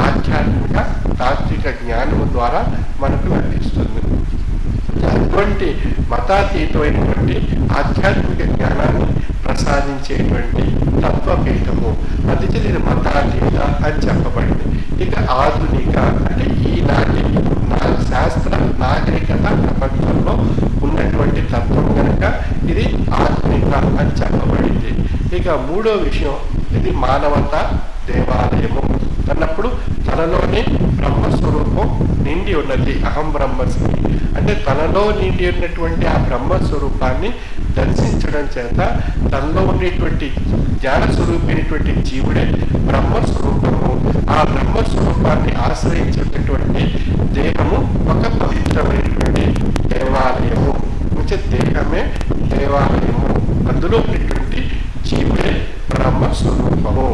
ఆధ్యాత్మిక తాత్విక జ్ఞానము ద్వారా మనకు లభిస్తుంది. అటువంటి మతాతీతమైనటువంటి ఆధ్యాత్మిక జ్ఞానాన్ని ప్రసాదించేటువంటి తత్వపీఠము, అందుకే ఇది మతాతీత అని చెప్పబడింది. ఇక ఆధునిక అంటే ఈనాటి శాస్త్ర నాగరికత ప్రపంచంలో ఉన్నటువంటి తత్వం కనుక ఇది ఆధునిక అని చెప్పబడింది. ఇక మూడో విషయం, ఇది మానవత దేవాలయము అన్నప్పుడు తనలోనే బ్రహ్మస్వరూపం నిండి ఉన్నది. అహం బ్రహ్మస్మి అంటే తనలో నిండి ఉన్నటువంటి ఆ బ్రహ్మస్వరూపాన్ని దర్శించడం చేత తనలో ఉండేటువంటి జ్ఞానస్వరూపమైనటువంటి జీవుడే బ్రహ్మస్వరూపము. ఆ బ్రహ్మస్వరూపాన్ని ఆశ్రయించేటటువంటి దేహము ఒక పవిత్రమైనటువంటి దేవాలయము. దేహమే దేవాలయము, అందులో ఉన్నటువంటి జీవుడే బ్రహ్మస్వరూపము.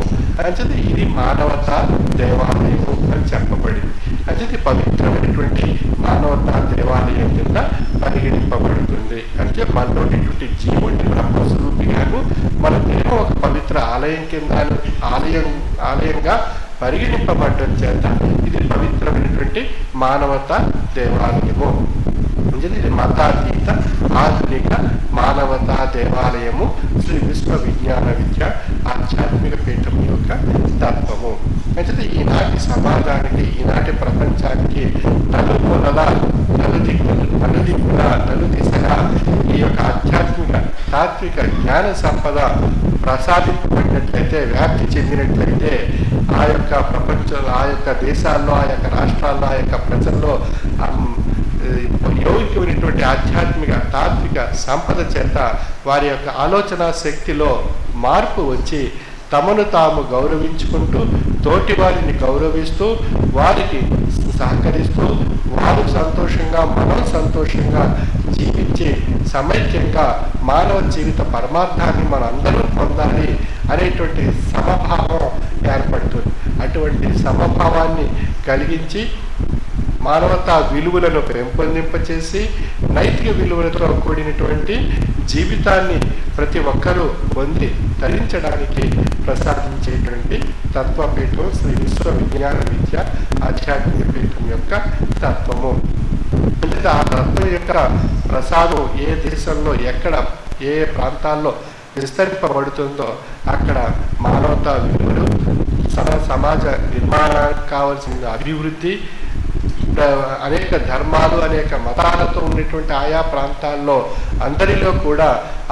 అంటే ఇది మానవతా దేవాలయము అని చెప్పబడింది. అంటే పవిత్రమైనటువంటి మానవతా దేవాలయం కింద పరిగణింపబడుతుంది. అంటే మనలో ఉన్నటువంటి జీవుడి బ్రహ్మస్వరూపిగాను మన దేహం ఒక పవిత్ర ఆలయం కింద ఆలయంగా పరిగణింపబడటం చేత ఇది పవిత్రమైనటువంటి మానవతా దేవాలయము. ఇది మతాతీత ఆధునిక మానవతా దేవాలయము శ్రీ విశ్వ విజ్ఞాన విద్య ఆధ్యాత్మిక పీఠం యొక్క తత్వము. అంటే ఈనాటి సమాజానికి, ఈనాటి ప్రపంచానికి నలుమూలల నలుదిశగా ఈ యొక్క ఆధ్యాత్మిక తాత్విక జ్ఞాన సంపద ప్రసాదింపబడినట్లయితే, వ్యాప్తి చెందినట్లయితే ఆ యొక్క ప్రపంచంలో, ఆ యొక్క దేశాల్లో, ఆ యొక్క రాష్ట్రాల్లో, ఆ యొక్క ప్రజల్లో యౌగికమైనటువంటి ఆధ్యాత్మిక తాత్విక సంపద చేత వారి యొక్క ఆలోచన శక్తిలో మార్పు వచ్చి తమను తాము గౌరవించుకుంటూ తోటి వారిని గౌరవిస్తూ వారికి సహకరిస్తూ వారు సంతోషంగా మనం సంతోషంగా జీవించి సమైక్యంగా మానవ జీవిత పరమార్థాన్ని మనందరూ పొందాలి అనేటువంటి సమభావం ఏర్పడుతుంది. అటువంటి సమభావాన్ని కలిగించి మానవతా విలువలను పెంపొందింపచేసి నైతిక విలువలతో కూడినటువంటి జీవితాన్ని ప్రతి ఒక్కరూ పొంది తరించడానికి ప్రసాదించేటువంటి తత్వపీఠం శ్రీ విశ్వవిజ్ఞాన విద్య ఆధ్యాత్మిక పీఠం యొక్క తత్వము. అంటే ఆ తత్వం యొక్క ప్రసాదం ఏ దేశంలో ఎక్కడ ఏ ప్రాంతాల్లో విస్తరింపబడుతుందో అక్కడ మానవతా విలువలు సమాజ నిర్మాణానికి కావాల్సిన అభివృద్ధి, అనేక ధర్మాలు అనేక మతాలతో ఉన్నటువంటి ఆయా ప్రాంతాల్లో అందరిలో కూడా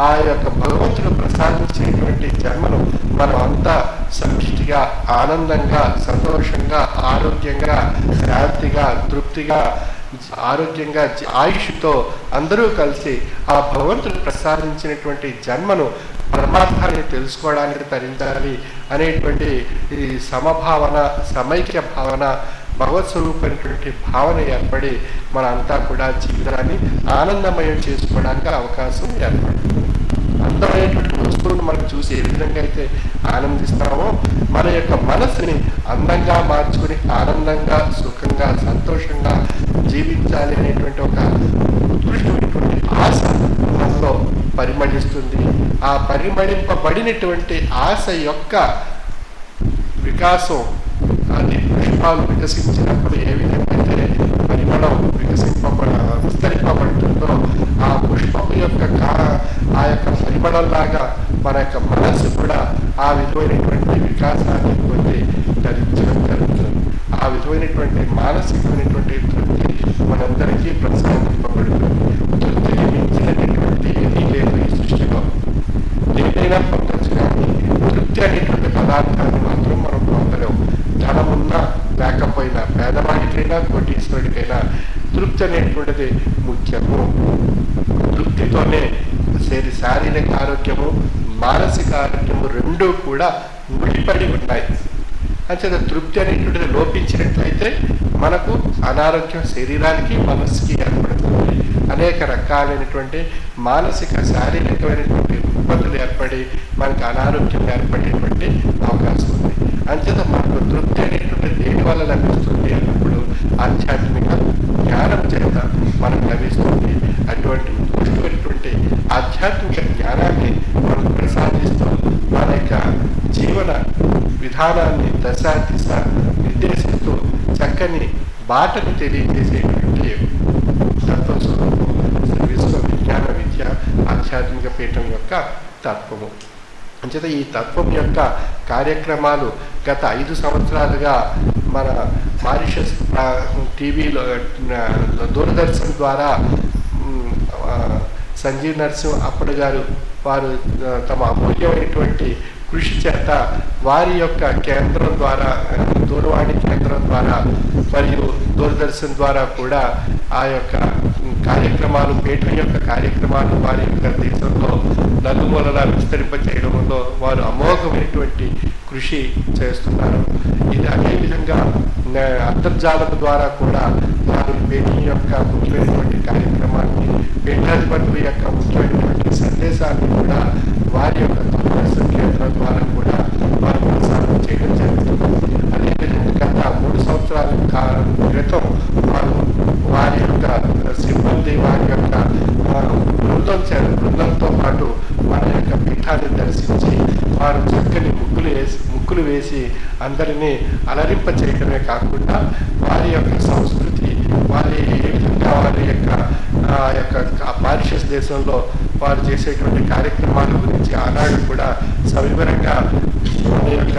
ఆ యొక్క భగవంతుడు ప్రసాదించేటువంటి జన్మను మనం అంతా సమిష్టిగా ఆనందంగా సంతోషంగా ఆరోగ్యంగా శాంతిగా తృప్తిగా ఆరోగ్యంగా ఆయుష్తో అందరూ కలిసి ఆ భగవంతుడు ప్రసాదించినటువంటి జన్మను పరమార్థాన్ని తెలుసుకోవడానికి తరించాలి అనేటువంటి ఈ సమభావన సమైక్య భావన భగవత్ స్వరూపమైనటువంటి భావన ఏర్పడి మన అంతా కూడా జీవితాన్ని ఆనందమయం చేసుకోవడానికి అవకాశం ఏర్పడుతుంది. అందమైనటువంటి వస్తువులను మనం చూసి ఏ విధంగా అయితే ఆనందిస్తామో మన యొక్క మనసుని అందంగా మార్చుకుని ఆనందంగా సుఖంగా సంతోషంగా జీవించాలి అనేటువంటి ఒక ఉత్కృష్టమైనటువంటి ఆశ మనలో పరిమళిస్తుంది. ఆ పరిమళింపబడినటువంటి ఆశ యొక్క వికాసం అది పుష్పాలు వికసించినప్పుడు ఏ విధంగా అయితే పరిమళం విస్తరింపబడుతుందో ఆ పుష్పం యొక్క ఆ యొక్క పరిమళంలాగా మన యొక్క మనస్సు కూడా ఆ విధమైనటువంటి వికాసాన్ని పొంది ధరించడం జరుగుతుంది. ఆ విధమైనటువంటి మానసికమైనటువంటి తృప్తి మనందరికీ ప్రసాదింపబడుతుంది. తృప్తికి మించినటువంటి ఏదీ లేదు ఈ సృష్టిలో. ఏదైనా పొందొచ్చు కానీ తృప్తి అనేటువంటి పదార్థాన్ని మాత్రం మనం పొందలేము. ధనమున్నా లేకపోయినా పేదవాడికైనా కోటీశ్వరుడికైనా తృప్తి అనేటువంటిది ముఖ్యము. తృప్తితోనే శారీరక ఆరోగ్యము మానసిక ఆరోగ్యము రెండూ కూడా ముడిపడి ఉన్నాయి. అంచేత తృప్తి అనేటువంటిది లోపించినట్లయితే మనకు అనారోగ్యం శరీరానికి మనస్సుకి ఏర్పడుతుంది. అనేక రకాలైనటువంటి మానసిక శారీరకమైనటువంటి ఇబ్బందులు ఏర్పడి మనకు అనారోగ్యం ఏర్పడేటువంటి అవకాశం ఉంది. అంచేత మనకు తృప్తి అనేటువంటి దేని వల్ల లభిస్తుంది అన్నప్పుడు ఆధ్యాత్మిక జ్ఞానం చేత మనకు లభిస్తుంది. అటువంటి ఉత్కృష్టమైనటువంటి ఆధ్యాత్మిక జ్ఞానాన్ని మనకు ప్రసాదిస్తూ మన యొక్క జీవన విధానాన్ని దశ దిశ నిర్దేశిస్తూ చక్కని బాటను తెలియజేసేటువంటి తత్వస్వరూపం శ్రీ విశ్వవిజ్ఞాన విద్య ఆధ్యాత్మిక పీఠం యొక్క తత్వము. అంచేత ఈ తత్వం యొక్క కార్యక్రమాలు గత 5 సంవత్సరాలుగా మన మారిషస్ టీవీలో దూరదర్శన్ ద్వారా సంజీవ్ నరసింహ అప్పడు గారు వారు తమ అమూల్యమైనటువంటి కృషి చేత వారి యొక్క కేంద్రం ద్వారా దూరవాణి కేంద్రం ద్వారా మరియు దూరదర్శన్ ద్వారా కూడా ఆ యొక్క కార్యక్రమాలు పీఠం యొక్క కార్యక్రమాలు వారి యొక్క దేశంలో నలుమూలలా విస్తరింపచేయడంలో వారు అమోఘమైనటువంటి కృషి చేస్తున్నారు. ఇది అదేవిధంగా అంతర్జాలం ద్వారా కూడా వారు పీఠం యొక్క ముఖ్యమైనటువంటి కార్యక్రమాన్ని పీఠాధిపతుల యొక్క ముఖ్యమైనటువంటి సందేశాన్ని కూడా వారి యొక్క దూరదర్శన్ కేంద్రం ద్వారా కూడా వారు ప్రసారం చేయడం జరుగుతుంది. అదేవిధంగా గత 3 సంవత్సరాల క్రితం వారి యొక్క సిబ్బంది వారి యొక్క బృందంతో పాటు మన యొక్క పీఠాన్ని దర్శించి వారు చక్కని ముగ్గులు వేసి అందరినీ అలరింప చేయడమే కాకుండా వారి యొక్క సంస్కృతి వారి ఏ విధంగా వారి యొక్క మారిషస్ దేశంలో వారు చేసేటువంటి కార్యక్రమాల గురించి ఆనాడు కూడా సవివరంగా మన యొక్క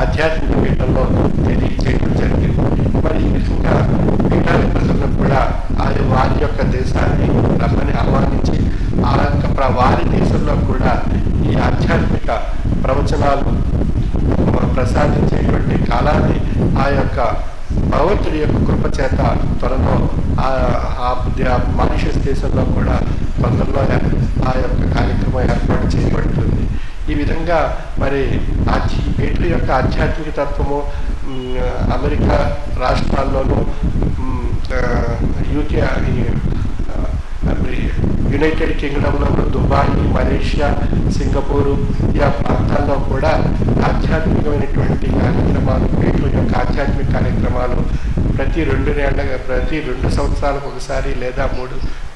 ఆధ్యాత్మిక పీఠంలో తెలియజేయడం జరిగింది. మరి ఈ విధంగా పీఠాధిపతులను కూడా వారి యొక్క దేశాన్ని రమ్మని ఆహ్వానించి ఆ యొక్క వారి దేశంలో కూడా ఈ ఆధ్యాత్మిక ప్రవచనాలు ప్రసాదించేటువంటి కాలాన్ని ఆ యొక్క భగవంతుడి యొక్క కృప చేత త్వరలో మారిషస్ దేశంలో కూడా తొందరలో ఆ యొక్క కార్యక్రమం ఏర్పాటు చేయబడుతుంది. ఈ విధంగా మరి పేటల యొక్క ఆధ్యాత్మిక తత్వము అమెరికా రాష్ట్రాల్లోనూ యునైటెడ్ కింగ్డమ్లోను, దుబాయ్, మలేషియా, సింగపూరు ఈ ప్రాంతాల్లో కూడా ఆధ్యాత్మికమైనటువంటి కార్యక్రమాలు, పేటల యొక్క ఆధ్యాత్మిక కార్యక్రమాలు ప్రతి 2 సంవత్సరాలకు ఒకసారి లేదా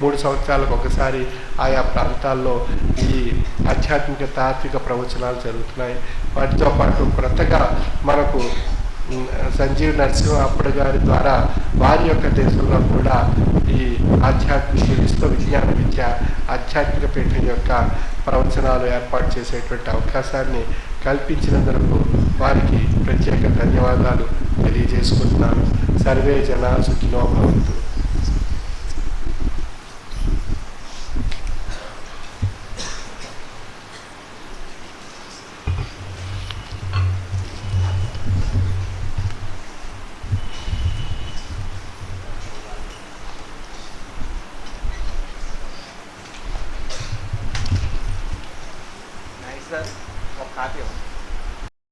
మూడు సంవత్సరాలకు ఒకసారి ఆయా ప్రాంతాల్లో ఈ ఆధ్యాత్మిక తాత్విక ప్రవచనాలు జరుగుతున్నాయి. వాటితో పాటు కొత్తగా మనకు సంజీవ్ నరసింహ అప్పుడు గారి ద్వారా వారి యొక్క దేశంలో కూడా ఈ ఆధ్యాత్మిక విశ్వవిజ్ఞాన విద్య ఆధ్యాత్మిక పీఠం యొక్క ప్రవచనాలు ఏర్పాటు చేసేటువంటి అవకాశాన్ని కల్పించినందుకు వారికి ప్రత్యేక ధన్యవాదాలు తెలియజేసుకుంటున్నాను. సర్వే జనా సుఖినో భవంతు. సార్ ఒక కాపీ